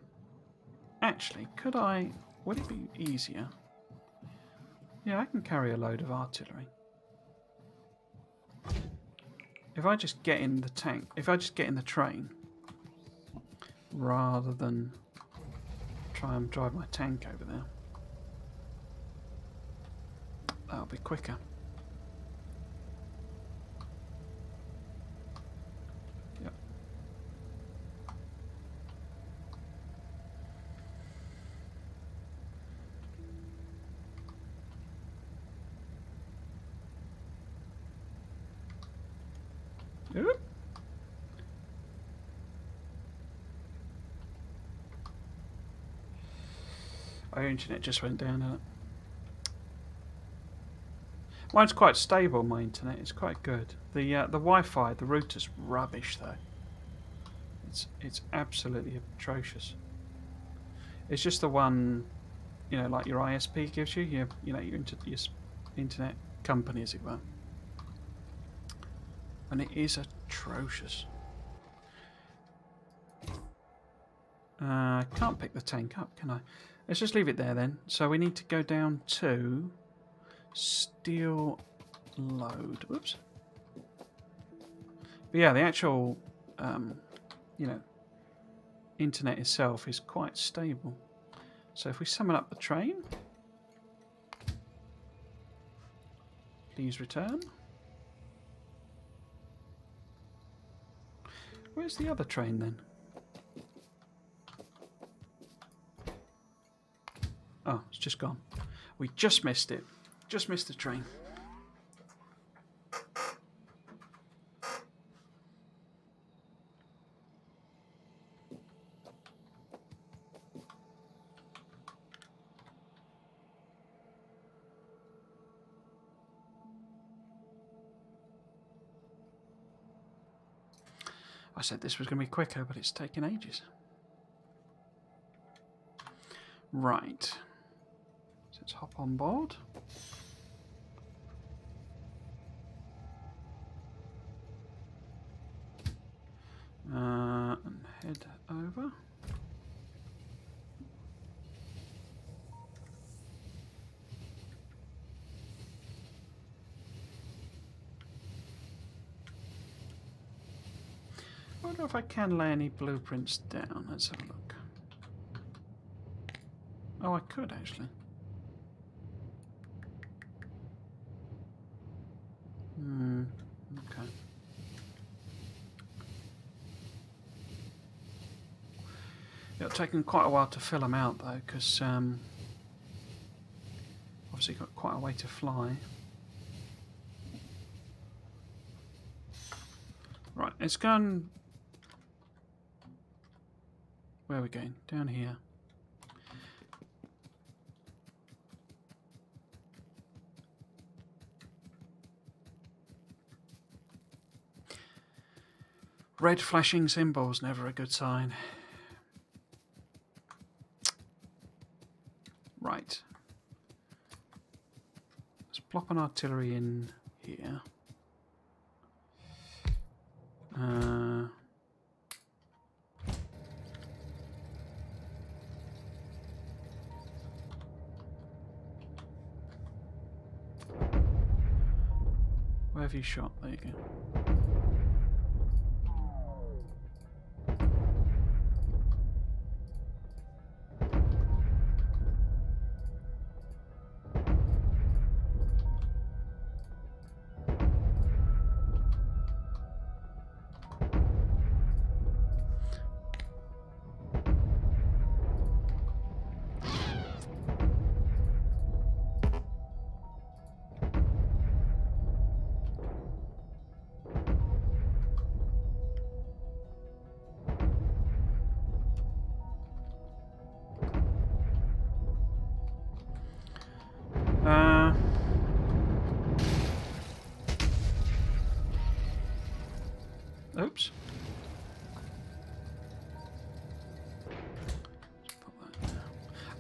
actually, could I... Would it be easier? Yeah, I can carry a load of artillery. If I just get in the tank, if I just get in the train, rather than try and drive my tank over there, that'll be quicker. Yep. Oop. Our internet just went down, didn't it? Mine's quite stable, my internet. It's quite good. The Wi-Fi, the router's rubbish, though. It's absolutely atrocious. It's just the one, you know, like your ISP gives you, your internet company, as it were. And it is atrocious. I can't pick the tank up, can I? Let's just leave it there then. So we need to go down to steel load. Whoops. But yeah, the actual, you know, internet itself is quite stable. So if we summon up the train, please return. Where's the other train then? Oh, it's just gone. We just missed it. Just missed the train. I said this was going to be quicker, but it's taken ages. Right. So let's hop on board. And head over. I wonder if I can lay any blueprints down. Let's have a look. Oh, I could actually. Okay. It'll take them quite a while to fill them out though, because obviously got quite a way to fly. Right, it's gone. Where are we going? Down here. Red flashing symbols, never a good sign. Right. Let's plop an artillery in here. Where have you shot? There you go.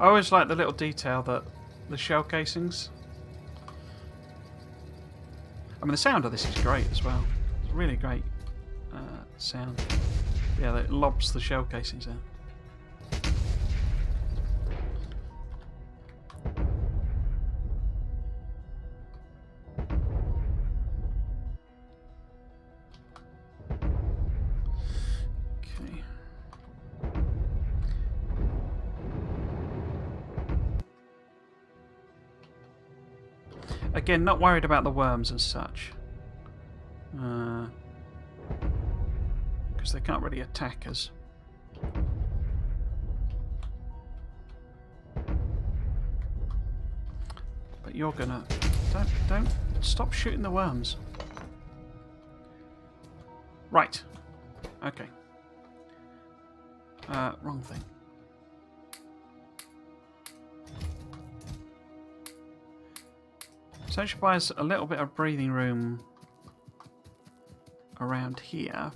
I always like the little detail that the shell casings. I mean, the sound of this is great as well. It's really great sound. Yeah, it lobs the shell casings out. Okay. Again, not worried about the worms as such. Because they can't really attack us. But you're gonna... Don't stop shooting the worms. Right. Okay. Wrong thing. So it should buy us a little bit of breathing room around here.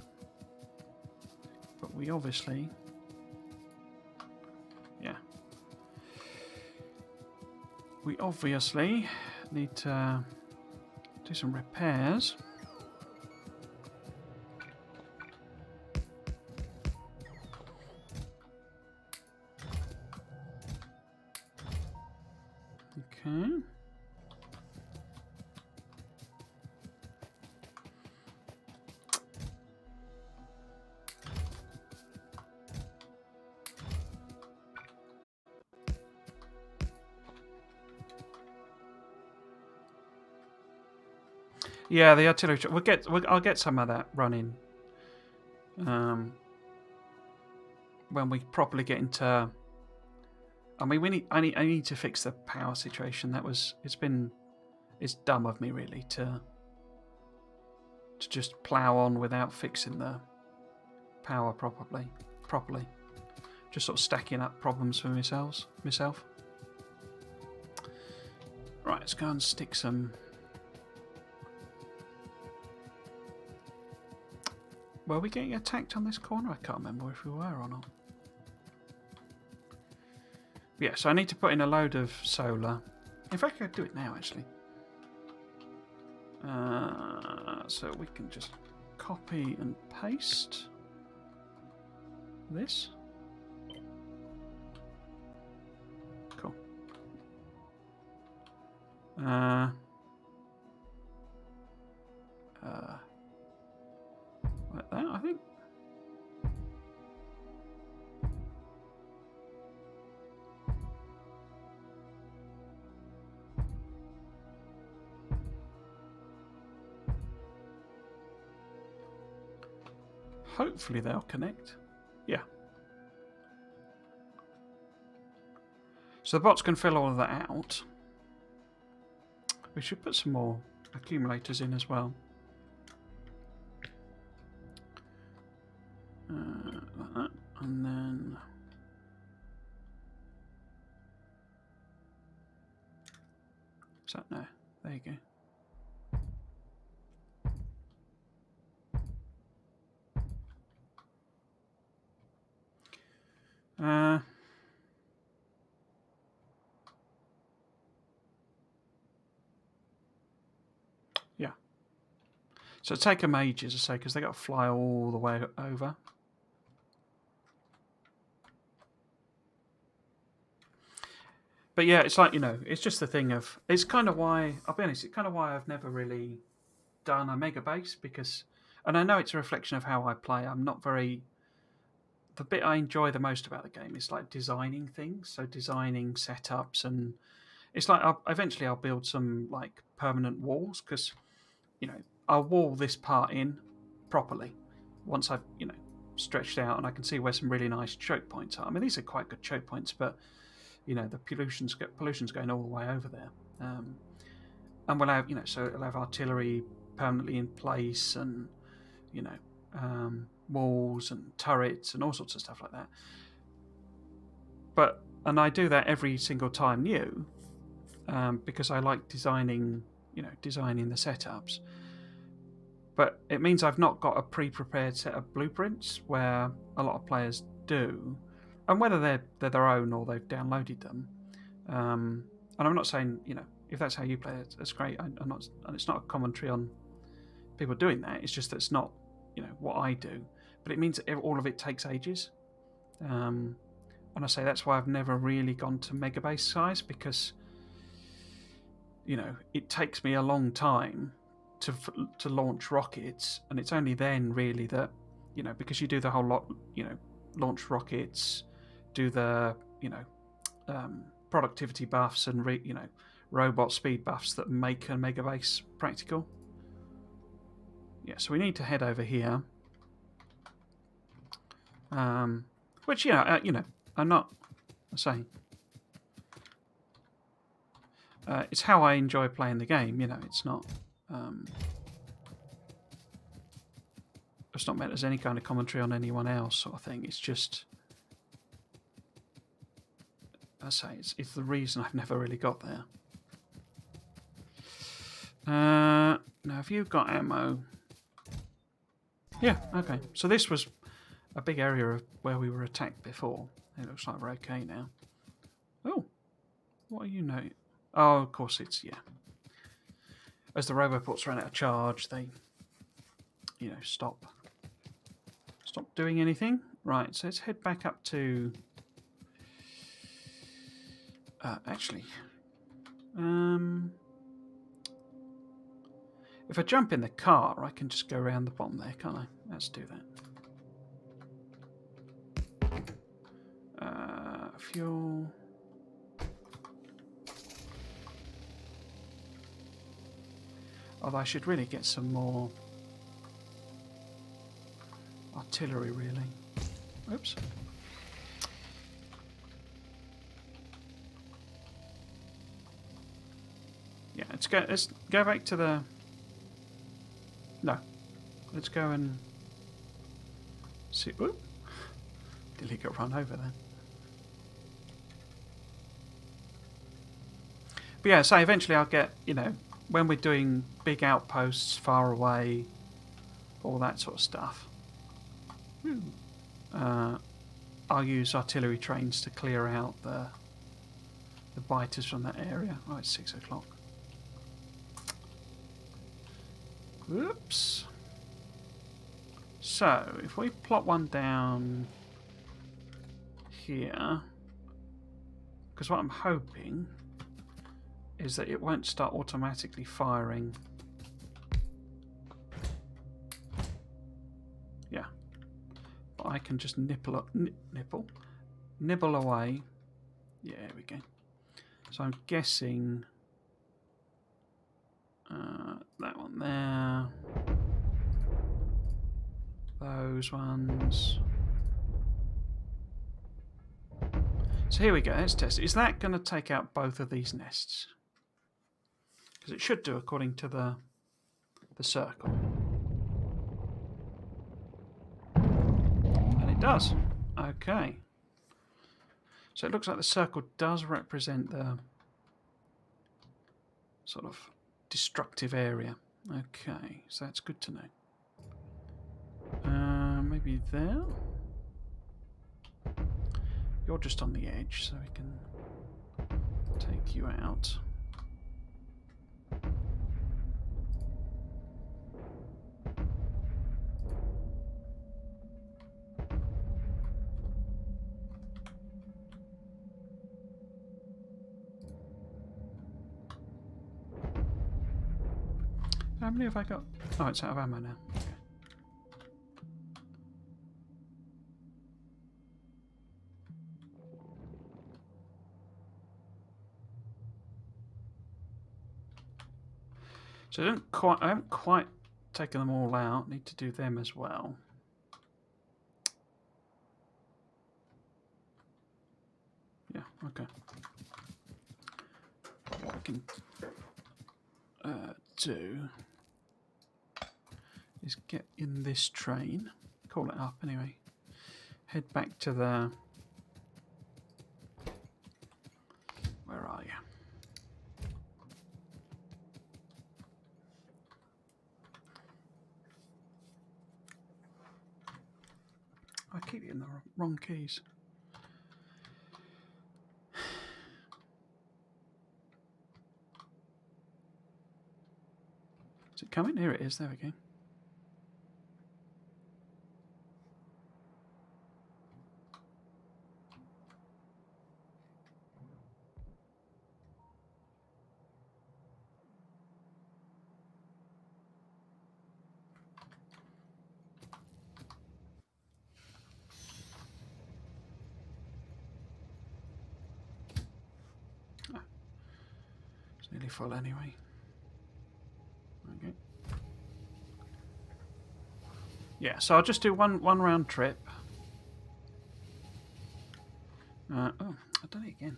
But we obviously... Yeah. We obviously need to do some repairs. Okay. Yeah, the artillery. I'll get some of that running. When we properly get into. I mean, I need to fix the power situation. It's dumb of me really to just plow on without fixing the power properly. Just sort of stacking up problems for myself. Right, let's go and stick some. Were we getting attacked on this corner? I can't remember if we were or not. Yeah, so I need to put in a load of solar. In fact, I could do it now, actually. So we can just copy and paste this. Cool. Like that, I think. Hopefully they'll connect. Yeah. So the bots can fill all of that out. We should put some more accumulators in as well. Like that. And then... Is that no? There you go. Yeah. So it'll take them ages, I say, because they got to fly all the way over. But yeah, it's like, you know, it's just the thing of... It's kind of why... I'll be honest, it's kind of why I've never really done a Megabase, because... And I know it's a reflection of how I play. I'm not very... The bit I enjoy the most about the game is like designing things. So designing setups, and it's like eventually I'll build some like permanent walls, because, you know, I'll wall this part in properly once I've, you know, stretched out and I can see where some really nice choke points are. I mean, these are quite good choke points, but, you know, the pollution's going all the way over there. And we'll have, you know, so it'll have artillery permanently in place, and, you know, walls and turrets and all sorts of stuff like that. And I do that every single time new, because I like designing the setups. But it means I've not got a pre-prepared set of blueprints, where a lot of players do. and whether they're their own or they've downloaded them. And I'm not saying, you know, if that's how you play it, that's great. I'm not, and it's not a commentary on people doing that. It's just that it's not, you know, what I do. But it means that all of it takes ages. And I say that's why I've never really gone to Megabase size, because, you know, it takes me a long time to launch rockets, and it's only then really that, you know, because you do the whole lot, you know, launch rockets, do the, you know, productivity buffs and you know, robot speed buffs that make a Megabase practical. Yeah, so we need to head over here. Which, you know, I'm not saying. It's how I enjoy playing the game. You know, it's not. It's not meant as any kind of commentary on anyone else, sort of thing. It's just, I say, it's the reason I've never really got there. Now, have you got ammo? Yeah. Okay. So this was a big area of where we were attacked before. It looks like we're okay now. Oh, what are you know? Oh, of course it's, yeah. As the roboports run out of charge, they, you know, stop doing anything. Right, so let's head back up to... actually... if I jump in the car, I can just go around the bottom there, can't I? Let's do that. Fuel... Although I should really get some more artillery, really. Oops. Yeah, let's go back to the... No. Let's go and see... Oop. Did he get run over then? But yeah, so eventually I'll get, you know, when we're doing big outposts far away, all that sort of stuff, I'll use artillery trains to clear out the biters from that area. Oh, it's 6 o'clock. Whoops. So, if we plot one down here, because what I'm hoping is that it won't start automatically firing. Yeah. But I can just nibble away. Yeah, there we go. So I'm guessing that one there. Those ones. So here we go, let's test it. Is that going to take out both of these nests? Because it should do according to the circle. And it does. Okay. So it looks like the circle does represent the sort of destructive area. Okay, so that's good to know. Maybe there? You're just on the edge, so we can take you out. How many have I got? Oh, it's out of ammo now. Okay. So I haven't quite taken them all out. Need to do them as well. Yeah, okay. What I can do is get in this train, call it up anyway, head back to the... Where are you? I keep getting the wrong keys. Is it coming? Here it is. There we go. Oh, it's nearly full anyway. Okay. Yeah, so I'll just do one round trip. Oh, I've done it again.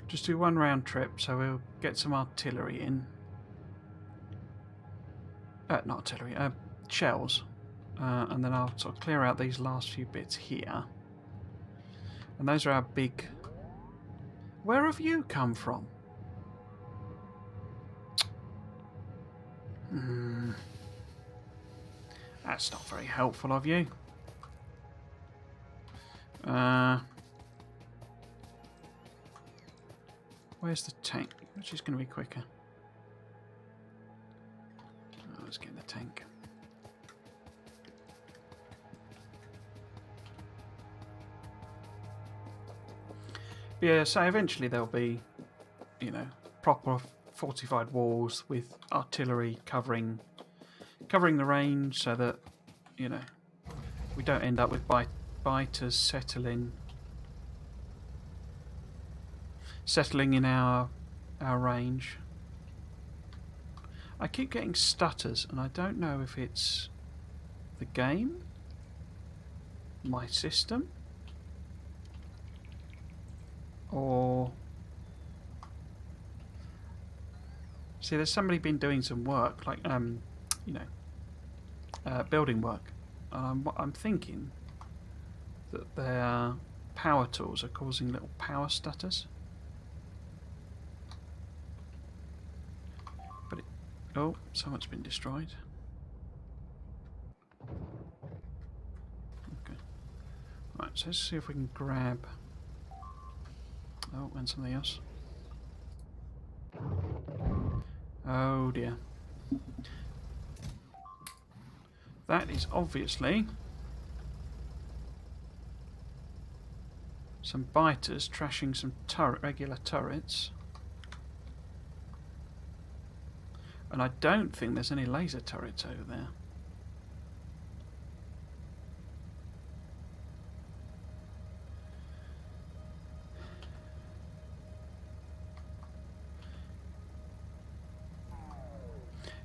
Just do one round trip, so we'll get some artillery in. Not artillery, shells. And then I'll sort of clear out these last few bits here. And those are our big... Where have you come from? That's not very helpful of you. Where's the tank? Which is going to be quicker. Oh, let's get the tank. Yeah, so eventually there'll be, you know, proper fortified walls with artillery covering the range, so that, you know, we don't end up with biters settling in our range. I keep getting stutters, and I don't know if it's the game, my system, or... See, there's somebody been doing some work, like, you know, building work. And I'm thinking that their power tools are causing little power stutters. But oh, someone's been destroyed. Okay. Right, so let's see if we can grab... Oh, and something else. Oh dear. That is obviously some biters trashing some regular turrets. And I don't think there's any laser turrets over there.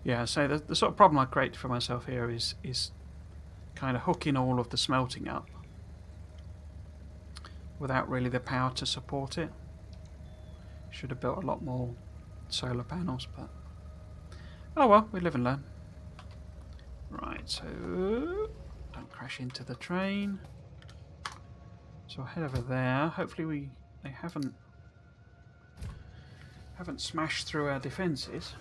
Yeah, so the sort of problem I created for myself here is kind of hooking all of the smelting up without really the power to support it. Should have built a lot more solar panels, but oh well, we live and learn. Right, so don't crash into the train. So I'll head over there. Hopefully they haven't smashed through our defences.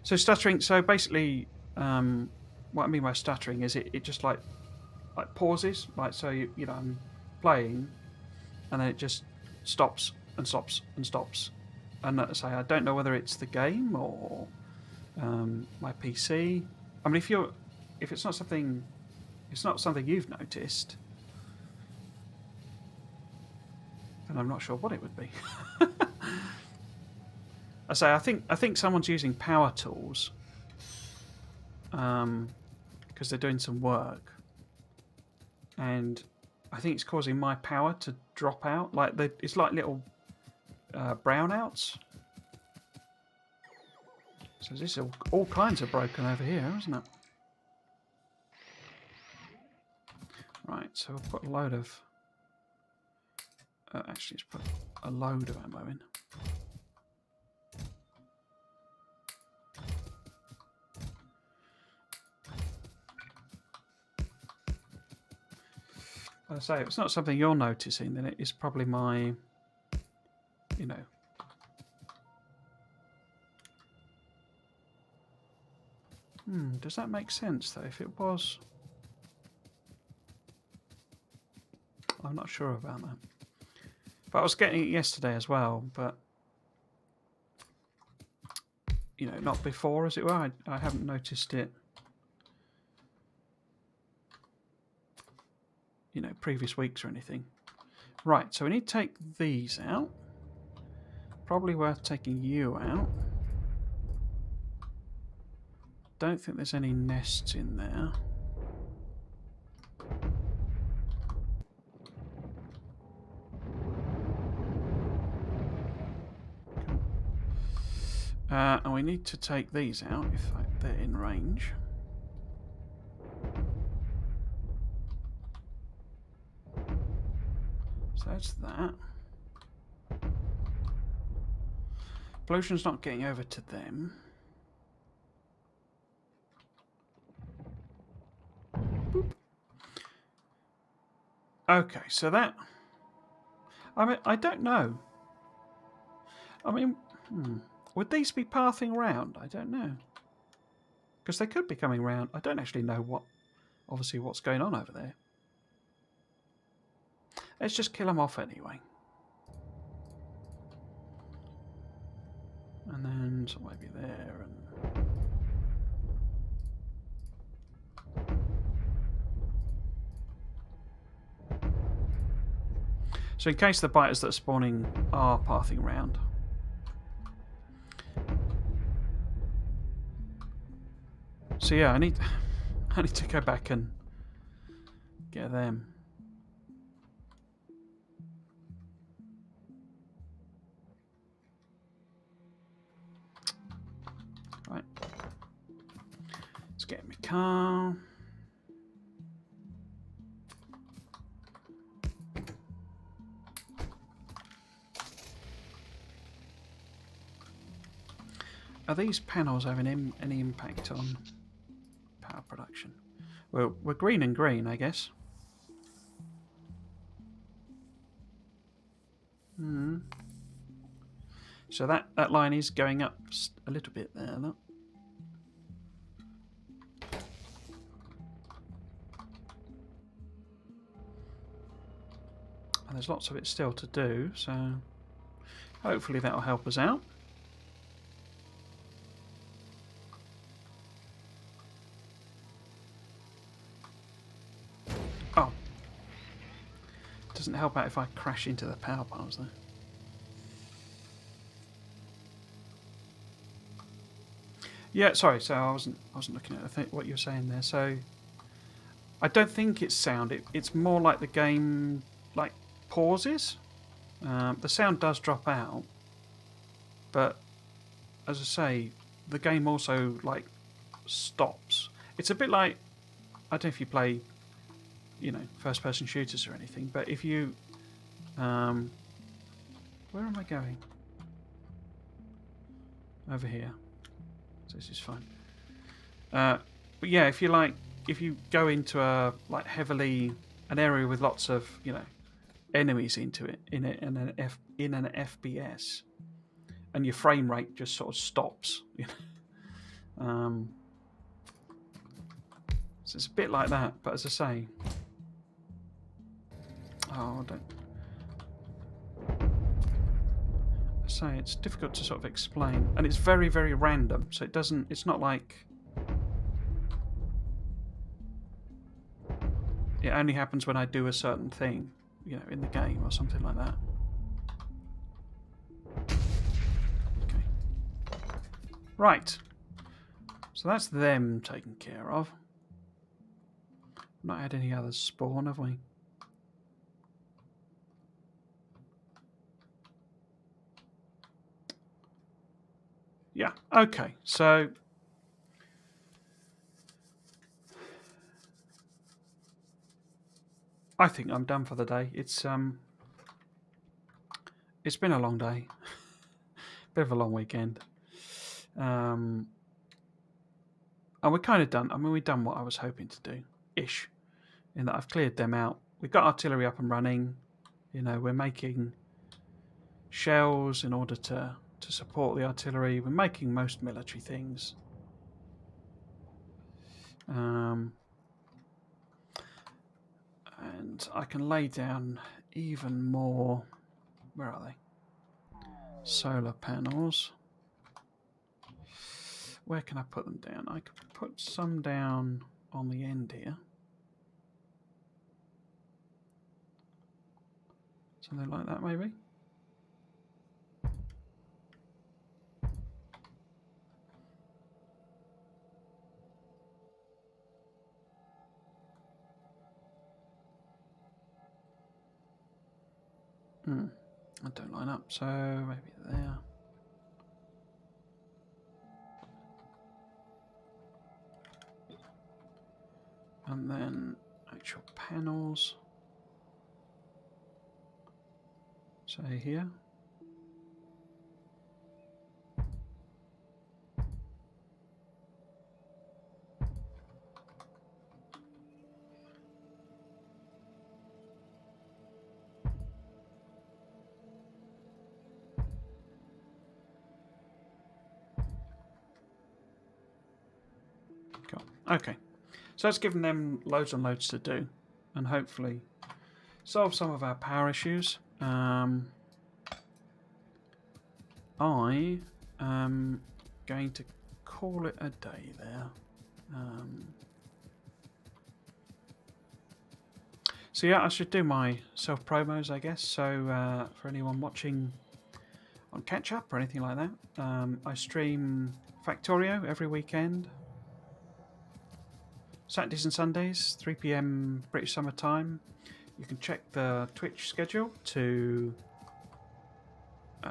So stuttering. So basically, what I mean by stuttering is it just like pauses. Like, so you know, I'm playing, and then it just stops and stops and stops. And say I don't know whether it's the game or my PC. I mean, if it's not something you've noticed, then I'm not sure what it would be. I say I think someone's using power tools because they're doing some work, and I think it's causing my power to drop out. Like it's like little brownouts. So this is all kinds of broken over here, isn't it? Right, so we'll put a load of... actually, let's put a load of ammo in. Like I say, if it's not something you're noticing, then it is probably my, you know... does that make sense, though? If it was... I'm not sure about that. But I was getting it yesterday as well, but you know, not before, as it were. I haven't noticed it, you know, previous weeks or anything. Right, so we need to take these out. Probably worth taking you out. Don't think there's any nests in there. And we need to take these out if they're in range. So that's that. Pollution's not getting over to them. Boop. Okay, so that... I mean, I don't know. I mean, would these be pathing round? I don't know. Because they could be coming round. I don't actually know what, obviously, what's going on over there. Let's just kill them off anyway. And then some maybe there and... So in case the biters that are spawning are pathing round. So yeah, I need to go back and get them. Right. Let's get in my car. Are these panels having any impact on power production? Well, we're green and green, I guess. So that line is going up a little bit there, look. And there's lots of it still to do, so hopefully that'll help us out. Oh. Doesn't help out if I crash into the power piles though. Yeah, sorry. So I wasn't looking at what you were saying there. So I don't think it's sound. It's more like the game like pauses. The sound does drop out, but as I say, the game also like stops. It's a bit like, I don't know if you play, you know, first-person shooters or anything, but if you, where am I going? Over here. So this is fine. But yeah, if you go into a like an area with lots of, you know, enemies into it in an FPS, and your frame rate just sort of stops. You know? So it's a bit like that, but as I say, it's difficult to sort of explain, and it's very, very random. So it's not like it only happens when I do a certain thing, you know, in the game or something like that. Okay. Right. So that's them taken care of. Not had any others spawn, have we? Yeah. Okay. So I think I'm done for the day. It's been a long day. Bit of a long weekend. And we're kind of done. I mean, we've done what I was hoping to do, ish, in that I've cleared them out. We've got artillery up and running. You know, we're making shells in order to support the artillery. We're making most military things. And I can lay down even more Where are they? Solar panels. Where can I put them down? I could put some down on the end here. Something like that, maybe. I don't line up, so maybe there. And then actual panels. Say here. Cool. Okay. So it's given them loads and loads to do, and hopefully solve some of our power issues. I am going to call it a day there. So yeah, I should do my self promos, I guess. So for anyone watching on catch up or anything like that, I stream Factorio every weekend. Saturdays and Sundays, 3 PM British Summer Time. You can check the Twitch schedule to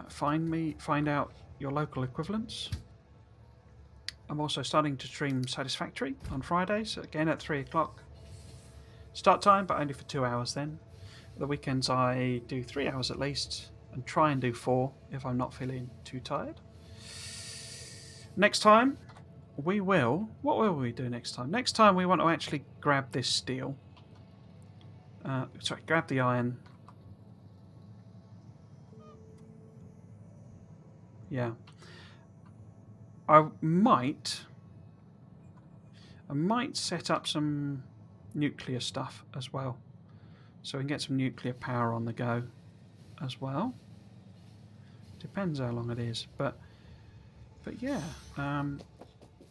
find out your local equivalents. I'm also starting to stream Satisfactory on Fridays, again at 3 o'clock. Start time, but only for 2 hours then. The weekends I do 3 hours at least, and try and do 4 if I'm not feeling too tired. Next time, we will... What will we do next time? Next time we want to actually grab this steel. Sorry, grab the iron. Yeah. I might set up some nuclear stuff as well, so we can get some nuclear power on the go as well. Depends how long it is, but yeah.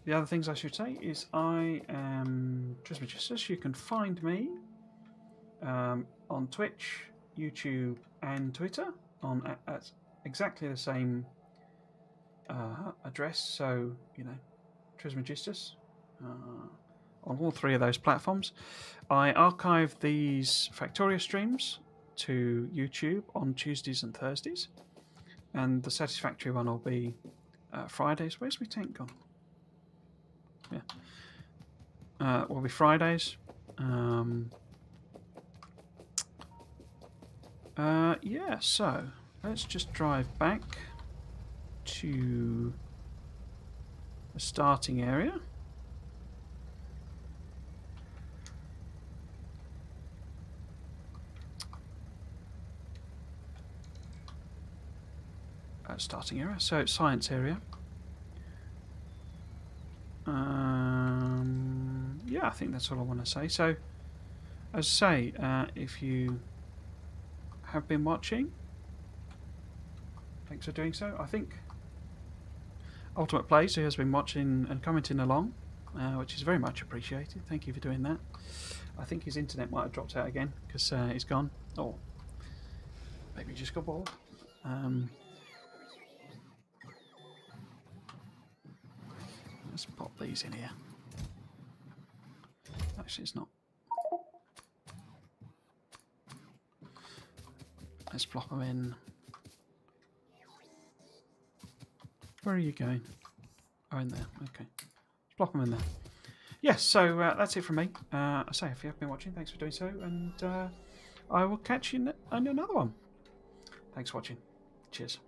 The other things I should say is I am Trismegistus. You can find me on Twitch, YouTube, and Twitter at exactly the same address. So you know, Trismegistus. On all 3 of those platforms. I archive these Factorio streams to YouTube on Tuesdays and Thursdays, and the Satisfactory one will be Fridays. Where's my tank gone? Yeah, will be Fridays. Yeah, so let's just drive back to the starting area. Starting area, so it's science area. Yeah, I think that's all I want to say. So, as I say, if you have been watching, thanks for doing so. I think Ultimate Plays, who has been watching and commenting along, which is very much appreciated. Thank you for doing that. I think his internet might have dropped out again because it's gone. Or maybe he just got bored. Let's pop these in here. Actually, it's not. Let's plop them in. Where are you going? Oh, in there. Okay. Let's plop them in there. Yes, so that's it from me. I say, if you have been watching, thanks for doing so, and I will catch you on another one. Thanks for watching. Cheers.